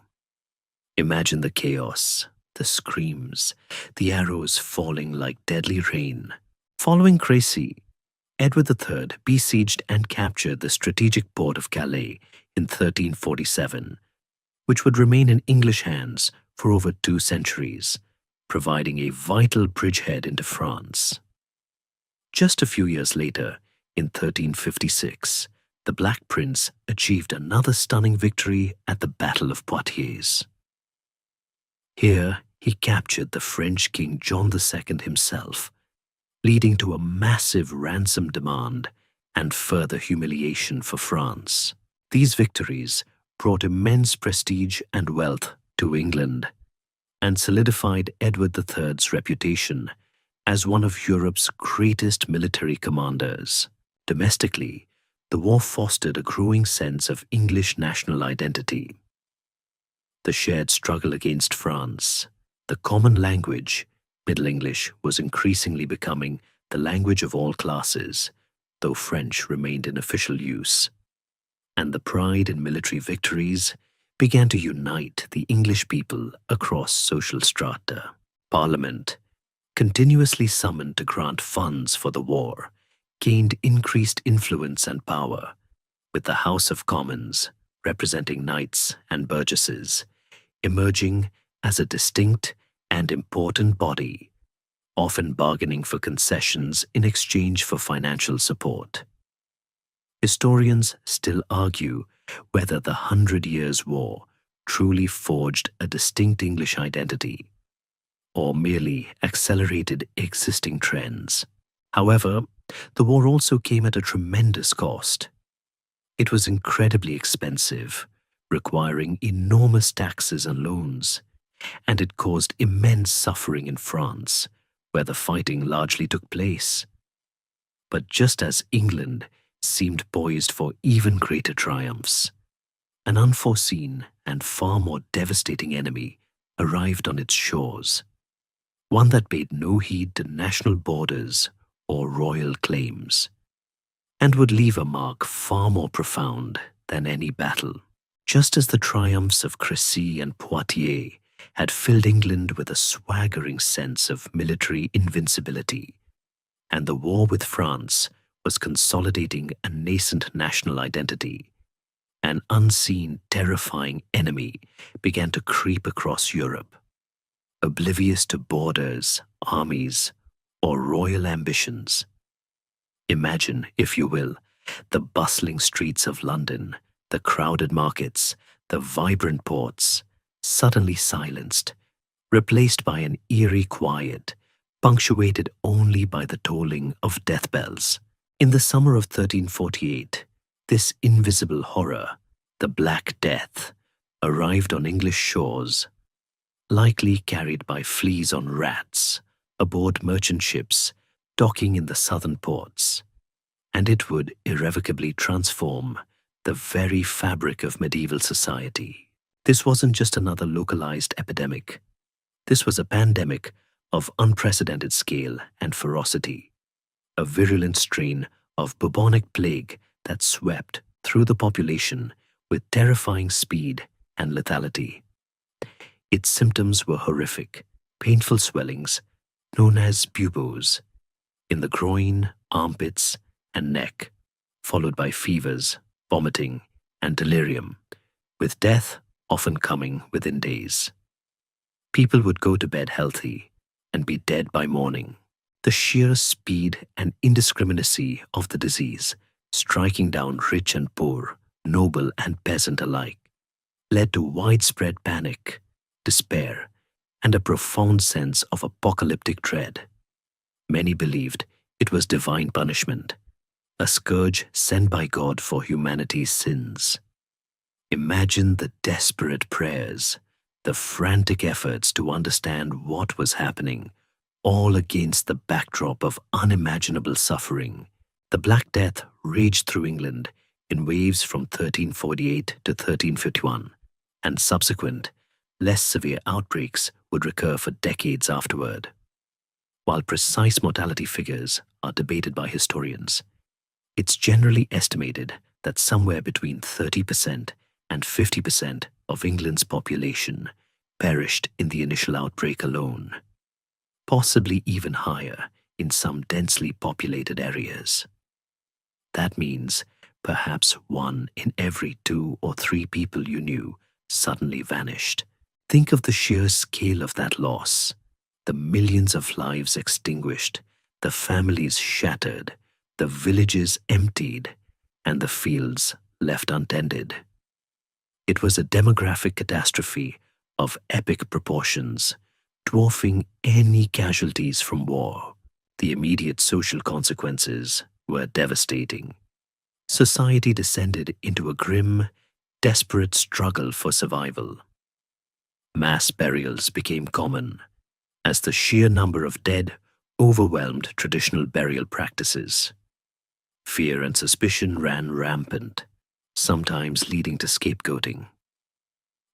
Imagine the chaos, the screams, the arrows falling like deadly rain. Following Crécy, Edward III besieged and captured the strategic port of Calais in 1347, which would remain in English hands for over 2 centuries, providing a vital bridgehead into France. Just a few years later, in 1356, the Black Prince achieved another stunning victory at the Battle of Poitiers. Here, he captured the French King John II himself, leading to a massive ransom demand and further humiliation for France. These victories brought immense prestige and wealth to England and solidified Edward III's reputation as one of Europe's greatest military commanders. Domestically, the war fostered a growing sense of English national identity. The shared struggle against France, the common language, Middle English, was increasingly becoming the language of all classes, though French remained in official use. And the pride in military victories began to unite the English people across social strata. Parliament, continuously summoned to grant funds for the war, gained increased influence and power, with the House of Commons, representing knights and burgesses, emerging as a distinct and important body, often bargaining for concessions in exchange for financial support. Historians still argue whether the 100 Years' War truly forged a distinct English identity or merely accelerated existing trends. However, the war also came at a tremendous cost. It was incredibly expensive, requiring enormous taxes and loans, and it caused immense suffering in France, where the fighting largely took place. But just as England seemed poised for even greater triumphs, an unforeseen and far more devastating enemy arrived on its shores, one that paid no heed to national borders or royal claims, and would leave a mark far more profound than any battle. Just as the triumphs of Crécy and Poitiers had filled England with a swaggering sense of military invincibility, and the war with France was consolidating a nascent national identity, an unseen, terrifying enemy began to creep across Europe, oblivious to borders, armies, or royal ambitions. Imagine, if you will, the bustling streets of London, the crowded markets, the vibrant ports, suddenly silenced, replaced by an eerie quiet, punctuated only by the tolling of death bells. In the summer of 1348, this invisible horror, the Black Death, arrived on English shores, likely carried by fleas on rats, aboard merchant ships docking in the southern ports, and it would irrevocably transform the very fabric of medieval society. This wasn't just another localized epidemic. This was a pandemic of unprecedented scale and ferocity, a virulent strain of bubonic plague that swept through the population with terrifying speed and lethality. Its symptoms were horrific, painful swellings known as buboes in the groin, armpits, and neck, followed by fevers, vomiting, and delirium, with death often coming within days. People would go to bed healthy and be dead by morning. The sheer speed and indiscriminacy of the disease, striking down rich and poor, noble and peasant alike, led to widespread panic, despair, and a profound sense of apocalyptic dread. Many believed it was divine punishment, a scourge sent by God for humanity's sins. Imagine the desperate prayers, the frantic efforts to understand what was happening, all against the backdrop of unimaginable suffering. The Black Death raged through England in waves from 1348 to 1351, and subsequent, less severe outbreaks would recur for decades afterward. While precise mortality figures are debated by historians, it's generally estimated that somewhere between 30% and 50% of England's population perished in the initial outbreak alone, possibly even higher in some densely populated areas. That means perhaps 1 in every 2 or 3 people you knew suddenly vanished. Think of the sheer scale of that loss, the millions of lives extinguished, the families shattered, the villages emptied, and the fields left untended. It was a demographic catastrophe of epic proportions, dwarfing any casualties from war. The immediate social consequences were devastating. Society descended into a grim, desperate struggle for survival. Mass burials became common, as the sheer number of dead overwhelmed traditional burial practices. Fear and suspicion ran rampant, sometimes leading to scapegoating,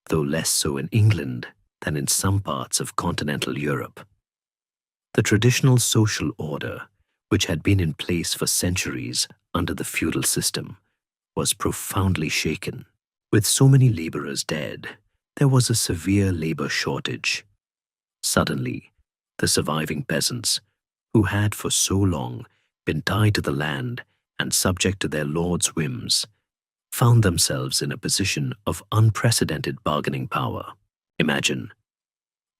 though less so in England than in some parts of continental Europe. The traditional social order, which had been in place for centuries under the feudal system, was profoundly shaken. With so many laborers dead, there was a severe labor shortage. Suddenly, the surviving peasants, who had for so long been tied to the land and subject to their lord's whims, found themselves in a position of unprecedented bargaining power. Imagine,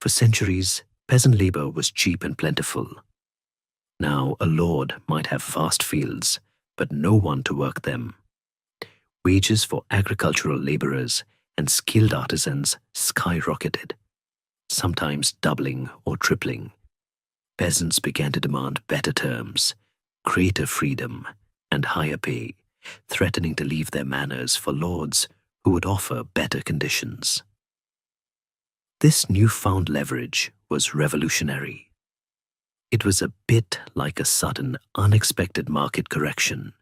for centuries, peasant labor was cheap and plentiful. Now a lord might have vast fields, but no one to work them. Wages for agricultural laborers and skilled artisans skyrocketed, sometimes doubling or tripling. Peasants began to demand better terms, greater freedom, and higher pay, threatening to leave their manors for lords who would offer better conditions. This newfound leverage was revolutionary. It was a bit like a sudden, unexpected market correction.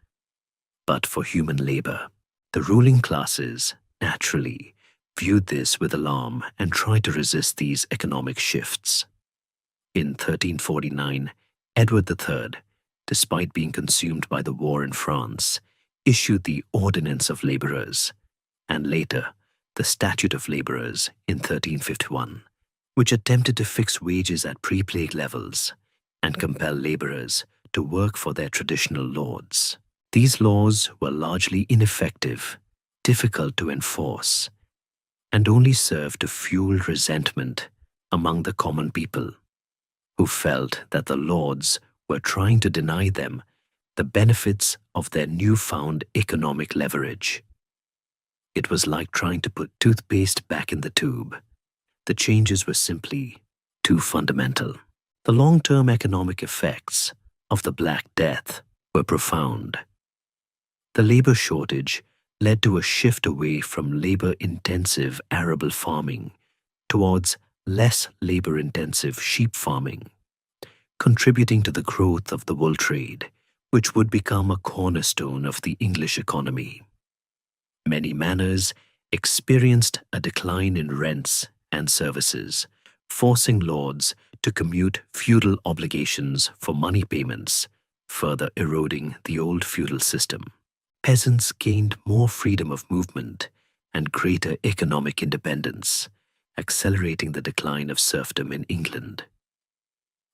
But for human labor, the ruling classes, naturally, viewed this with alarm and tried to resist these economic shifts. In 1349, Edward III, despite being consumed by the war in France, issued the Ordinance of Labourers, and later the Statute of Labourers in 1351, which attempted to fix wages at pre-plague levels and compel labourers to work for their traditional lords. These laws were largely ineffective, difficult to enforce, and only served to fuel resentment among the common people, who felt that the lords were trying to deny them the benefits of their newfound economic leverage. It was like trying to put toothpaste back in the tube. The changes were simply too fundamental. The long-term economic effects of the Black Death were profound. The labor shortage led to a shift away from labor-intensive arable farming towards less labor-intensive sheep farming, contributing to the growth of the wool trade, which would become a cornerstone of the English economy. Many manors experienced a decline in rents and services, forcing lords to commute feudal obligations for money payments, further eroding the old feudal system. Peasants gained more freedom of movement and greater economic independence, accelerating the decline of serfdom in England.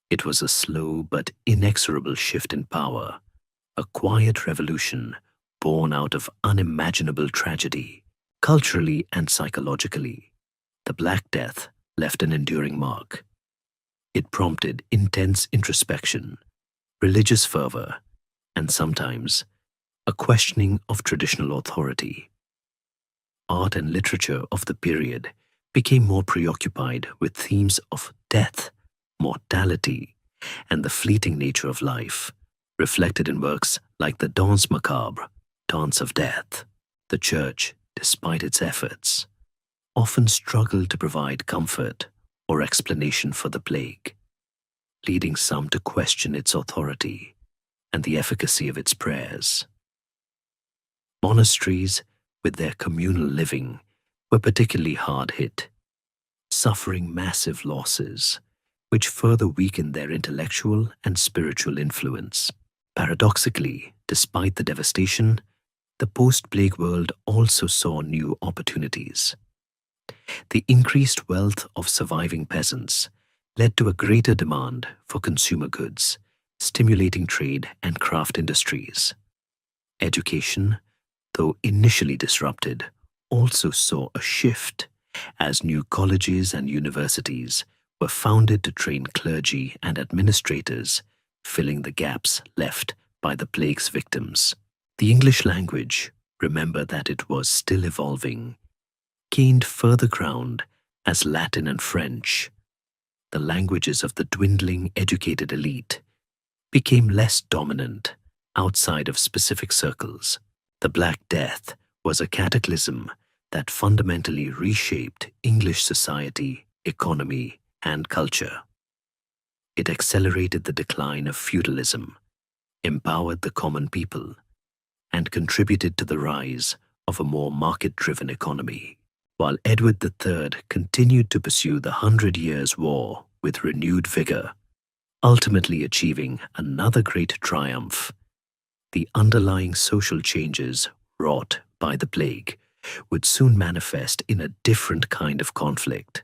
It was a slow but inexorable shift in power, a quiet revolution born out of unimaginable tragedy. Culturally and psychologically, the Black Death left an enduring mark. It prompted intense introspection, religious fervor, and sometimes a questioning of traditional authority. Art and literature of the period became more preoccupied with themes of death, mortality, and the fleeting nature of life, reflected in works like the Danse Macabre, Dance of Death. The Church, despite its efforts, often struggled to provide comfort or explanation for the plague, leading some to question its authority and the efficacy of its prayers. Monasteries, with their communal living, were particularly hard hit, suffering massive losses, which further weakened their intellectual and spiritual influence. Paradoxically, despite the devastation, the post-plague world also saw new opportunities. The increased wealth of surviving peasants led to a greater demand for consumer goods, stimulating trade and craft industries. Education, though initially disrupted, also saw a shift as new colleges and universities were founded to train clergy and administrators, filling the gaps left by the plague's victims. The English language, remember that it was still evolving, gained further ground as Latin and French, the languages of the dwindling educated elite, became less dominant outside of specific circles. The Black Death was a cataclysm that fundamentally reshaped English society, economy, and culture. It accelerated the decline of feudalism, empowered the common people, and contributed to the rise of a more market-driven economy. While Edward III continued to pursue the 100 Years' War with renewed vigor, ultimately achieving another great triumph, the underlying social changes wrought by the plague would soon manifest in a different kind of conflict,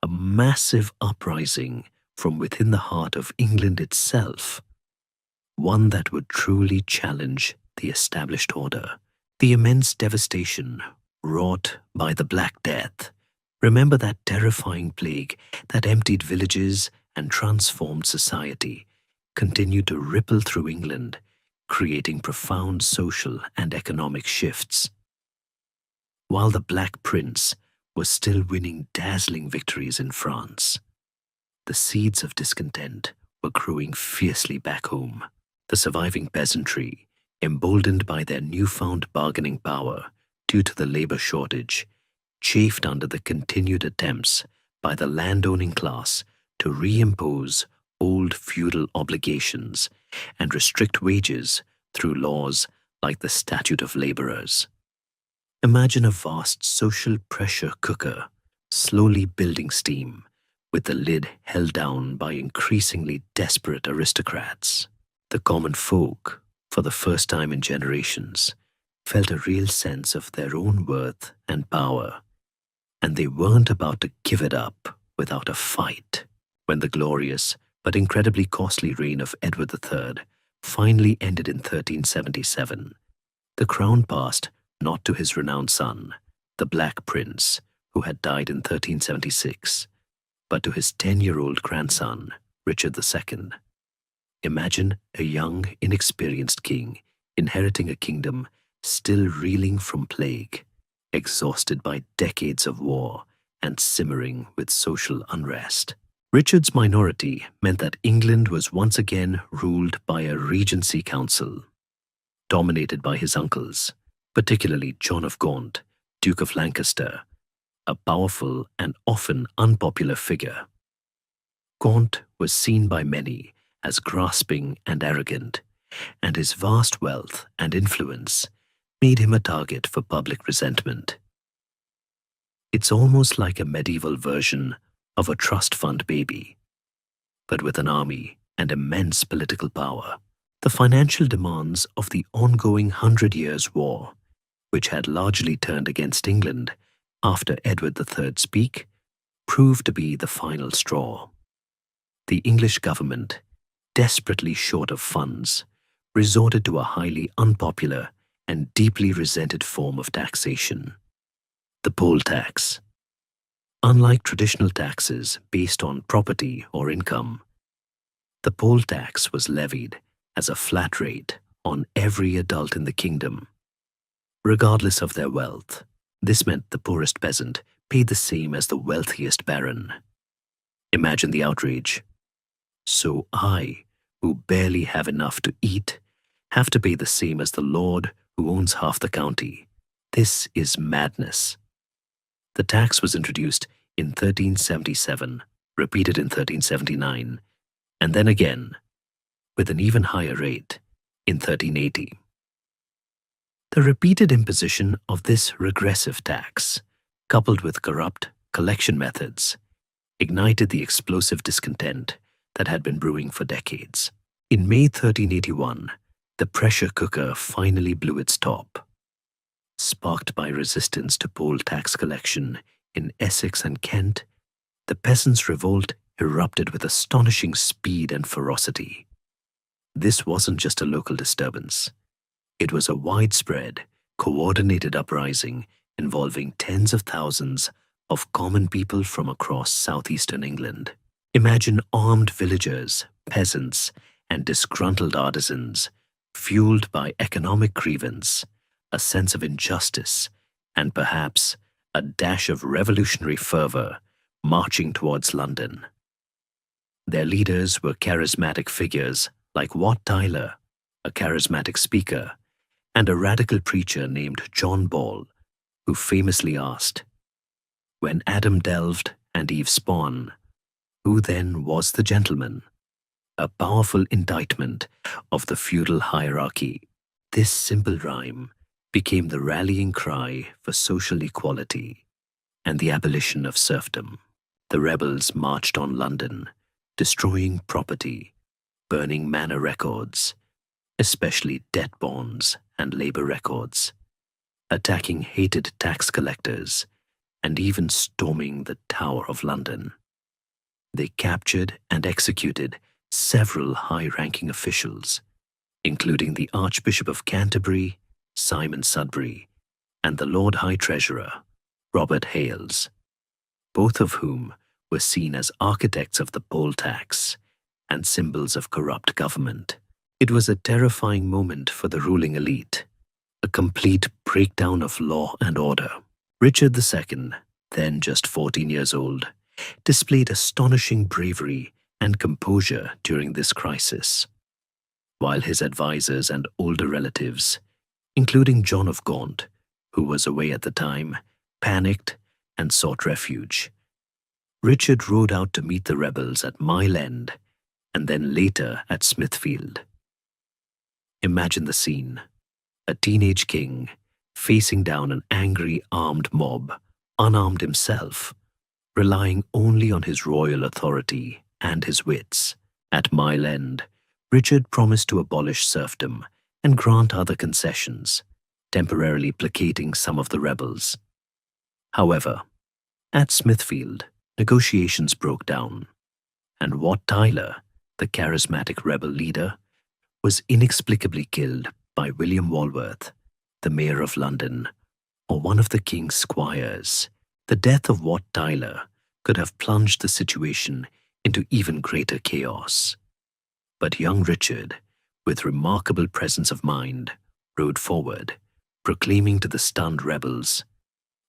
a massive uprising from within the heart of England itself, one that would truly challenge the established order. The immense devastation wrought by the Black Death. Remember that terrifying plague that emptied villages and transformed society continued to ripple through England, creating profound social and economic shifts. While the Black Prince was still winning dazzling victories in France, the seeds of discontent were growing fiercely back home. The surviving peasantry, emboldened by their newfound bargaining power due to the labor shortage, chafed under the continued attempts by the landowning class to reimpose old feudal obligations and restrict wages through laws like the Statute of Laborers. Imagine a vast social pressure cooker slowly building steam, with the lid held down by increasingly desperate aristocrats. The common folk, for the first time in generations, felt a real sense of their own worth and power, and they weren't about to give it up without a fight. When the glorious but incredibly costly reign of Edward III finally ended in 1377, the crown passed not to his renowned son, the Black Prince, who had died in 1376, but to his 10-year-old grandson, Richard II. Imagine a young, inexperienced king inheriting a kingdom still reeling from plague, exhausted by decades of war and simmering with social unrest. Richard's minority meant that England was once again ruled by a regency council, dominated by his uncles, particularly John of Gaunt, Duke of Lancaster, a powerful and often unpopular figure. Gaunt was seen by many as grasping and arrogant, and his vast wealth and influence made him a target for public resentment. It's almost like a medieval version of a trust fund baby, but with an army and immense political power. The financial demands of the ongoing 100 Years' War, which had largely turned against England after Edward III's peak, proved to be the final straw. The English government, desperately short of funds, resorted to a highly unpopular and deeply resented form of taxation: the poll tax. Unlike traditional taxes based on property or income, the poll tax was levied as a flat rate on every adult in the kingdom, regardless of their wealth. This meant the poorest peasant paid the same as the wealthiest baron. Imagine the outrage. So I, who barely have enough to eat, have to pay the same as the lord who owns half the county. This is madness. The tax was introduced in 1377, repeated in 1379, and then again, with an even higher rate, in 1380. The repeated imposition of this regressive tax, coupled with corrupt collection methods, ignited the explosive discontent that had been brewing for decades. In May 1381, the pressure cooker finally blew its top. Sparked by resistance to poll tax collection in Essex and Kent, the Peasants' Revolt erupted with astonishing speed and ferocity. This wasn't just a local disturbance. It was a widespread, coordinated uprising involving tens of thousands of common people from across southeastern England. Imagine armed villagers, peasants, and disgruntled artisans, fueled by economic grievance, a sense of injustice, and perhaps a dash of revolutionary fervor, marching towards London. Their leaders were charismatic figures like Wat Tyler, a charismatic speaker, and a radical preacher named John Ball, who famously asked, "When Adam delved and Eve spawned, who then was the gentleman?" A powerful indictment of the feudal hierarchy. This simple rhyme became the rallying cry for social equality and the abolition of serfdom. The rebels marched on London, destroying property, burning manor records, especially debt bonds and labor records, attacking hated tax collectors, and even storming the Tower of London. They captured and executed several high-ranking officials, including the Archbishop of Canterbury, Simon Sudbury, and the Lord High Treasurer, Robert Hales, both of whom were seen as architects of the poll tax and symbols of corrupt government. It was a terrifying moment for the ruling elite, a complete breakdown of law and order. Richard II, then just 14 years old, displayed astonishing bravery and composure during this crisis, while his advisors and older relatives, including John of Gaunt, who was away at the time, panicked and sought refuge. Richard rode out to meet the rebels at Mile End and then later at Smithfield. Imagine the scene: a teenage king facing down an angry armed mob, unarmed himself, relying only on his royal authority and his wits. At Mile End, Richard promised to abolish serfdom and grant other concessions, temporarily placating some of the rebels. However, at Smithfield, negotiations broke down, and Wat Tyler, the charismatic rebel leader, was inexplicably killed by William Walworth, the mayor of London, or one of the king's squires. The death of Wat Tyler could have plunged the situation into even greater chaos. But young Richard, with remarkable presence of mind, rode forward, proclaiming to the stunned rebels,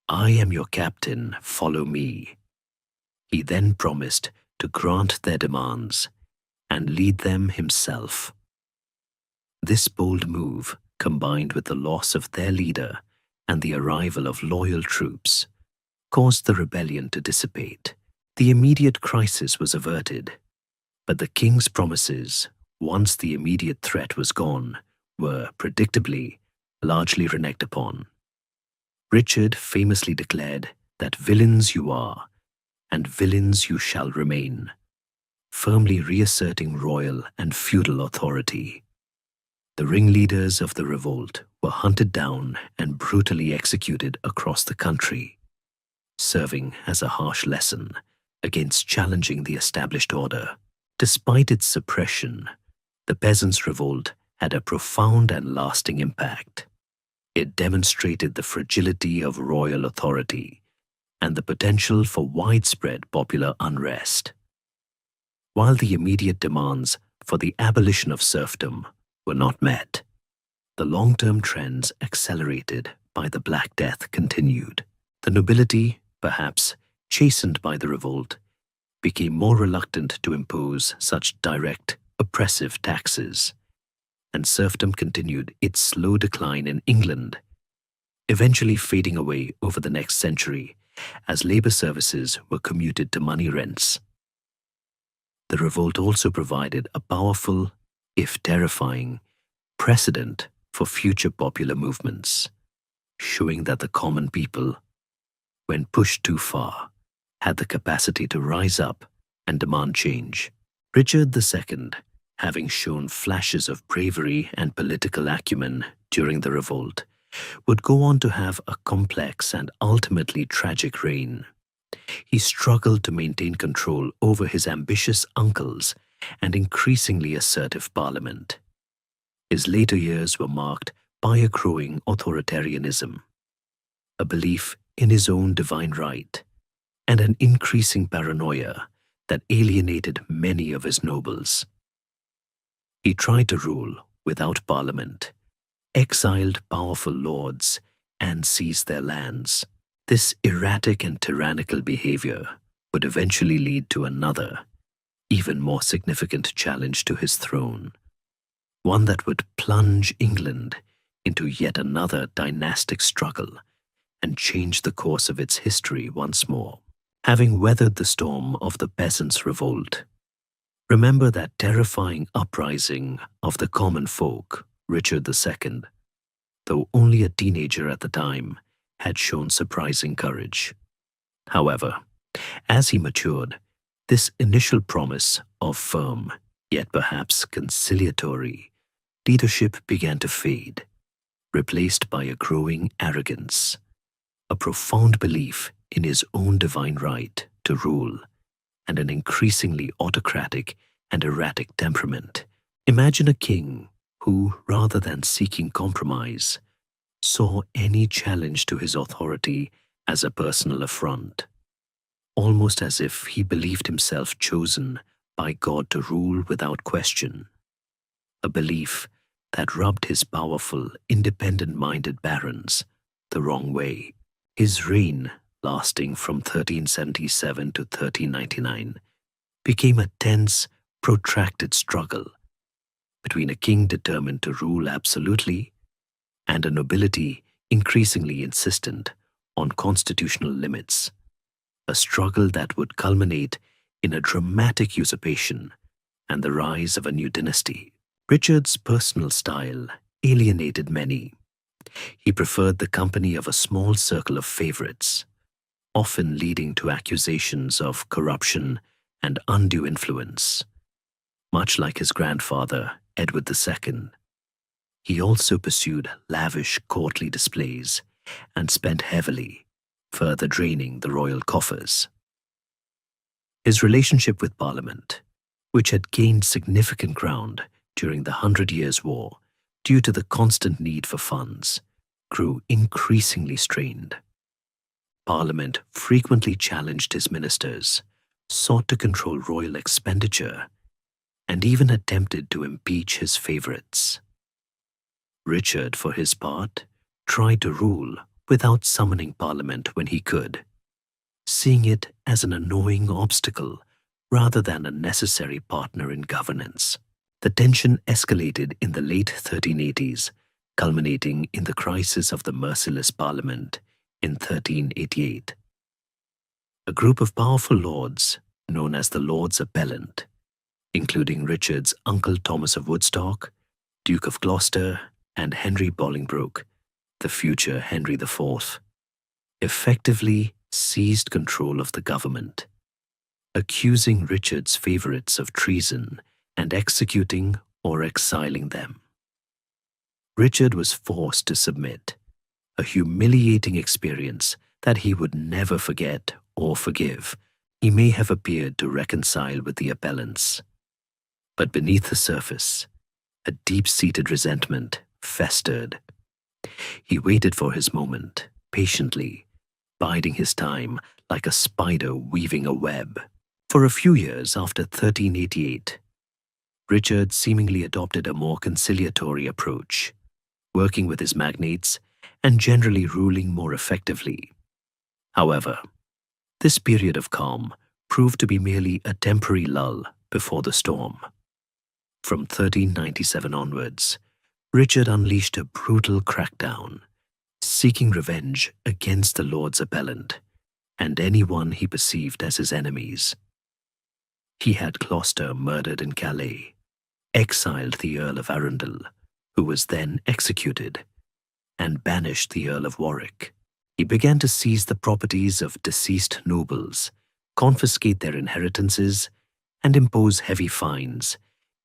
"I am your captain, follow me." He then promised to grant their demands and lead them himself. This bold move, combined with the loss of their leader and the arrival of loyal troops, caused the rebellion to dissipate. The immediate crisis was averted, but the king's promises, once the immediate threat was gone, were, predictably, largely reneged upon. Richard famously declared that villains you are, and villains you shall remain, firmly reasserting royal and feudal authority. The ringleaders of the revolt were hunted down and brutally executed across the country, serving as a harsh lesson against challenging the established order. Despite its suppression, the Peasants Revolt had a profound and lasting impact. It demonstrated the fragility of royal authority and the potential for widespread popular unrest. While the immediate demands for the abolition of serfdom were not met, the long-term trends accelerated by the Black Death continued. The nobility, perhaps chastened by the revolt, became more reluctant to impose such direct, oppressive taxes, and serfdom continued its slow decline in England, eventually fading away over the next century as labor services were commuted to money rents. The revolt also provided a powerful, if terrifying, precedent for future popular movements, showing that the common people, when pushed too far, had the capacity to rise up and demand change. Richard II, having shown flashes of bravery and political acumen during the revolt, would go on to have a complex and ultimately tragic reign. He struggled to maintain control over his ambitious uncles and increasingly assertive parliament. His later years were marked by a growing authoritarianism, a belief in his own divine right, and an increasing paranoia that alienated many of his nobles. He tried to rule without parliament, exiled powerful lords, and seized their lands. This erratic and tyrannical behavior would eventually lead to another, even more significant challenge to his throne, one that would plunge England into yet another dynastic struggle and change the course of its history once more. Having weathered the storm of the Peasants' Revolt, remember that terrifying uprising of the common folk. Richard II, though only a teenager at the time, had shown surprising courage. However, as he matured, this initial promise of firm, yet perhaps conciliatory, leadership began to fade, replaced by a growing arrogance, a profound belief in his own divine right to rule, and an increasingly autocratic and erratic temperament. Imagine a king who, rather than seeking compromise, saw any challenge to his authority as a personal affront, almost as if he believed himself chosen by God to rule without question, a belief that rubbed his powerful, independent-minded barons the wrong way. His reign, lasting from 1377 to 1399, became a tense, protracted struggle between a king determined to rule absolutely and a nobility increasingly insistent on constitutional limits. a struggle that would culminate in a dramatic usurpation and the rise of a new dynasty. Richard's personal style alienated many. He preferred the company of a small circle of favorites, often leading to accusations of corruption and undue influence. Much like his grandfather, Edward II, he also pursued lavish courtly displays and spent heavily, further draining the royal coffers. His relationship with Parliament, which had gained significant ground during the 100 Years' War due to the constant need for funds, grew increasingly strained. Parliament frequently challenged his ministers, sought to control royal expenditure, and even attempted to impeach his favorites. Richard, for his part, tried to rule without summoning Parliament when he could, seeing it as an annoying obstacle rather than a necessary partner in governance. The tension escalated in the late 1380s, culminating in the crisis of the merciless Parliament in 1388. A group of powerful lords, known as the Lords Appellant, including Richard's uncle Thomas of Woodstock, Duke of Gloucester, and Henry Bolingbroke, the future Henry IV, effectively seized control of the government, accusing Richard's favorites of treason and executing or exiling them. Richard was forced to submit, a humiliating experience that he would never forget or forgive. He may have appeared to reconcile with the appellants, but beneath the surface, a deep-seated resentment festered. He waited for his moment, patiently, biding his time like a spider weaving a web. For a few years after 1388, Richard seemingly adopted a more conciliatory approach, working with his magnates and generally ruling more effectively. However, this period of calm proved to be merely a temporary lull before the storm. From 1397 onwards, Richard unleashed a brutal crackdown, seeking revenge against the Lords Appellant and anyone he perceived as his enemies. He had Gloucester murdered in Calais, exiled the Earl of Arundel, who was then executed, and banished the Earl of Warwick. He began to seize the properties of deceased nobles, confiscate their inheritances, and impose heavy fines,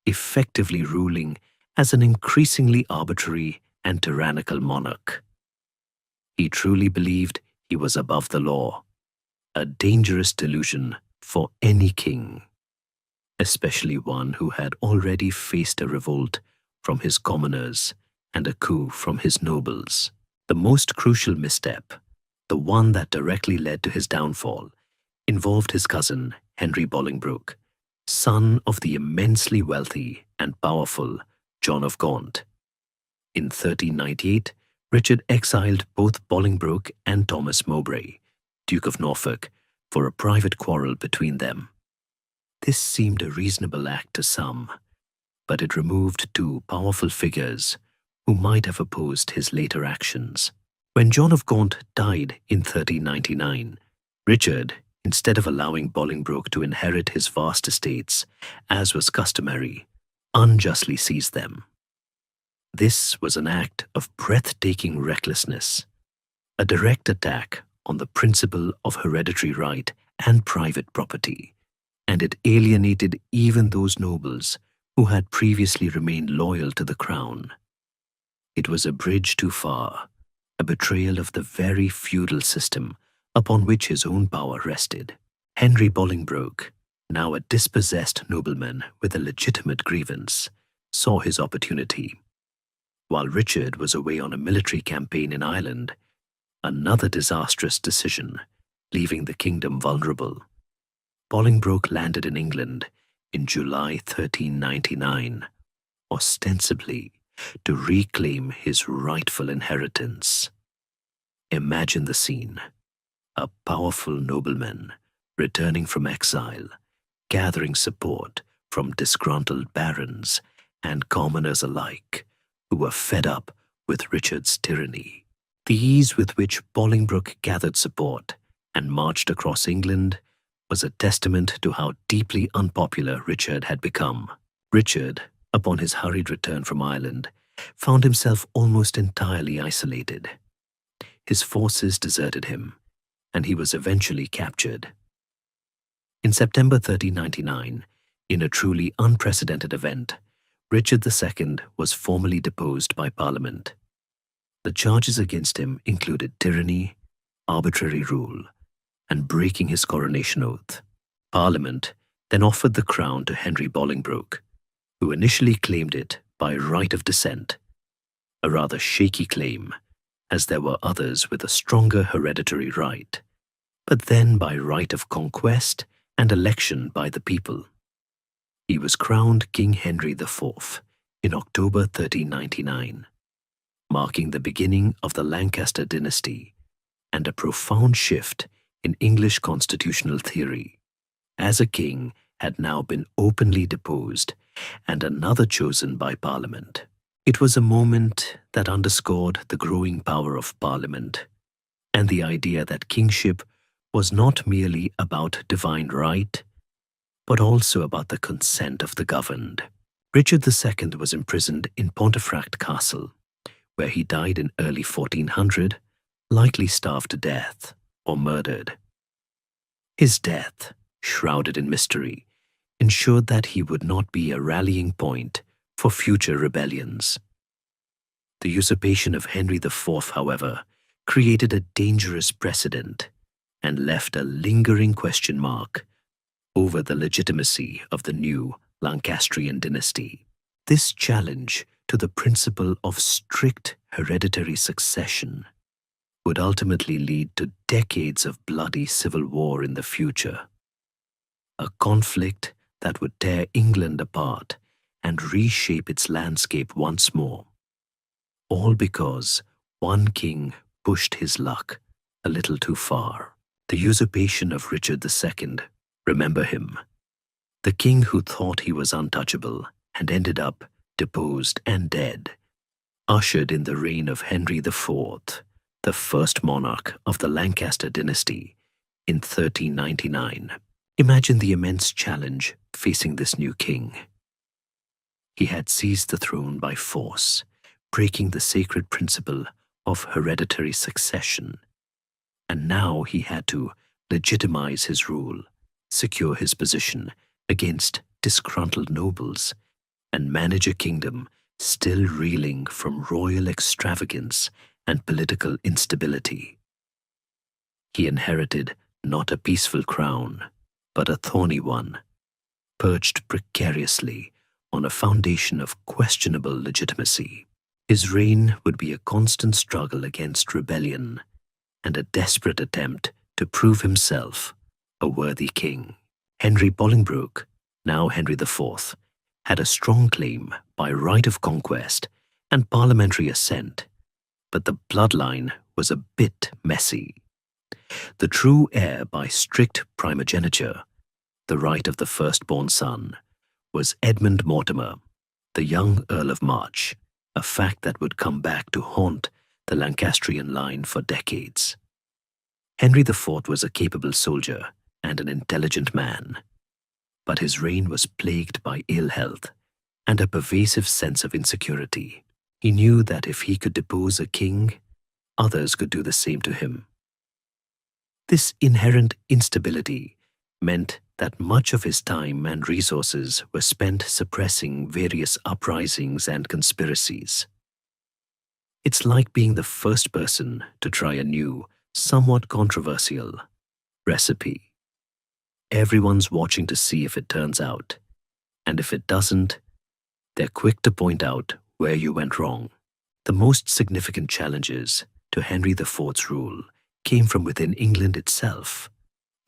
effectively ruling as an increasingly arbitrary and tyrannical monarch. He truly believed he was above the law, a dangerous delusion for any king, especially one who had already faced a revolt from his commoners and a coup from his nobles. The most crucial misstep, the one that directly led to his downfall, involved his cousin, Henry Bolingbroke, son of the immensely wealthy and powerful John of Gaunt. In 1398, Richard exiled both Bolingbroke and Thomas Mowbray, Duke of Norfolk, for a private quarrel between them. This seemed a reasonable act to some, but it removed two powerful figures who might have opposed his later actions. When John of Gaunt died in 1399, Richard, instead of allowing Bolingbroke to inherit his vast estates, as was customary, unjustly seized them. This was an act of breathtaking recklessness, a direct attack on the principle of hereditary right and private property, and it alienated even those nobles who had previously remained loyal to the crown. It was a bridge too far, a betrayal of the very feudal system upon which his own power rested. Henry Bolingbroke, now a dispossessed nobleman with a legitimate grievance, saw his opportunity. While Richard was away on a military campaign in Ireland, another disastrous decision, leaving the kingdom vulnerable, Bolingbroke landed in England in July 1399, ostensibly to reclaim his rightful inheritance. Imagine the scene: a powerful nobleman returning from exile, gathering support from disgruntled barons and commoners alike who were fed up with Richard's tyranny. The ease with which Bolingbroke gathered support and marched across England was a testament to how deeply unpopular Richard had become. Richard, upon his hurried return from Ireland, found himself almost entirely isolated. His forces deserted him, and he was eventually captured. In September 1399, in a truly unprecedented event, Richard II was formally deposed by Parliament. The charges against him included tyranny, arbitrary rule, and breaking his coronation oath. Parliament then offered the crown to Henry Bolingbroke, who initially claimed it by right of descent, a rather shaky claim, as there were others with a stronger hereditary right, but then by right of conquest and election by the people. He was crowned King Henry IV in October 1399, marking the beginning of the Lancaster dynasty and a profound shift in English constitutional theory, as a king had now been openly deposed and another chosen by Parliament. It was a moment that underscored the growing power of Parliament and the idea that kingship was not merely about divine right, but also about the consent of the governed. Richard II was imprisoned in Pontefract Castle, where he died in early 1400, likely starved to death or murdered. His death, shrouded in mystery, ensured that he would not be a rallying point for future rebellions. The usurpation of Henry IV, however, created a dangerous precedent and left a lingering question mark over the legitimacy of the new Lancastrian dynasty. This challenge to the principle of strict hereditary succession would ultimately lead to decades of bloody civil war in the future, a conflict that would tear England apart and reshape its landscape once more, all because one king pushed his luck a little too far. The usurpation of Richard II, remember him, the king who thought he was untouchable and ended up deposed and dead, ushered in the reign of Henry IV, the first monarch of the Lancaster dynasty, in 1399. Imagine the immense challenge facing this new king. He had seized the throne by force, breaking the sacred principle of hereditary succession, and now he had to legitimize his rule, secure his position against disgruntled nobles, and manage a kingdom still reeling from royal extravagance and political instability. He inherited not a peaceful crown, but a thorny one, perched precariously on a foundation of questionable legitimacy. His reign would be a constant struggle against rebellion and a desperate attempt to prove himself a worthy king. Henry Bolingbroke, now Henry IV, had a strong claim by right of conquest and parliamentary assent, but the bloodline was a bit messy. The true heir by strict primogeniture, the right of the firstborn son, was Edmund Mortimer, the young Earl of March, a fact that would come back to haunt the Lancastrian line for decades. Henry IV was a capable soldier and an intelligent man, but his reign was plagued by ill health and a pervasive sense of insecurity. He knew that if he could depose a king, others could do the same to him. This inherent instability meant that much of his time and resources were spent suppressing various uprisings and conspiracies. It's like being the first person to try a new, somewhat controversial recipe. Everyone's watching to see if it turns out, and if it doesn't, they're quick to point out where you went wrong. The most significant challenges to Henry IV's rule came from within England itself,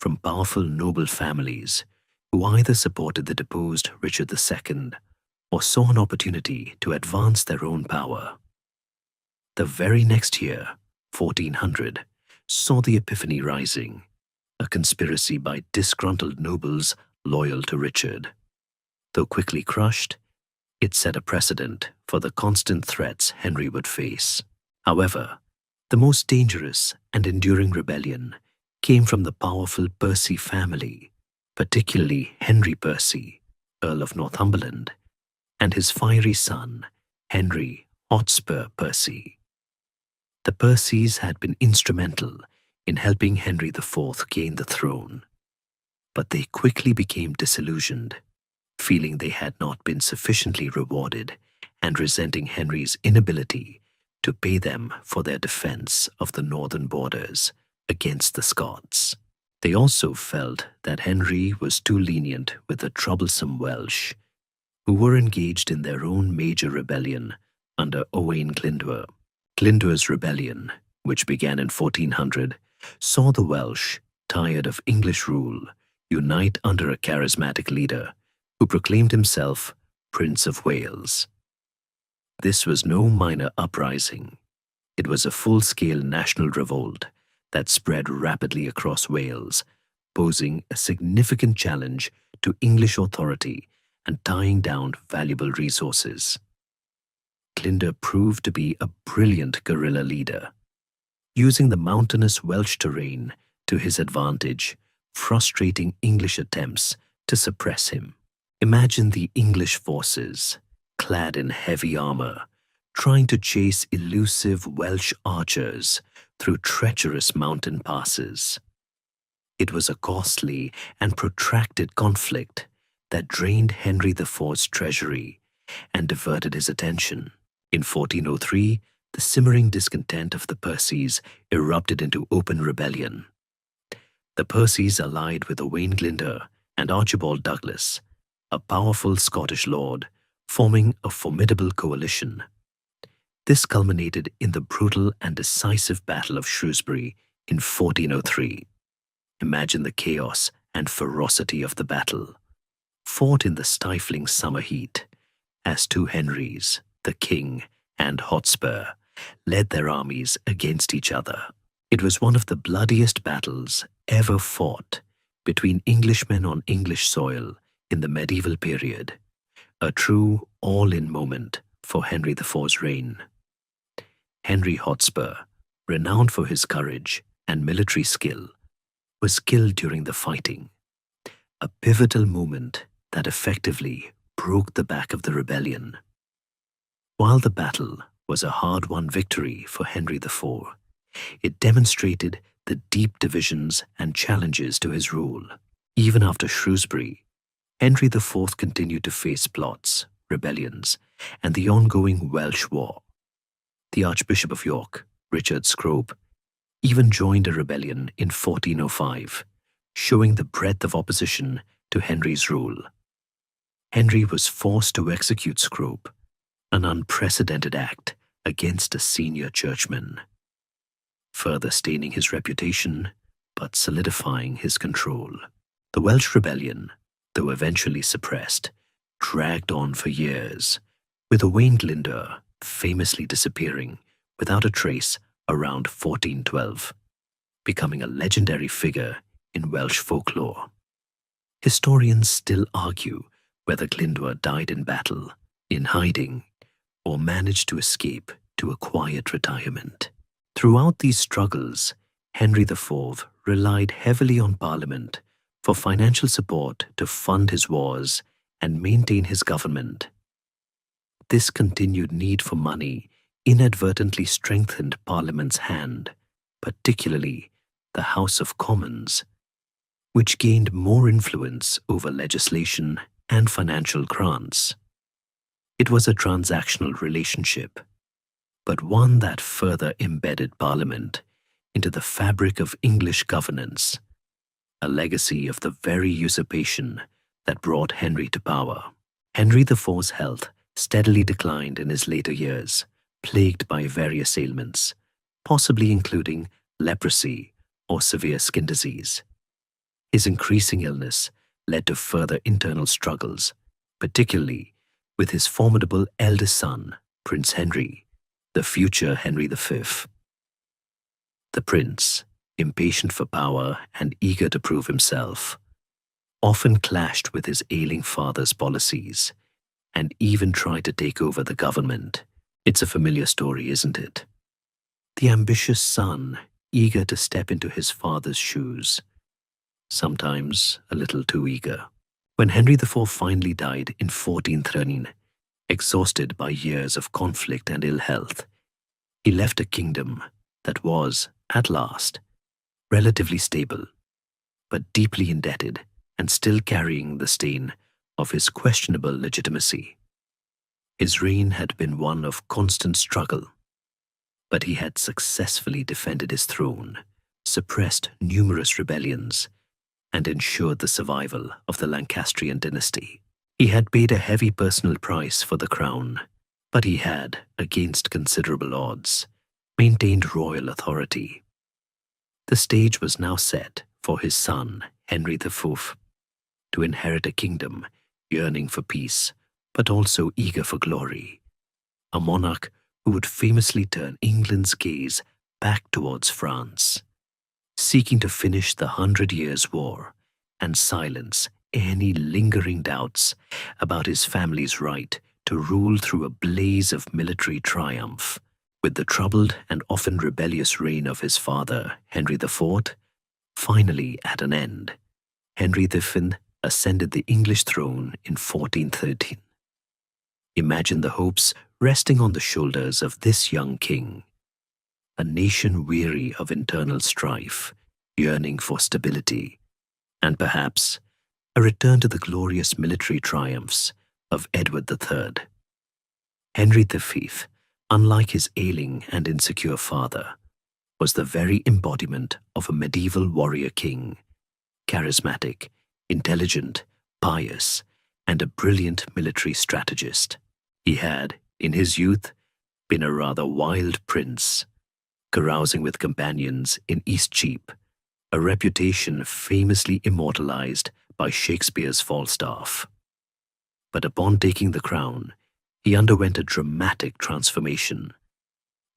from powerful noble families who either supported the deposed Richard II or saw an opportunity to advance their own power. The very next year, 1400, saw the Epiphany Rising, a conspiracy by disgruntled nobles loyal to Richard. Though quickly crushed, it set a precedent for the constant threats Henry would face. However, the most dangerous and enduring rebellion came from the powerful Percy family, particularly Henry Percy, Earl of Northumberland, and his fiery son, Henry Hotspur Percy. The Percys had been instrumental in helping Henry IV gain the throne, but they quickly became disillusioned, feeling they had not been sufficiently rewarded and resenting Henry's inability to pay them for their defense of the northern borders against the Scots. They also felt that Henry was too lenient with the troublesome Welsh, who were engaged in their own major rebellion under Owain Glyndwr. Glyndwr's rebellion, which began in 1400, saw the Welsh, tired of English rule, unite under a charismatic leader who proclaimed himself Prince of Wales. This was no minor uprising. It was a full-scale national revolt that spread rapidly across Wales, posing a significant challenge to English authority and tying down valuable resources. Glyndwr proved to be a brilliant guerrilla leader, using the mountainous Welsh terrain to his advantage, frustrating English attempts to suppress him. Imagine the English forces, clad in heavy armor, trying to chase elusive Welsh archers through treacherous mountain passes. It was a costly and protracted conflict that drained Henry IV's treasury and diverted his attention. In 1403, the simmering discontent of the Percys erupted into open rebellion. The Percys allied with Owain Glyndwr and Archibald Douglas, a powerful Scottish lord, forming a formidable coalition. This culminated in the brutal and decisive Battle of Shrewsbury in 1403. Imagine the chaos and ferocity of the battle, fought in the stifling summer heat, as two Henrys, the King and Hotspur, led their armies against each other. It was one of the bloodiest battles ever fought between Englishmen on English soil in the medieval period, a true all-in moment for Henry IV's reign. Henry Hotspur, renowned for his courage and military skill, was killed during the fighting, a pivotal moment that effectively broke the back of the rebellion. While the battle was a hard-won victory for Henry IV, it demonstrated the deep divisions and challenges to his rule. Even after Shrewsbury, Henry IV continued to face plots, rebellions, and the ongoing Welsh War. The Archbishop of York, Richard Scrope, even joined a rebellion in 1405, showing the breadth of opposition to Henry's rule. Henry was forced to execute Scrope, an unprecedented act against a senior churchman, further staining his reputation but solidifying his control. The Welsh rebellion, though eventually suppressed, dragged on for years, with Owain Glyndwr famously disappearing without a trace around 1412, becoming a legendary figure in Welsh folklore. Historians still argue whether Glyndwr died in battle, in hiding, or managed to escape to a quiet retirement. Throughout these struggles, Henry IV relied heavily on Parliament for financial support to fund his wars and maintain his government. This continued need for money inadvertently strengthened Parliament's hand, particularly the House of Commons, which gained more influence over legislation and financial grants. It was a transactional relationship, but one that further embedded Parliament into the fabric of English governance, a legacy of the very usurpation that brought Henry to power. Henry IV's health steadily declined in his later years, plagued by various ailments, possibly including leprosy or severe skin disease. His increasing illness led to further internal struggles, particularly with his formidable eldest son, Prince Henry, the future Henry V. The prince, impatient for power and eager to prove himself, often clashed with his ailing father's policies and even tried to take over the government. It's a familiar story, isn't it? The ambitious son eager to step into his father's shoes, sometimes a little too eager. When Henry IV finally died in 1413, exhausted by years of conflict and ill health, he left a kingdom that was, at last, relatively stable, but deeply indebted and still carrying the stain of his questionable legitimacy. His reign had been one of constant struggle, but he had successfully defended his throne, suppressed numerous rebellions, and ensured the survival of the Lancastrian dynasty. He had paid a heavy personal price for the crown, but he had, against considerable odds, maintained royal authority. The stage was now set for his son, Henry IV, to inherit a kingdom yearning for peace, but also eager for glory, a monarch who would famously turn England's gaze back towards France, seeking to finish the 100 Years' War and silence any lingering doubts about his family's right to rule through a blaze of military triumph. With the troubled and often rebellious reign of his father, Henry IV, finally at an end, Henry V ascended the English throne in 1413. Imagine the hopes resting on the shoulders of this young king, a nation weary of internal strife, yearning for stability, and perhaps a return to the glorious military triumphs of Edward III. Henry V, unlike his ailing and insecure father, was the very embodiment of a medieval warrior king, charismatic, intelligent, pious, and a brilliant military strategist. He had, in his youth, been a rather wild prince, carousing with companions in Eastcheap, a reputation famously immortalized by Shakespeare's Falstaff. But upon taking the crown, he underwent a dramatic transformation,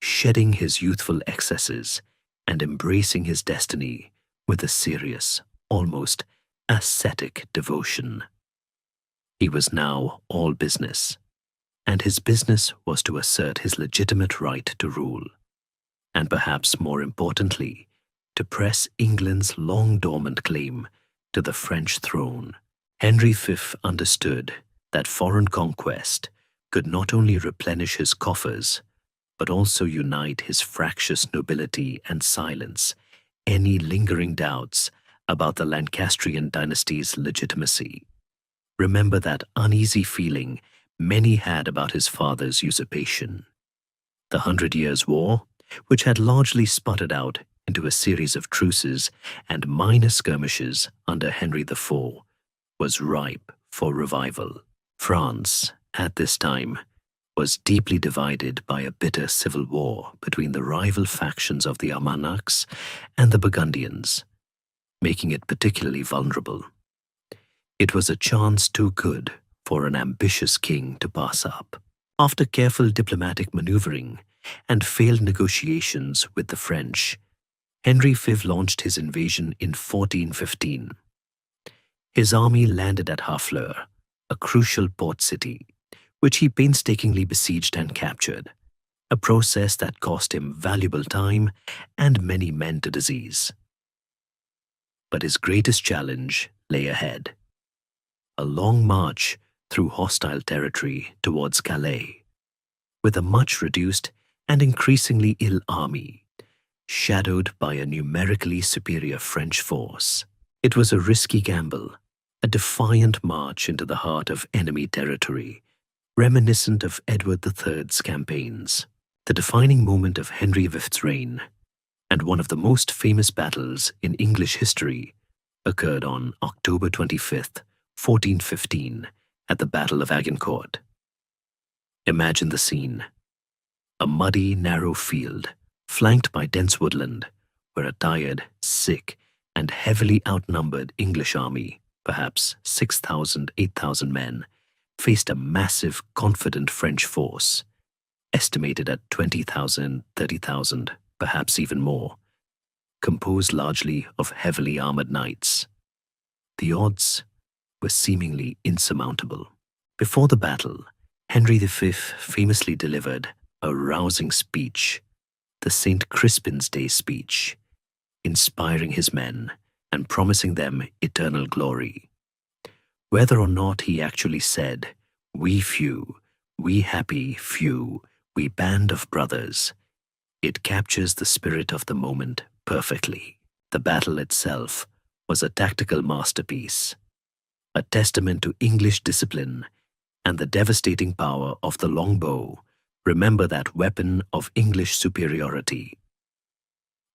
shedding his youthful excesses and embracing his destiny with a serious, almost ascetic devotion. He was now all business, and his business was to assert his legitimate right to rule, and perhaps more importantly, to press England's long-dormant claim to the French throne. Henry V understood that foreign conquest could not only replenish his coffers, but also unite his fractious nobility and silence any lingering doubts about the Lancastrian dynasty's legitimacy. Remember that uneasy feeling many had about his father's usurpation. The 100 Years' War, which had largely sputtered out into a series of truces and minor skirmishes under Henry IV, was ripe for revival. France, at this time, was deeply divided by a bitter civil war between the rival factions of the Armagnacs and the Burgundians, making it particularly vulnerable. It was a chance too good for an ambitious king to pass up. After careful diplomatic maneuvering and failed negotiations with the French, Henry V launched his invasion in 1415. His army landed at Harfleur, a crucial port city, which he painstakingly besieged and captured, a process that cost him valuable time and many men to disease. But his greatest challenge lay ahead: a long march through hostile territory towards Calais, with a much reduced and increasingly ill army, shadowed by a numerically superior French force. It was a risky gamble, a defiant march into the heart of enemy territory, reminiscent of Edward III's campaigns. The defining moment of Henry V's reign, and one of the most famous battles in English history, occurred on October 25th, 1415, at the Battle of Agincourt. Imagine the scene: a muddy, narrow field, flanked by dense woodland, where a tired, sick, and heavily outnumbered English army, perhaps 6,000, 8,000 men, faced a massive, confident French force, estimated at 20,000, 30,000, perhaps even more, composed largely of heavily armored knights. The odds were seemingly insurmountable. Before the battle, Henry V famously delivered a rousing speech, the St. Crispin's Day speech, inspiring his men and promising them eternal glory. Whether or not he actually said, "We few, we happy few, we band of brothers," it captures the spirit of the moment perfectly. The battle itself was a tactical masterpiece, a testament to English discipline and the devastating power of the longbow. Remember that weapon of English superiority.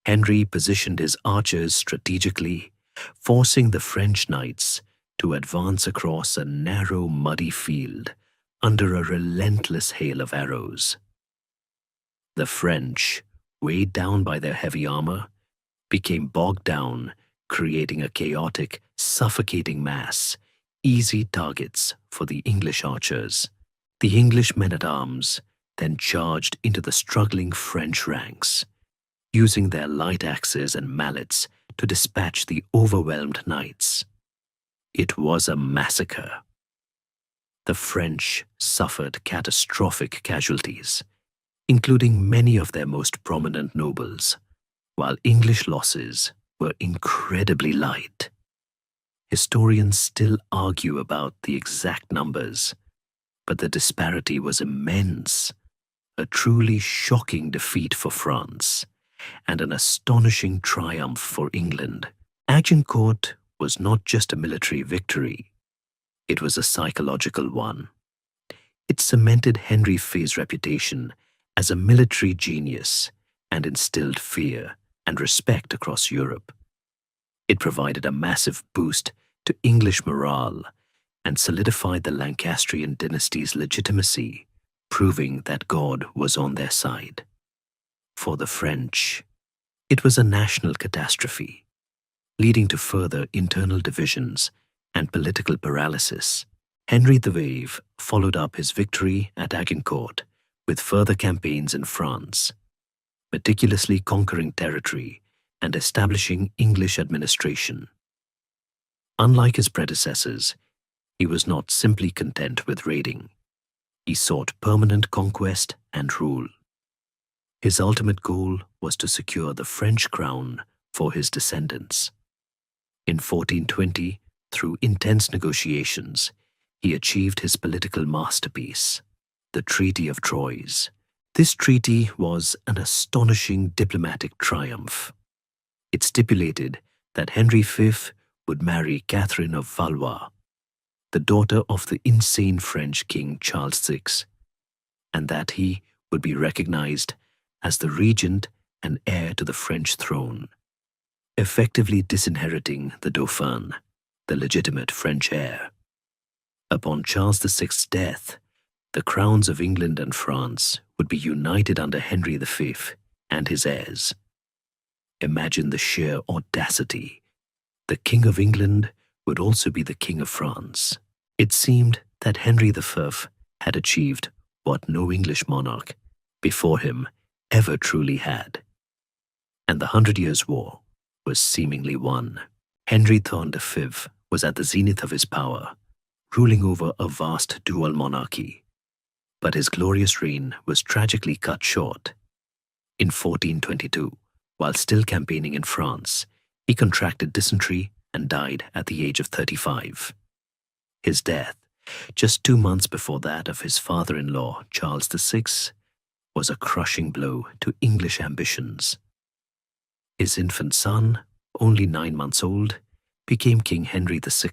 Henry positioned his archers strategically, forcing the French knights to advance across a narrow, muddy field under a relentless hail of arrows. The French, weighed down by their heavy armor, became bogged down, creating a chaotic, suffocating mass, easy targets for the English archers. The English men-at-arms then charged into the struggling French ranks, using their light axes and mallets to dispatch the overwhelmed knights. It was a massacre. The French suffered catastrophic casualties, including many of their most prominent nobles, while English losses were incredibly light. Historians still argue about the exact numbers, but the disparity was immense, a truly shocking defeat for France and an astonishing triumph for England. Agincourt was not just a military victory, it was a psychological one. It cemented Henry V's reputation as a military genius and instilled fear and respect across Europe. It provided a massive boost to English morale and solidified the Lancastrian dynasty's legitimacy, proving that God was on their side. For the French, it was a national catastrophe, leading to further internal divisions and political paralysis. Henry VIII followed up his victory at Agincourt with further campaigns in France, meticulously conquering territory and establishing English administration. Unlike his predecessors, he was not simply content with raiding. He sought permanent conquest and rule. His ultimate goal was to secure the French crown for his descendants. In 1420, through intense negotiations, he achieved his political masterpiece, the Treaty of Troyes. This treaty was an astonishing diplomatic triumph. It stipulated that Henry V would marry Catherine of Valois, the daughter of the insane French King Charles VI, and that he would be recognized as the regent and heir to the French throne, effectively disinheriting the Dauphin, the legitimate French heir. Upon Charles VI's death, the crowns of England and France would be united under Henry V and his heirs. Imagine the sheer audacity. The King of England would also be the King of France. It seemed that Henry V had achieved what no English monarch before him ever truly had. And the 100 Years' War was seemingly won. Henry V was at the zenith of his power, ruling over a vast dual monarchy. But his glorious reign was tragically cut short. In 1422, while still campaigning in France, he contracted dysentery and died at the age of 35. His death, just 2 months before that of his father-in-law, Charles VI, was a crushing blow to English ambitions. His infant son, only 9 months old, became King Henry VI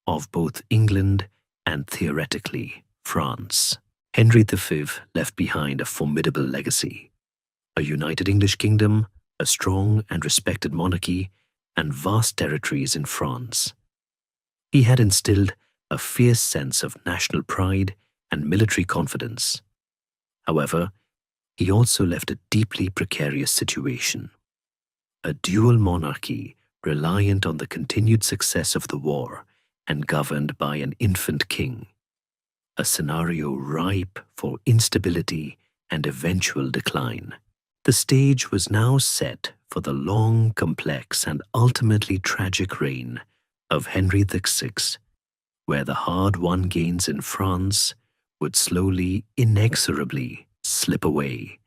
of both England and, theoretically, France. Henry V left behind a formidable legacy: a united English kingdom, a strong and respected monarchy, and vast territories in France. He had instilled a fierce sense of national pride and military confidence. However, he also left a deeply precarious situation: a dual monarchy reliant on the continued success of the war and governed by an infant king, a scenario ripe for instability and eventual decline. The stage was now set for the long, complex, and ultimately tragic reign of Henry VI, where the hard-won gains in France would slowly, inexorably slip away,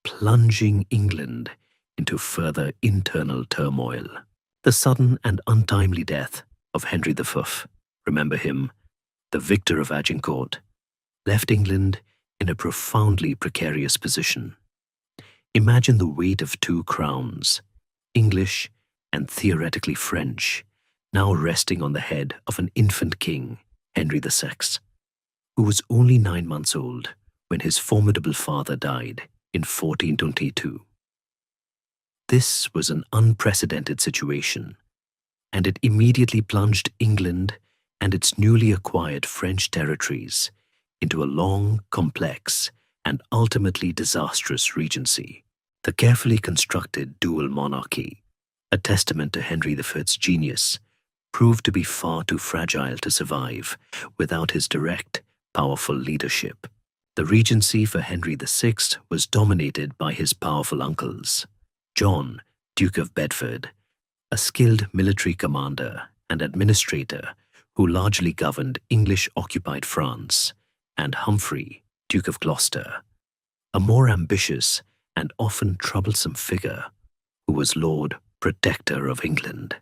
plunging England into further internal turmoil. The sudden and untimely death of Henry V, remember him, the victor of Agincourt, left England in a profoundly precarious position. Imagine the weight of two crowns, English and theoretically French, now resting on the head of an infant king, Henry VI, who was only 9 months old when his formidable father died in 1422. This was an unprecedented situation, and it immediately plunged England and its newly acquired French territories into a long, complex, and ultimately disastrous regency. The carefully constructed dual monarchy, a testament to Henry V's genius, proved to be far too fragile to survive without his direct, powerful leadership. The regency for Henry VI was dominated by his powerful uncles, John, Duke of Bedford, a skilled military commander and administrator who largely governed English-occupied France, and Humphrey, Duke of Gloucester, a more ambitious and often troublesome figure who was Lord Protector of England.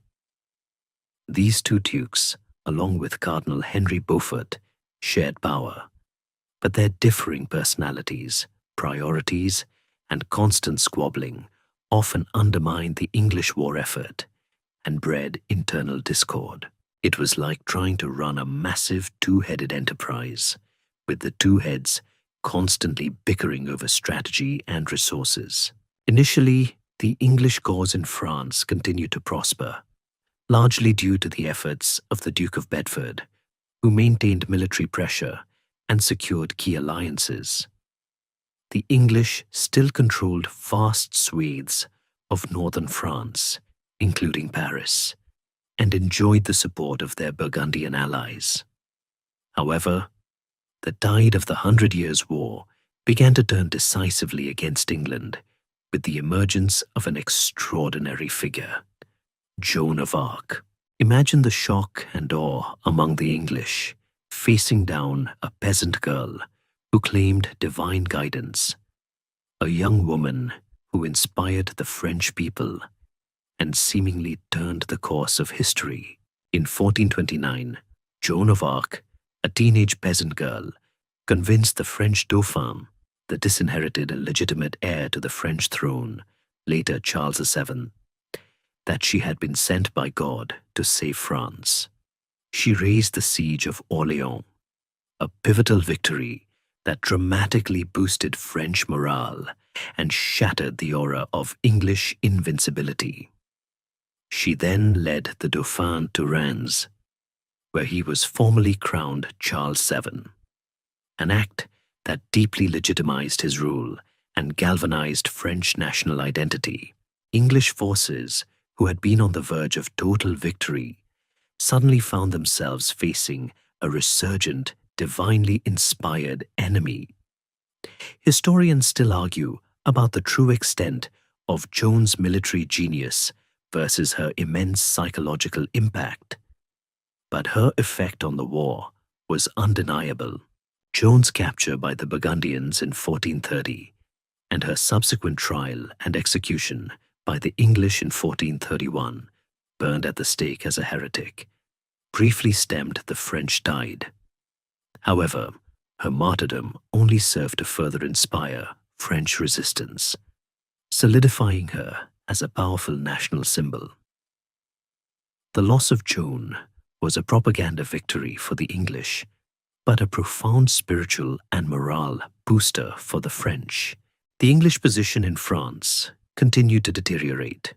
These two dukes, along with Cardinal Henry Beaufort, shared power, but their differing personalities, priorities, and constant squabbling often undermined the English war effort and bred internal discord. It was like trying to run a massive two-headed enterprise, with the two heads constantly bickering over strategy and resources. Initially, the English cause in France continued to prosper, largely due to the efforts of the Duke of Bedford, who maintained military pressure and secured key alliances. The English still controlled vast swathes of northern France, including Paris, and enjoyed the support of their Burgundian allies. However, the tide of the 100 Years' War began to turn decisively against England with the emergence of an extraordinary figure, Joan of Arc. Imagine the shock and awe among the English, facing down a peasant girl who claimed divine guidance, a young woman who inspired the French people and seemingly turned the course of history. In 1429, Joan of Arc, a teenage peasant girl, convinced the French Dauphin, the disinherited and legitimate heir to the French throne, later Charles VII, that she had been sent by God to save France. She raised the siege of Orléans, a pivotal victory that dramatically boosted French morale and shattered the aura of English invincibility. She then led the Dauphin to Reims, where he was formally crowned Charles VII, an act that deeply legitimized his rule and galvanized French national identity. English forces, who had been on the verge of total victory, suddenly found themselves facing a resurgent, divinely inspired enemy. Historians still argue about the true extent of Joan's military genius versus her immense psychological impact, but her effect on the war was undeniable. Joan's capture by the Burgundians in 1430 and her subsequent trial and execution by the English in 1431, burned at the stake as a heretic, briefly stemmed the French tide. However, her martyrdom only served to further inspire French resistance, solidifying her as a powerful national symbol. The loss of Joan was a propaganda victory for the English, but a profound spiritual and morale booster for the French. The English position in France continued to deteriorate.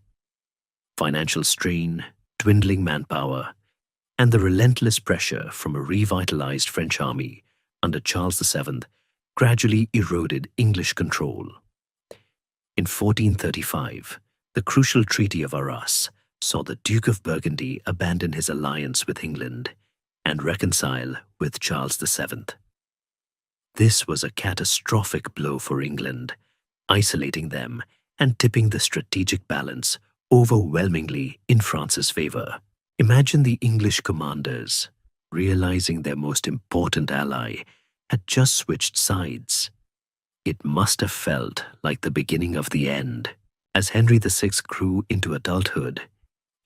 Financial strain, dwindling manpower, and the relentless pressure from a revitalized French army under Charles VII gradually eroded English control. In 1435, the crucial Treaty of Arras saw the Duke of Burgundy abandon his alliance with England and reconcile with Charles VII. This was a catastrophic blow for England, isolating them and tipping the strategic balance overwhelmingly in France's favor. Imagine the English commanders realizing their most important ally had just switched sides. It must have felt like the beginning of the end. As Henry VI grew into adulthood,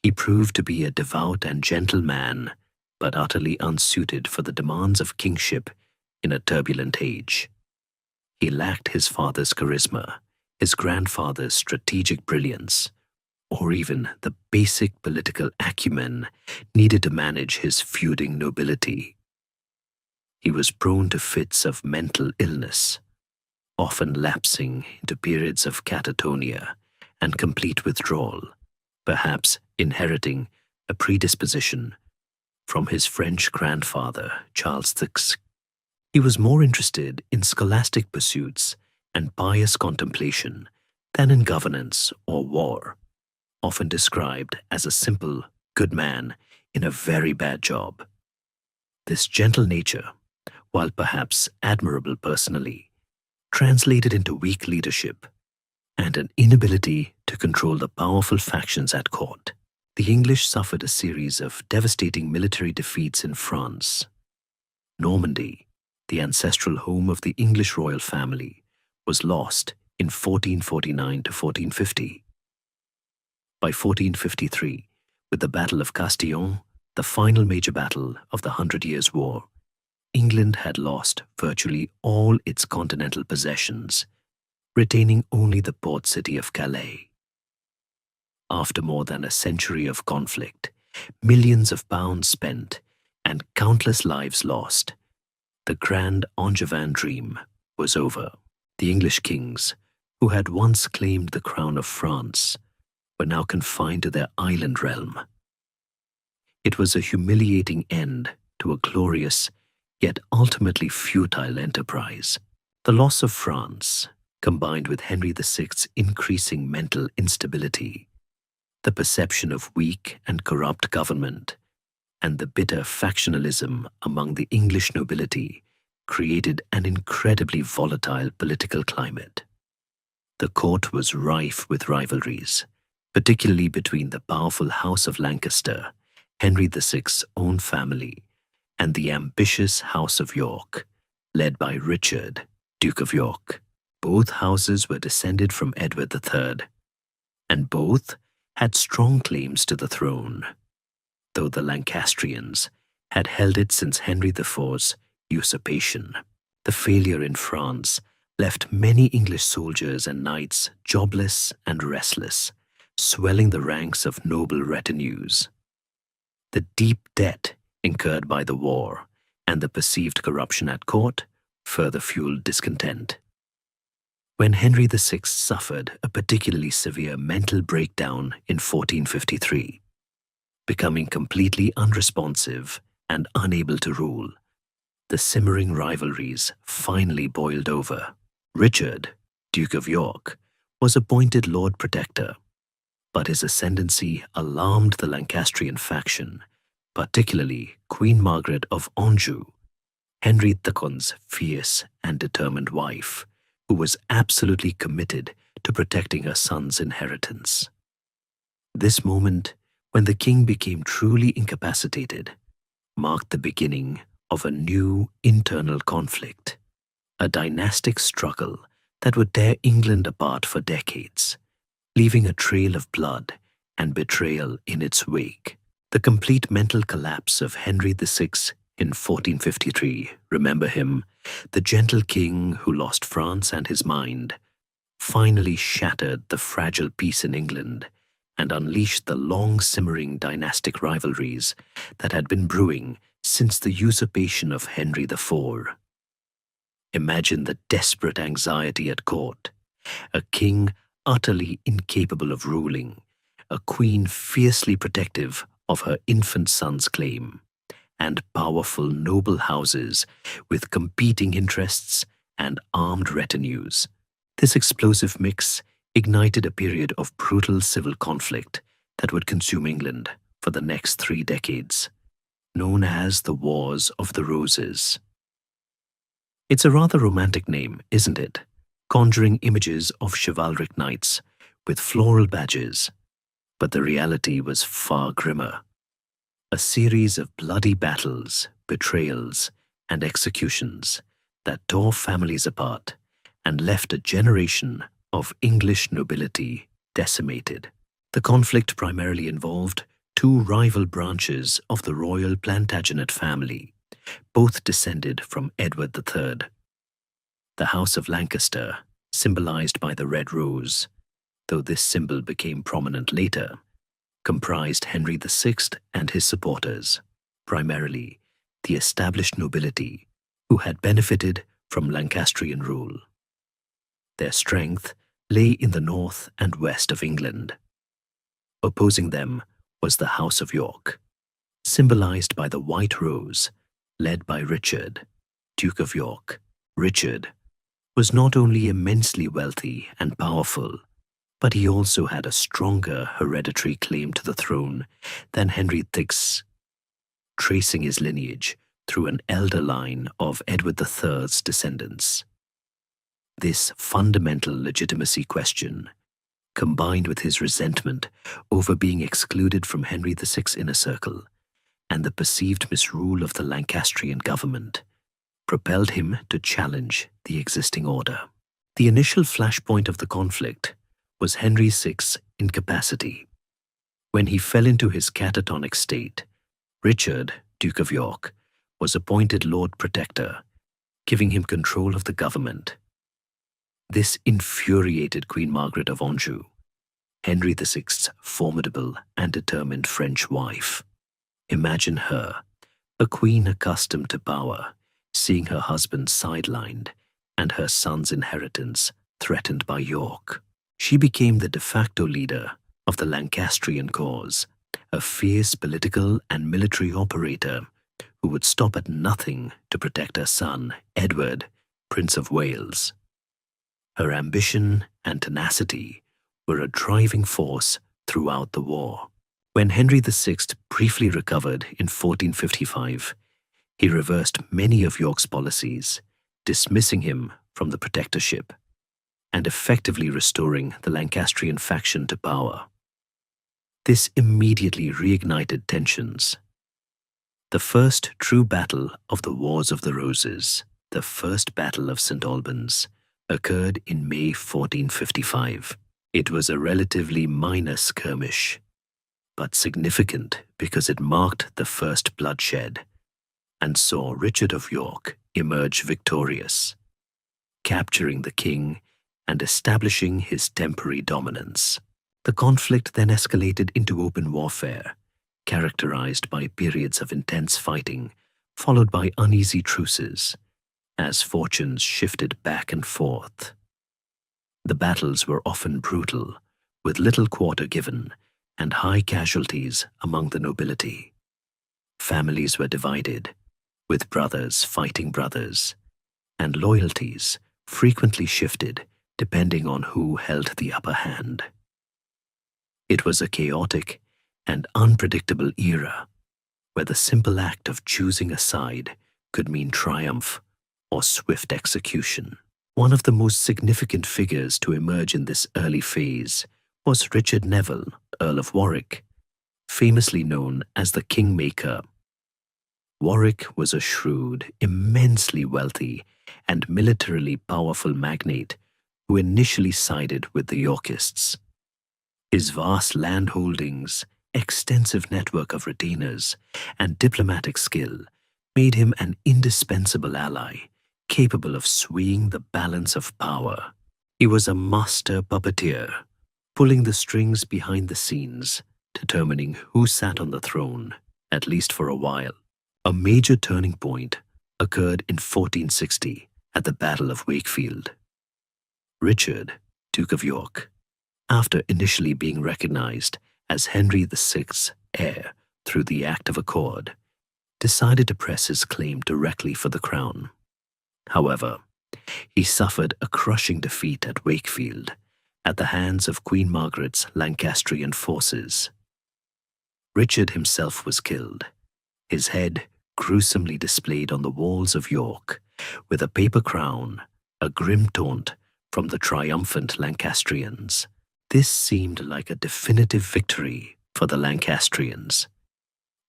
he proved to be a devout and gentle man, but utterly unsuited for the demands of kingship in a turbulent age. He lacked his father's charisma, his grandfather's strategic brilliance, or even the basic political acumen needed to manage his feuding nobility. He was prone to fits of mental illness, often lapsing into periods of catatonia and complete withdrawal, perhaps inheriting a predisposition from his French grandfather, Charles VI. He was more interested in scholastic pursuits and pious contemplation than in governance or war, often described as a simple, good man in a very bad job. This gentle nature, while perhaps admirable personally, translated into weak leadership and an inability to control the powerful factions at court. The English suffered a series of devastating military defeats in France. Normandy, the ancestral home of the English royal family, was lost in 1449 to 1450. By 1453, with the Battle of Castillon, the final major battle of the 100 Years' War, England had lost virtually all its continental possessions, retaining only the port city of Calais. After more than a century of conflict, millions of pounds spent, and countless lives lost, the grand Angevin dream was over. The English kings, who had once claimed the crown of France, were now confined to their island realm. It was a humiliating end to a glorious, yet ultimately futile enterprise. The loss of France, combined with Henry VI's increasing mental instability, the perception of weak and corrupt government, and the bitter factionalism among the English nobility, created an incredibly volatile political climate. The court was rife with rivalries, particularly between the powerful House of Lancaster, Henry VI's own family, and the ambitious House of York, led by Richard, Duke of York. Both houses were descended from Edward III, and both had strong claims to the throne, though the Lancastrians had held it since Henry IV's usurpation. The failure in France left many English soldiers and knights jobless and restless, swelling the ranks of noble retinues. The deep debt incurred by the war and the perceived corruption at court further fueled discontent. When Henry VI suffered a particularly severe mental breakdown in 1453, becoming completely unresponsive and unable to rule, the simmering rivalries finally boiled over. Richard, Duke of York, was appointed Lord Protector, but his ascendancy alarmed the Lancastrian faction, particularly Queen Margaret of Anjou, Henry II's fierce and determined wife, who was absolutely committed to protecting her son's inheritance. This moment, when the king became truly incapacitated, marked the beginning of a new internal conflict, a dynastic struggle that would tear England apart for decades, leaving a trail of blood and betrayal in its wake. The complete mental collapse of Henry VI in 1453, remember him, the gentle king who lost France and his mind, finally shattered the fragile peace in England and unleashed the long-simmering dynastic rivalries that had been brewing since the usurpation of Henry IV. Imagine the desperate anxiety at court, a king utterly incapable of ruling, a queen fiercely protective of her infant son's claim, and powerful noble houses with competing interests and armed retinues. This explosive mix ignited a period of brutal civil conflict that would consume England for the next 3 decades, known as the Wars of the Roses. It's a rather romantic name, isn't it? Conjuring images of chivalric knights with floral badges. But the reality was far grimmer. A series of bloody battles, betrayals, and executions that tore families apart and left a generation of English nobility decimated. The conflict primarily involved two rival branches of the royal Plantagenet family, both descended from Edward III. The House of Lancaster, symbolized by the red rose, though this symbol became prominent later, comprised Henry VI and his supporters, primarily the established nobility who had benefited from Lancastrian rule. Their strength lay in the north and west of England. Opposing them was the House of York, symbolized by the white rose, led by Richard, Duke of York. Richard was not only immensely wealthy and powerful, but he also had a stronger hereditary claim to the throne than Henry VI, tracing his lineage through an elder line of Edward III's descendants. This fundamental legitimacy question, combined with his resentment over being excluded from Henry VI's inner circle and the perceived misrule of the Lancastrian government, propelled him to challenge the existing order. The initial flashpoint of the conflict was Henry VI's incapacity. When he fell into his catatonic state, Richard, Duke of York, was appointed Lord Protector, giving him control of the government. This infuriated Queen Margaret of Anjou, Henry VI's formidable and determined French wife. Imagine her, a queen accustomed to power, seeing her husband sidelined and her son's inheritance threatened by York. She became the de facto leader of the Lancastrian cause, a fierce political and military operator who would stop at nothing to protect her son, Edward, Prince of Wales. Her ambition and tenacity were a driving force throughout the war. When Henry VI briefly recovered in 1455, he reversed many of York's policies, dismissing him from the protectorship and effectively restoring the Lancastrian faction to power. This immediately reignited tensions. The first true battle of the Wars of the Roses, the First Battle of St. Albans, occurred in May 1455. It was a relatively minor skirmish, but significant because it marked the first bloodshed and saw Richard of York emerge victorious, capturing the king and establishing his temporary dominance. The conflict then escalated into open warfare, characterized by periods of intense fighting, followed by uneasy truces, as fortunes shifted back and forth. The battles were often brutal, with little quarter given and high casualties among the nobility. Families were divided, with brothers fighting brothers, and loyalties frequently shifted depending on who held the upper hand. It was a chaotic and unpredictable era where the simple act of choosing a side could mean triumph or swift execution. One of the most significant figures to emerge in this early phase was Richard Neville, Earl of Warwick, famously known as the Kingmaker. Warwick was a shrewd, immensely wealthy, and militarily powerful magnate who initially sided with the Yorkists. His vast land holdings, extensive network of retainers, and diplomatic skill made him an indispensable ally, capable of swaying the balance of power. He was a master puppeteer, pulling the strings behind the scenes, determining who sat on the throne, at least for a while. A major turning point occurred in 1460 at the Battle of Wakefield. Richard, Duke of York, after initially being recognized as Henry VI's heir through the Act of Accord, decided to press his claim directly for the crown. However, he suffered a crushing defeat at Wakefield at the hands of Queen Margaret's Lancastrian forces. Richard himself was killed, his head gruesomely displayed on the walls of York, with a paper crown, a grim taunt from the triumphant Lancastrians. This seemed like a definitive victory for the Lancastrians,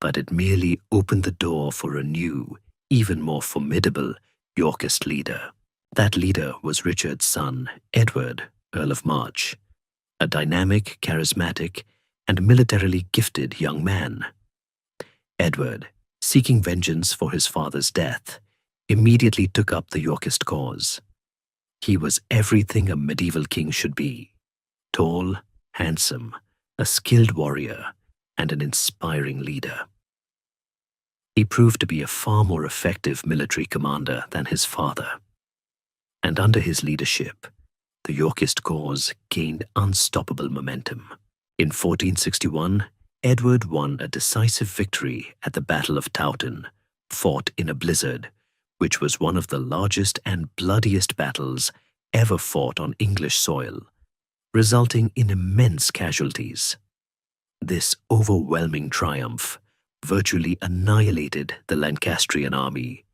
but it merely opened the door for a new, even more formidable Yorkist leader. That leader was Richard's son, Edward, Earl of March, a dynamic, charismatic, and militarily gifted young man. Edward, seeking vengeance for his father's death, immediately took up the Yorkist cause. He was everything a medieval king should be: tall, handsome, a skilled warrior, and an inspiring leader. He proved to be a far more effective military commander than his father, and under his leadership, the Yorkist cause gained unstoppable momentum. In 1461, Edward won a decisive victory at the Battle of Towton, fought in a blizzard, which was one of the largest and bloodiest battles ever fought on English soil, resulting in immense casualties. This overwhelming triumph virtually annihilated the Lancastrian army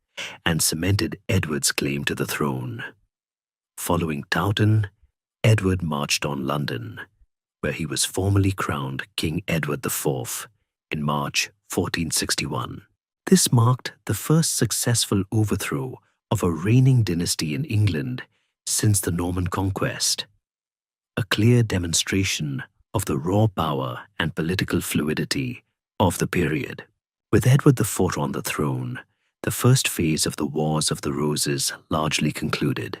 and cemented Edward's claim to the throne. Following Towton, Edward marched on London, where he was formally crowned King Edward IV in March 1461. This marked the first successful overthrow of a reigning dynasty in England since the Norman Conquest, a clear demonstration of the raw power and political fluidity of the period. With Edward IV on the throne, the first phase of the Wars of the Roses largely concluded.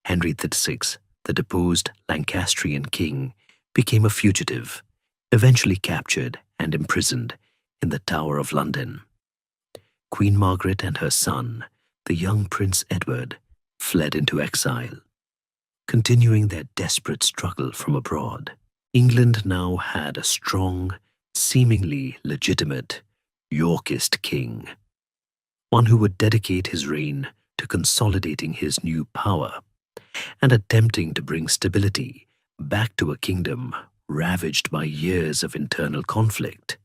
Henry VI, the deposed Lancastrian king, became a fugitive, eventually captured and imprisoned in the Tower of London. Queen Margaret and her son, the young Prince Edward, fled into exile, continuing their desperate struggle from abroad. England now had a strong, seemingly legitimate Yorkist king, one who would dedicate his reign to consolidating his new power and attempting to bring stability back to a kingdom ravaged by years of internal conflict,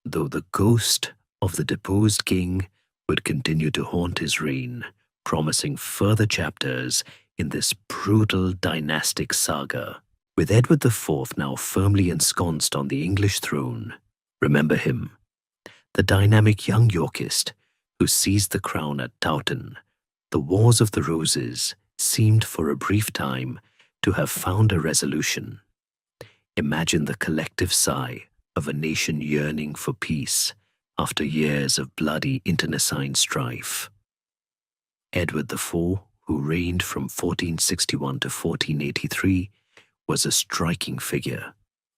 though the ghost of the deposed king would continue to haunt his reign, promising further chapters in this brutal dynastic saga. With Edward IV now firmly ensconced on the English throne, remember him, the dynamic young Yorkist who seized the crown at Towton. The Wars of the Roses seemed for a brief time to have found a resolution. Imagine the collective sigh of a nation yearning for peace after years of bloody internecine strife. Edward IV, who reigned from 1461 to 1483, was a striking figure,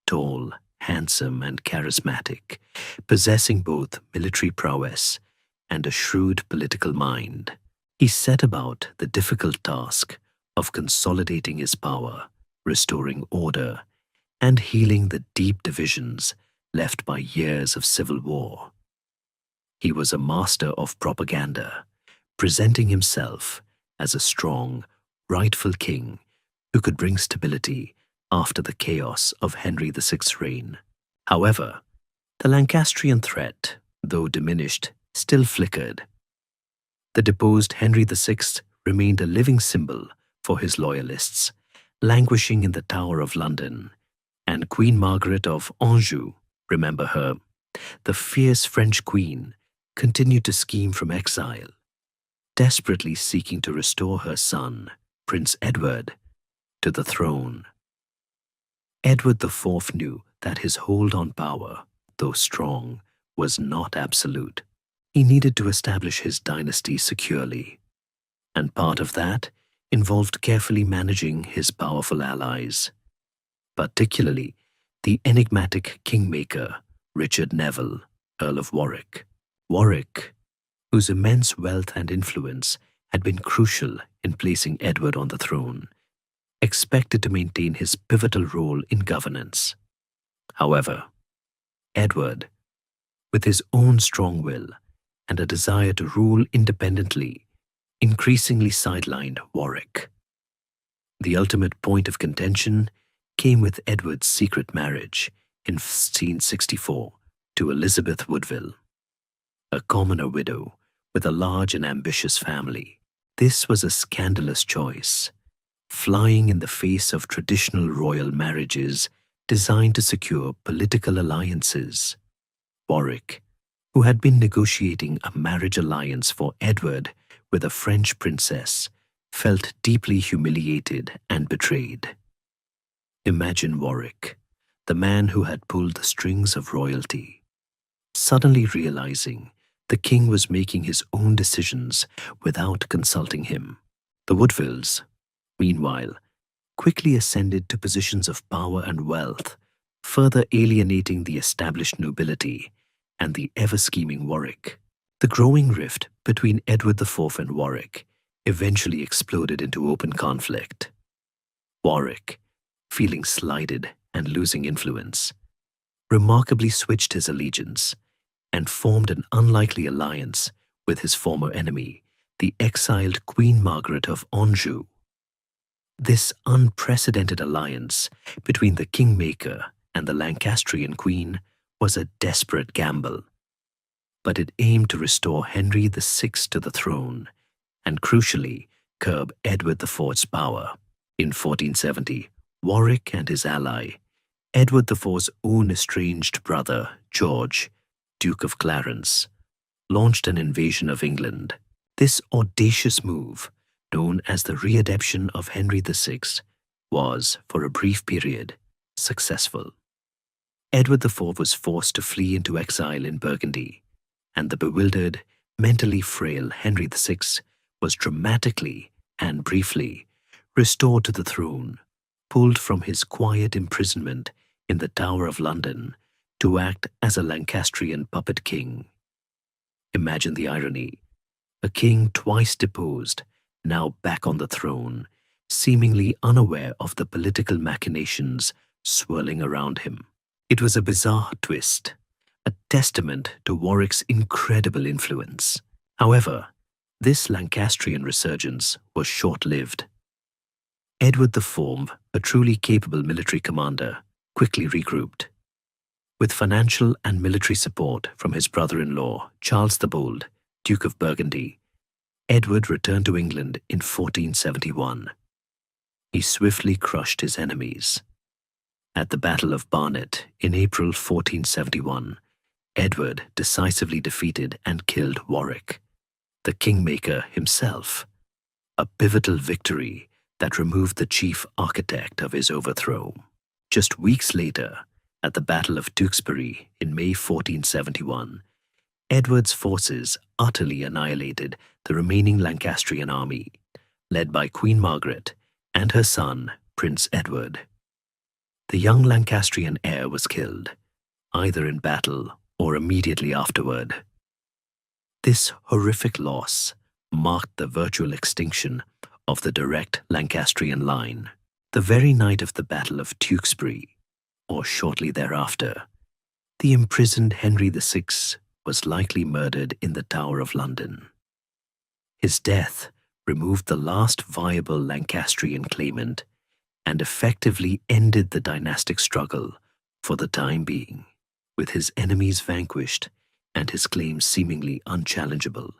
tall, handsome, and charismatic, possessing both military prowess and a shrewd political mind. He set about the difficult task of consolidating his power, restoring order, and healing the deep divisions left by years of civil war. He was a master of propaganda, presenting himself as a strong, rightful king who could bring stability after the chaos of Henry VI's reign. However, the Lancastrian threat, though diminished, still flickered. The deposed Henry VI remained a living symbol for his loyalists, languishing in the Tower of London, and Queen Margaret of Anjou, remember her, the fierce French queen, continued to scheme from exile, desperately seeking to restore her son, Prince Edward, to the throne. Edward IV knew that his hold on power, though strong, was not absolute. He needed to establish his dynasty securely, and part of that involved carefully managing his powerful allies, particularly the enigmatic kingmaker Richard Neville, Earl of Warwick. Warwick, whose immense wealth and influence had been crucial in placing Edward on the throne, expected to maintain his pivotal role in governance. However, Edward, with his own strong will and a desire to rule independently, increasingly sidelined Warwick. The ultimate point of contention came with Edward's secret marriage in 1564 to Elizabeth Woodville, a commoner widow with a large and ambitious family. This was a scandalous choice, flying in the face of traditional royal marriages designed to secure political alliances. Warwick, who had been negotiating a marriage alliance for Edward with a French princess, felt deeply humiliated and betrayed. Imagine Warwick, the man who had pulled the strings of royalty, suddenly realizing the king was making his own decisions without consulting him. The Woodvilles, meanwhile, quickly ascended to positions of power and wealth, further alienating the established nobility and the ever-scheming Warwick. The growing rift between Edward IV and Warwick eventually exploded into open conflict. Warwick, feeling slighted and losing influence, remarkably switched his allegiance and formed an unlikely alliance with his former enemy, the exiled Queen Margaret of Anjou. This unprecedented alliance between the kingmaker and the Lancastrian queen was a desperate gamble, but it aimed to restore Henry VI to the throne and, crucially, curb Edward IV's power. In 1470, Warwick and his ally, Edward IV's own estranged brother, George, Duke of Clarence, launched an invasion of England. This audacious move, known as the readaptation of Henry VI, was, for a brief period, successful. Edward IV was forced to flee into exile in Burgundy, and the bewildered, mentally frail Henry VI was dramatically and briefly restored to the throne, pulled from his quiet imprisonment in the Tower of London to act as a Lancastrian puppet king. Imagine the irony. A king twice deposed, now back on the throne, seemingly unaware of the political machinations swirling around him. It was a bizarre twist, a testament to Warwick's incredible influence. However, this Lancastrian resurgence was short-lived. Edward IV, a truly capable military commander, quickly regrouped. With financial and military support from his brother-in-law, Charles the Bold, Duke of Burgundy, Edward returned to England in 1471. He swiftly crushed his enemies. At the Battle of Barnet in April 1471, Edward decisively defeated and killed Warwick, the kingmaker himself, a pivotal victory that removed the chief architect of his overthrow. Just weeks later, at the Battle of Tewkesbury in May 1471, Edward's forces utterly annihilated the remaining Lancastrian army, led by Queen Margaret and her son, Prince Edward. The young Lancastrian heir was killed, either in battle or immediately afterward. This horrific loss marked the virtual extinction of the direct Lancastrian line. The very night of the Battle of Tewkesbury, or shortly thereafter, the imprisoned Henry VI was likely murdered in the Tower of London. His death removed the last viable Lancastrian claimant and effectively ended the dynastic struggle for the time being. With his enemies vanquished and his claims seemingly unchallengeable,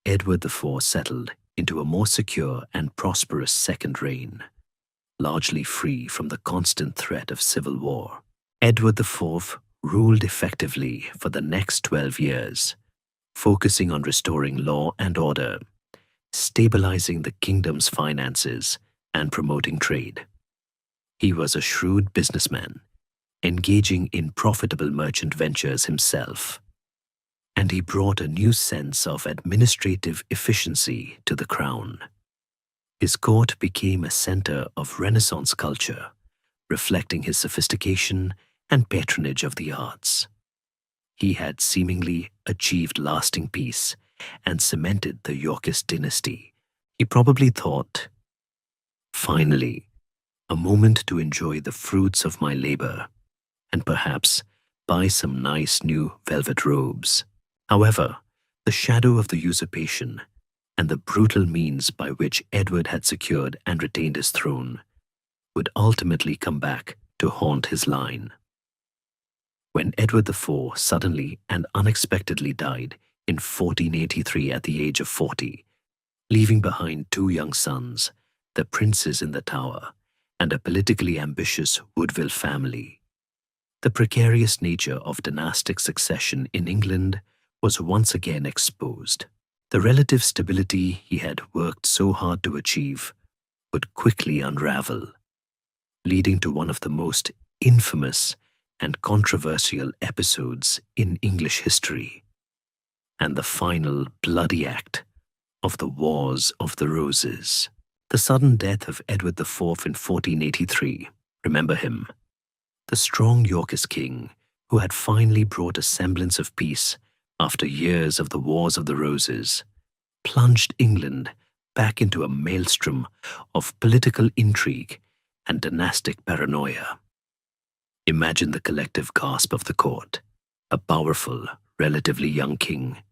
Edward IV settled into a more secure and prosperous second reign, largely free from the constant threat of civil war. Edward IV ruled effectively for the next 12 years, focusing on restoring law and order, stabilizing the kingdom's finances, and promoting trade. He was a shrewd businessman, engaging in profitable merchant ventures himself, and he brought a new sense of administrative efficiency to the crown. His court became a center of Renaissance culture, reflecting his sophistication and patronage of the arts. He had seemingly achieved lasting peace and cemented the Yorkist dynasty. He probably thought, "Finally, a moment to enjoy the fruits of my labor, and perhaps buy some nice new velvet robes." However, the shadow of the usurpation and the brutal means by which Edward had secured and retained his throne would ultimately come back to haunt his line. When Edward IV suddenly and unexpectedly died in 1483 at the age of 40, leaving behind two young sons, the princes in the Tower, and a politically ambitious Woodville family, the precarious nature of dynastic succession in England was once again exposed. The relative stability he had worked so hard to achieve would quickly unravel. leading to one of the most infamous and controversial episodes in English history, and the final bloody act of the Wars of the Roses. The sudden death of Edward IV in 1483, remember him, the strong Yorkist king who had finally brought a semblance of peace after years of the Wars of the Roses, plunged England back into a maelstrom of political intrigue and dynastic paranoia. Imagine the collective gasp of the court, a powerful, relatively young king,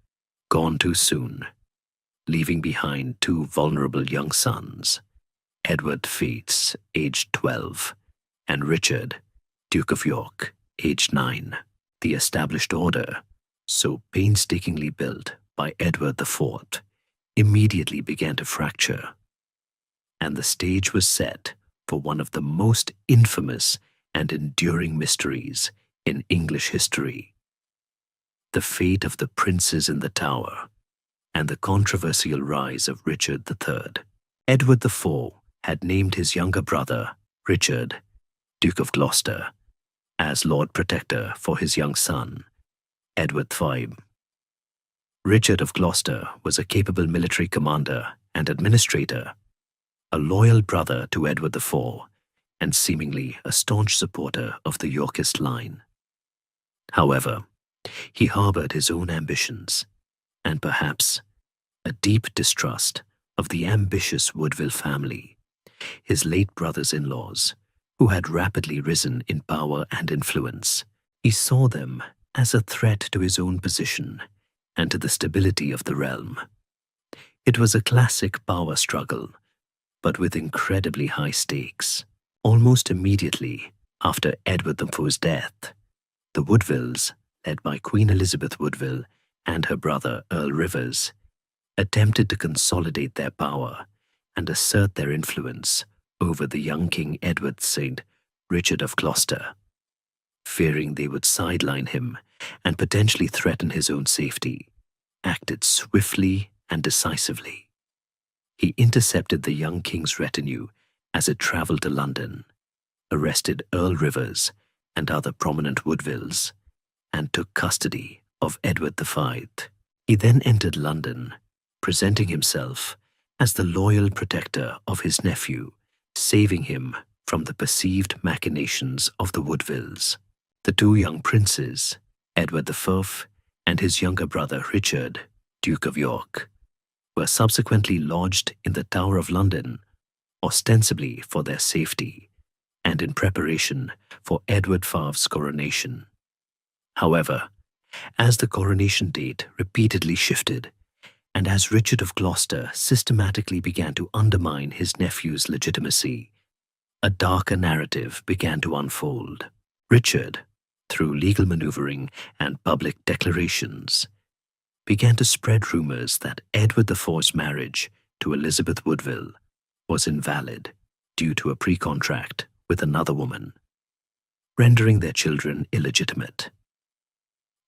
gone too soon, leaving behind two vulnerable young sons, Edward Fates, aged 12, and Richard, Duke of York, aged 9. The established order, so painstakingly built by Edward IV, immediately began to fracture, and the stage was set for one of the most infamous and enduring mysteries in English history: the fate of the princes in the Tower and the controversial rise of Richard III. Edward IV had named his younger brother, Richard, Duke of Gloucester, as Lord Protector for his young son, Edward V. Richard of Gloucester was a capable military commander and administrator, a loyal brother to Edward IV, and seemingly a staunch supporter of the Yorkist line. However, he harbored his own ambitions, and perhaps a deep distrust of the ambitious Woodville family, his late brothers-in-laws, who had rapidly risen in power and influence. He saw them as a threat to his own position and to the stability of the realm. It was a classic power struggle, but with incredibly high stakes. Almost immediately after Edward IV's death, the Woodvilles, led by Queen Elizabeth Woodville and her brother Earl Rivers, attempted to consolidate their power and assert their influence over the young King Edward's son, Richard of Gloucester. Fearing they would sideline him and potentially threaten his own safety, acted swiftly and decisively. He intercepted the young king's retinue as it traveled to London, arrested Earl Rivers and other prominent Woodvilles, and took custody of Edward V. He then entered London, presenting himself as the loyal protector of his nephew, saving him from the perceived machinations of the Woodvilles. The two young princes, Edward V and his younger brother Richard, Duke of York, were subsequently lodged in the Tower of London, ostensibly for their safety and in preparation for Edward V's coronation. However, as the coronation date repeatedly shifted, and as Richard of Gloucester systematically began to undermine his nephew's legitimacy, a darker narrative began to unfold. Richard, through legal maneuvering and public declarations, began to spread rumors that Edward IV's marriage to Elizabeth Woodville was invalid due to a pre-contract with another woman, rendering their children illegitimate.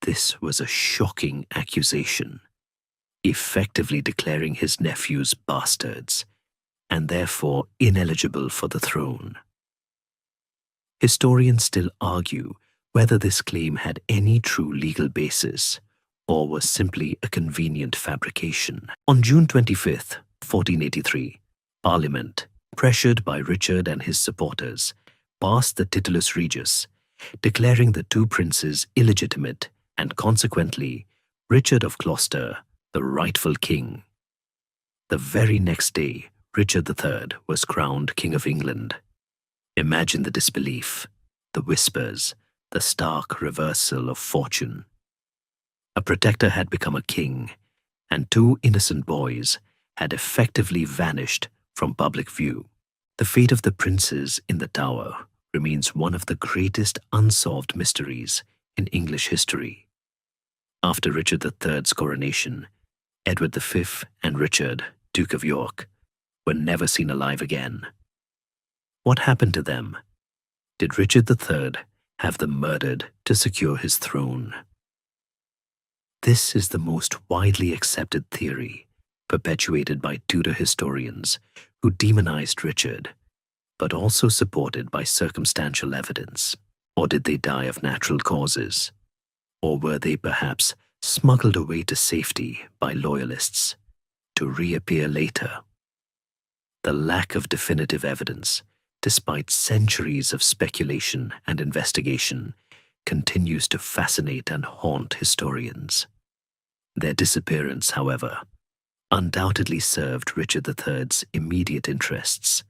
This was a shocking accusation, effectively declaring his nephews bastards and therefore ineligible for the throne. Historians still argue whether this claim had any true legal basis or was simply a convenient fabrication. On June 25, 1483, Parliament, pressured by Richard and his supporters, passed the Titulus Regius, declaring the two princes illegitimate and consequently Richard of Gloucester the rightful king. The very next day, Richard III was crowned King of England. Imagine the disbelief, the whispers, the stark reversal of fortune. A protector had become a king, and two innocent boys had effectively vanished from public view. The fate of the princes in the Tower remains one of the greatest unsolved mysteries in English history. After Richard III's coronation, Edward V and Richard, Duke of York, were never seen alive again. What happened to them? Did Richard III have them murdered to secure his throne? This is the most widely accepted theory, perpetuated by Tudor historians who demonized Richard, but also supported by circumstantial evidence? Or did they die of natural causes? Or were they perhaps smuggled away to safety by loyalists to reappear later? The lack of definitive evidence, despite centuries of speculation and investigation, continues to fascinate and haunt historians. Their disappearance, however, undoubtedly served Richard III's immediate interests,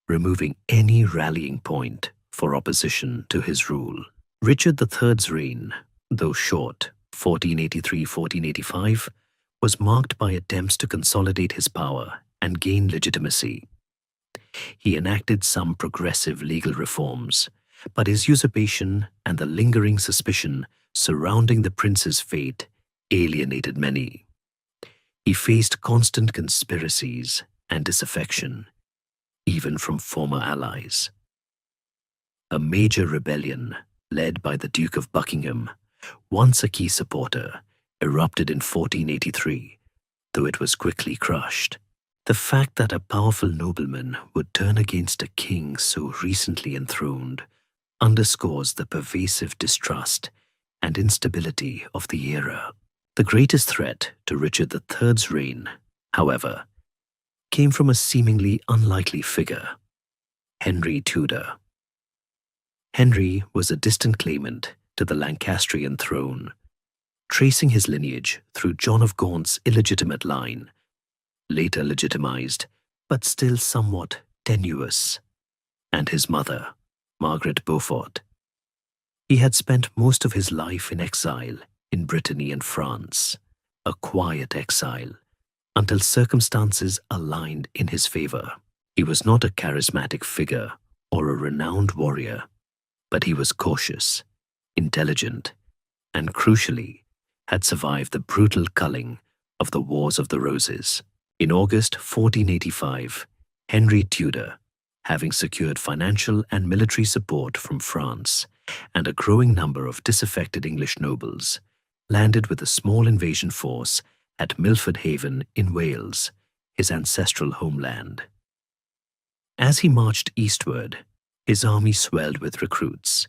removing any rallying point for opposition to his rule. Richard III's reign, though short, 1483–1485, was marked by attempts to consolidate his power and gain legitimacy. He enacted some progressive legal reforms, but his usurpation and the lingering suspicion surrounding the prince's fate alienated many. He faced constant conspiracies and disaffection, even from former allies. A major rebellion, led by the Duke of Buckingham, once a key supporter, erupted in 1483, though it was quickly crushed. The fact that a powerful nobleman would turn against a king so recently enthroned underscores the pervasive distrust and instability of the era. The greatest threat to Richard III's reign, however, came from a seemingly unlikely figure, Henry Tudor. Henry was a distant claimant to the Lancastrian throne, tracing his lineage through John of Gaunt's illegitimate line, later legitimized, but still somewhat tenuous, and his mother, Margaret Beaufort. He had spent most of his life in exile in Brittany and France, a quiet exile, until circumstances aligned in his favor. He was not a charismatic figure or a renowned warrior, but he was cautious, intelligent, and crucially, had survived the brutal culling of the Wars of the Roses. In August 1485, Henry Tudor, having secured financial and military support from France and a growing number of disaffected English nobles, landed with a small invasion force at Milford Haven in Wales, his ancestral homeland. As he marched eastward, his army swelled with recruits,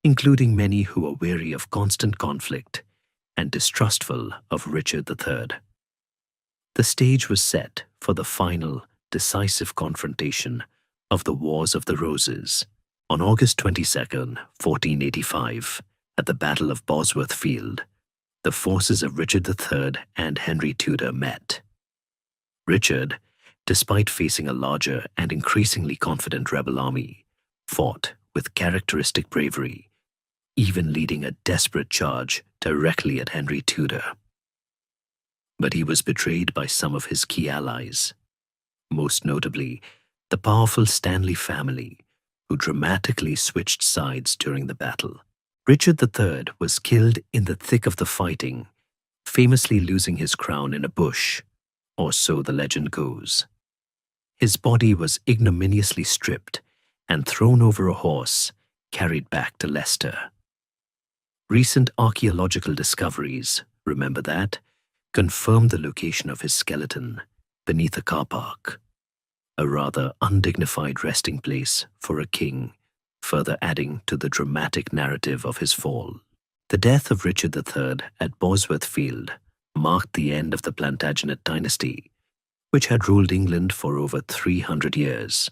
including many who were weary of constant conflict and distrustful of Richard III. The stage was set for the final, decisive confrontation of the Wars of the Roses on August 22, 1485, at the Battle of Bosworth Field. The forces of Richard III and Henry Tudor met. Richard, despite facing a larger and increasingly confident rebel army, fought with characteristic bravery, even leading a desperate charge directly at Henry Tudor. But he was betrayed by some of his key allies, most notably the powerful Stanley family, who dramatically switched sides during the battle. Richard III was killed in the thick of the fighting, famously losing his crown in a bush, or so the legend goes. His body was ignominiously stripped and thrown over a horse, carried back to Leicester. Recent archaeological discoveries, remember that, confirmed the location of his skeleton beneath a car park, a rather undignified resting place for a king, further adding to the dramatic narrative of his fall. The death of Richard III at Bosworth Field marked the end of the Plantagenet dynasty, which had ruled England for over 300 years.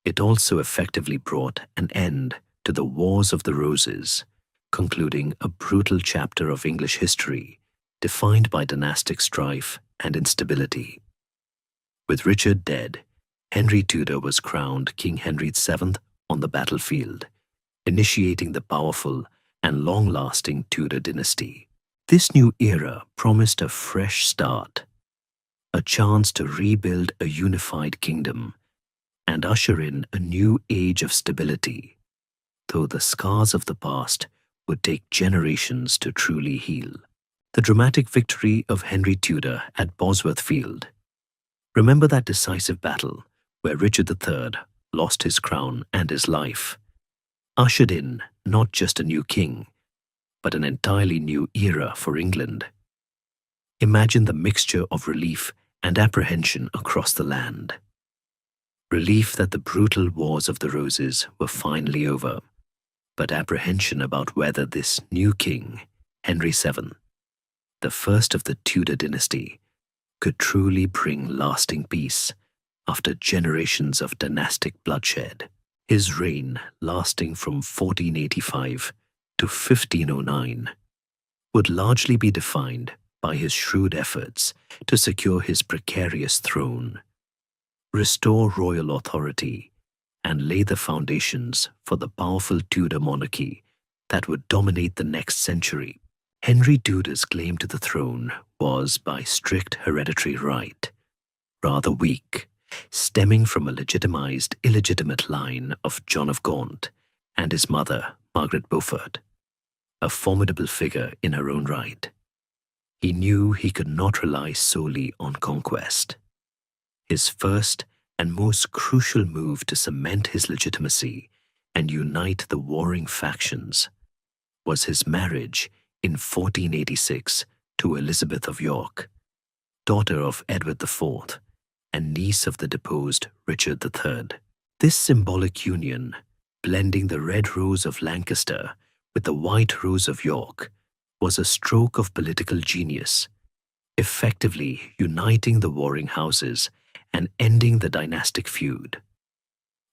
It also effectively brought an end to the Wars of the Roses, concluding a brutal chapter of English history defined by dynastic strife and instability. With Richard dead, Henry Tudor was crowned King Henry VII on the battlefield, initiating the powerful and long-lasting Tudor dynasty. This new era promised a fresh start, a chance to rebuild a unified kingdom and usher in a new age of stability, though the scars of the past would take generations to truly heal. The dramatic victory of Henry Tudor at Bosworth Field. Remember that decisive battle where Richard III lost his crown and his life, ushered in not just a new king, but an entirely new era for England. Imagine the mixture of relief and apprehension across the land. Relief that the brutal Wars of the Roses were finally over, but apprehension about whether this new king, Henry VII, the first of the Tudor dynasty, could truly bring lasting peace after generations of dynastic bloodshed. His reign, lasting from 1485 to 1509, would largely be defined by his shrewd efforts to secure his precarious throne, restore royal authority, and lay the foundations for the powerful Tudor monarchy that would dominate the next century. Henry Tudor's claim to the throne was by strict hereditary right, rather weak, stemming from a legitimized illegitimate line of John of Gaunt and his mother, Margaret Beaufort, a formidable figure in her own right. He knew he could not rely solely on conquest. His first and most crucial move to cement his legitimacy and unite the warring factions was his marriage in 1486 to Elizabeth of York, daughter of Edward IV and niece of the deposed Richard III. This symbolic union, blending the red rose of Lancaster with the white rose of York, was a stroke of political genius, effectively uniting the warring houses and ending the dynastic feud.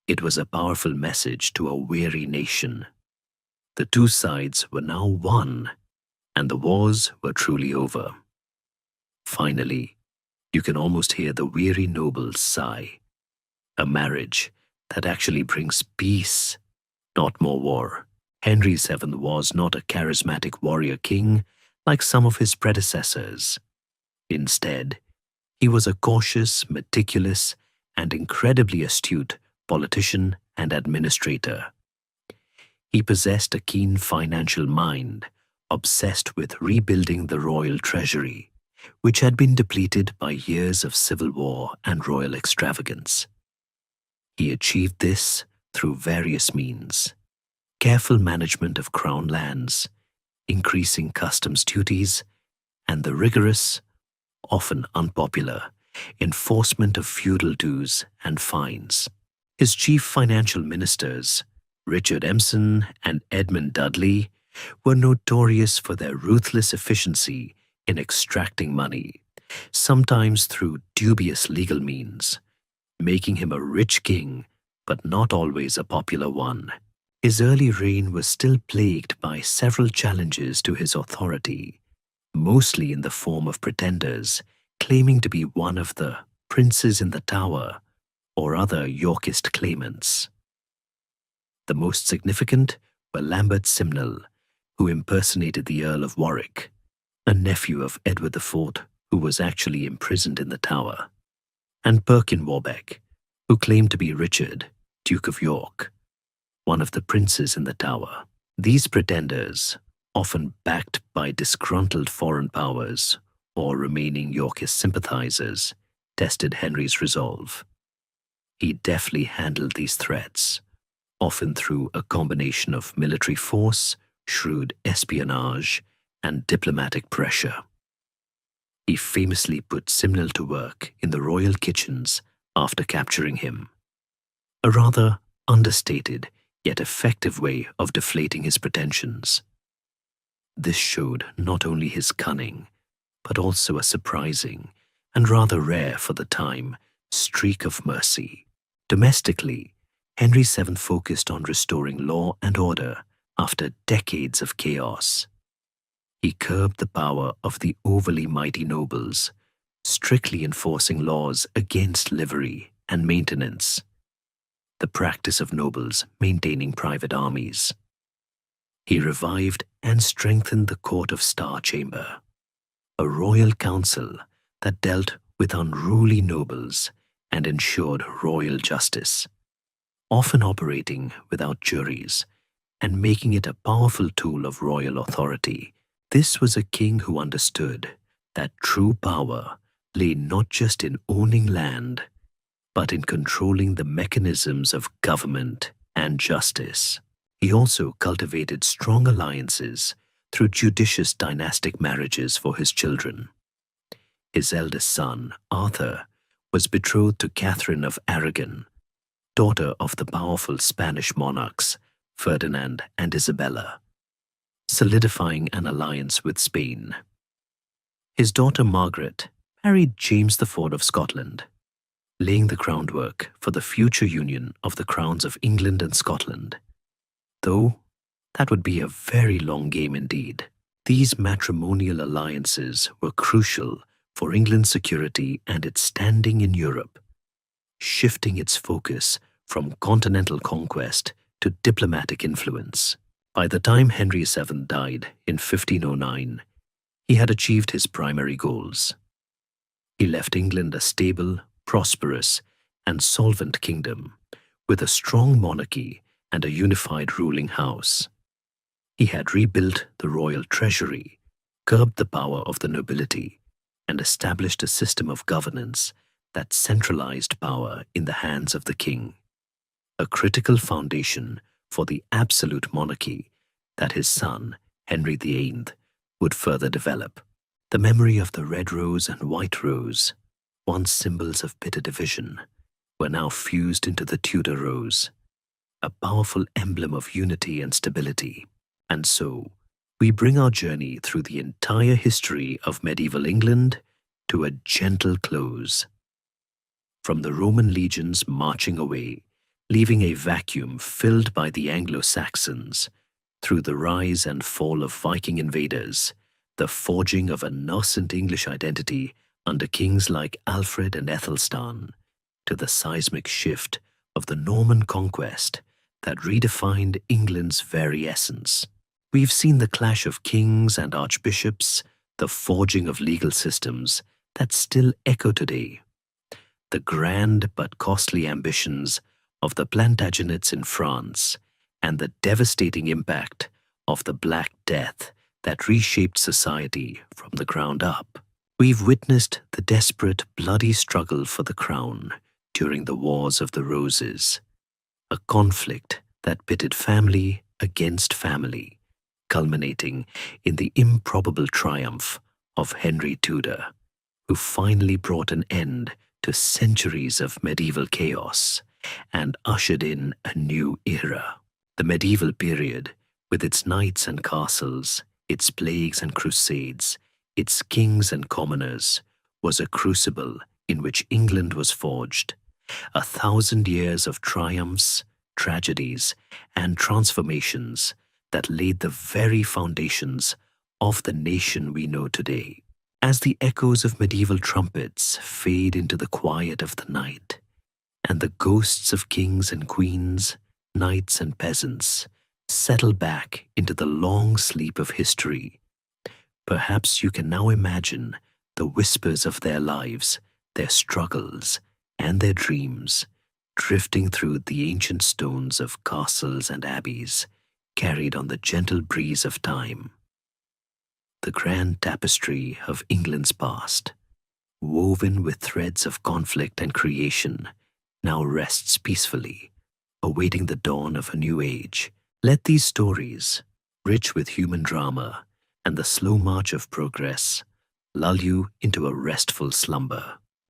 It was a powerful message to a weary nation. The two sides were now one, and the wars were truly over. Finally, you can almost hear the weary nobles sigh. A marriage that actually brings peace, not more war. Henry VII was not a charismatic warrior king like some of his predecessors. Instead, he was a cautious, meticulous, and incredibly astute politician and administrator. He possessed a keen financial mind, obsessed with rebuilding the royal treasury, which had been depleted by years of civil war and royal extravagance. He achieved this through various means: careful management of crown lands, increasing customs duties, and the rigorous, often unpopular, enforcement of feudal dues and fines. His chief financial ministers, Richard Empson and Edmund Dudley, were notorious for their ruthless efficiency in extracting money, sometimes through dubious legal means, making him a rich king, but not always a popular one. His early reign was still plagued by several challenges to his authority, mostly in the form of pretenders claiming to be one of the princes in the Tower or other Yorkist claimants. The most significant were Lambert Simnel, who impersonated the Earl of Warwick, a nephew of Edward IV who was actually imprisoned in the Tower, and Perkin Warbeck, who claimed to be Richard, Duke of York, one of the princes in the Tower. These pretenders, often backed by disgruntled foreign powers or remaining Yorkist sympathizers, tested Henry's resolve. He deftly handled these threats, often through a combination of military force, shrewd espionage, and diplomatic pressure. He famously put Simnel to work in the royal kitchens after capturing him, a rather understated yet effective way of deflating his pretensions. This showed not only his cunning, but also a surprising, and rather rare for the time, streak of mercy. Domestically, Henry VII focused on restoring law and order after decades of chaos. He curbed the power of the overly mighty nobles, strictly enforcing laws against livery and maintenance, the practice of nobles maintaining private armies. He revived and strengthened the Court of Star Chamber, a royal council that dealt with unruly nobles and ensured royal justice, often operating without juries and making it a powerful tool of royal authority. This was a king who understood that true power lay not just in owning land, but in controlling the mechanisms of government and justice. He also cultivated strong alliances through judicious dynastic marriages for his children. His eldest son, Arthur, was betrothed to Catherine of Aragon, daughter of the powerful Spanish monarchs Ferdinand and Isabella, solidifying an alliance with Spain. His daughter Margaret married James IV of Scotland, laying the groundwork for the future union of the crowns of England and Scotland. Though that would be a very long game indeed. These matrimonial alliances were crucial for England's security and its standing in Europe, shifting its focus from continental conquest to diplomatic influence. By the time Henry VII died in 1509, he had achieved his primary goals. He left England a stable, prosperous, and solvent kingdom, with a strong monarchy and a unified ruling house. He had rebuilt the royal treasury, curbed the power of the nobility, and established a system of governance that centralized power in the hands of the king, a critical foundation for the absolute monarchy that his son, Henry VIII, would further develop. The memory of the red rose and white rose, once symbols of bitter division, were now fused into the Tudor rose, a powerful emblem of unity and stability. And so, we bring our journey through the entire history of medieval England to a gentle close. From the Roman legions marching away, leaving a vacuum filled by the Anglo-Saxons, through the rise and fall of Viking invaders, the forging of a nascent English identity under kings like Alfred and Ethelstan, to the seismic shift of the Norman Conquest that redefined England's very essence. We've seen the clash of kings and archbishops, the forging of legal systems that still echo today, the grand but costly ambitions of the Plantagenets in France, and the devastating impact of the Black Death that reshaped society from the ground up. We've witnessed the desperate, bloody struggle for the crown during the Wars of the Roses, a conflict that pitted family against family, culminating in the improbable triumph of Henry Tudor, who finally brought an end to centuries of medieval chaos and ushered in a new era. The medieval period, with its knights and castles, its plagues and crusades, its kings and commoners, was a crucible in which England was forged, 1,000 years of triumphs, tragedies, and transformations that laid the very foundations of the nation we know today. As the echoes of medieval trumpets fade into the quiet of the night, and the ghosts of kings and queens, knights and peasants settle back into the long sleep of history, perhaps you can now imagine the whispers of their lives, their struggles, and their dreams drifting through the ancient stones of castles and abbeys, carried on the gentle breeze of time. The grand tapestry of England's past, woven with threads of conflict and creation, now rests peacefully, awaiting the dawn of a new age. Let these stories, rich with human drama and the slow march of progress, lull you into a restful slumber.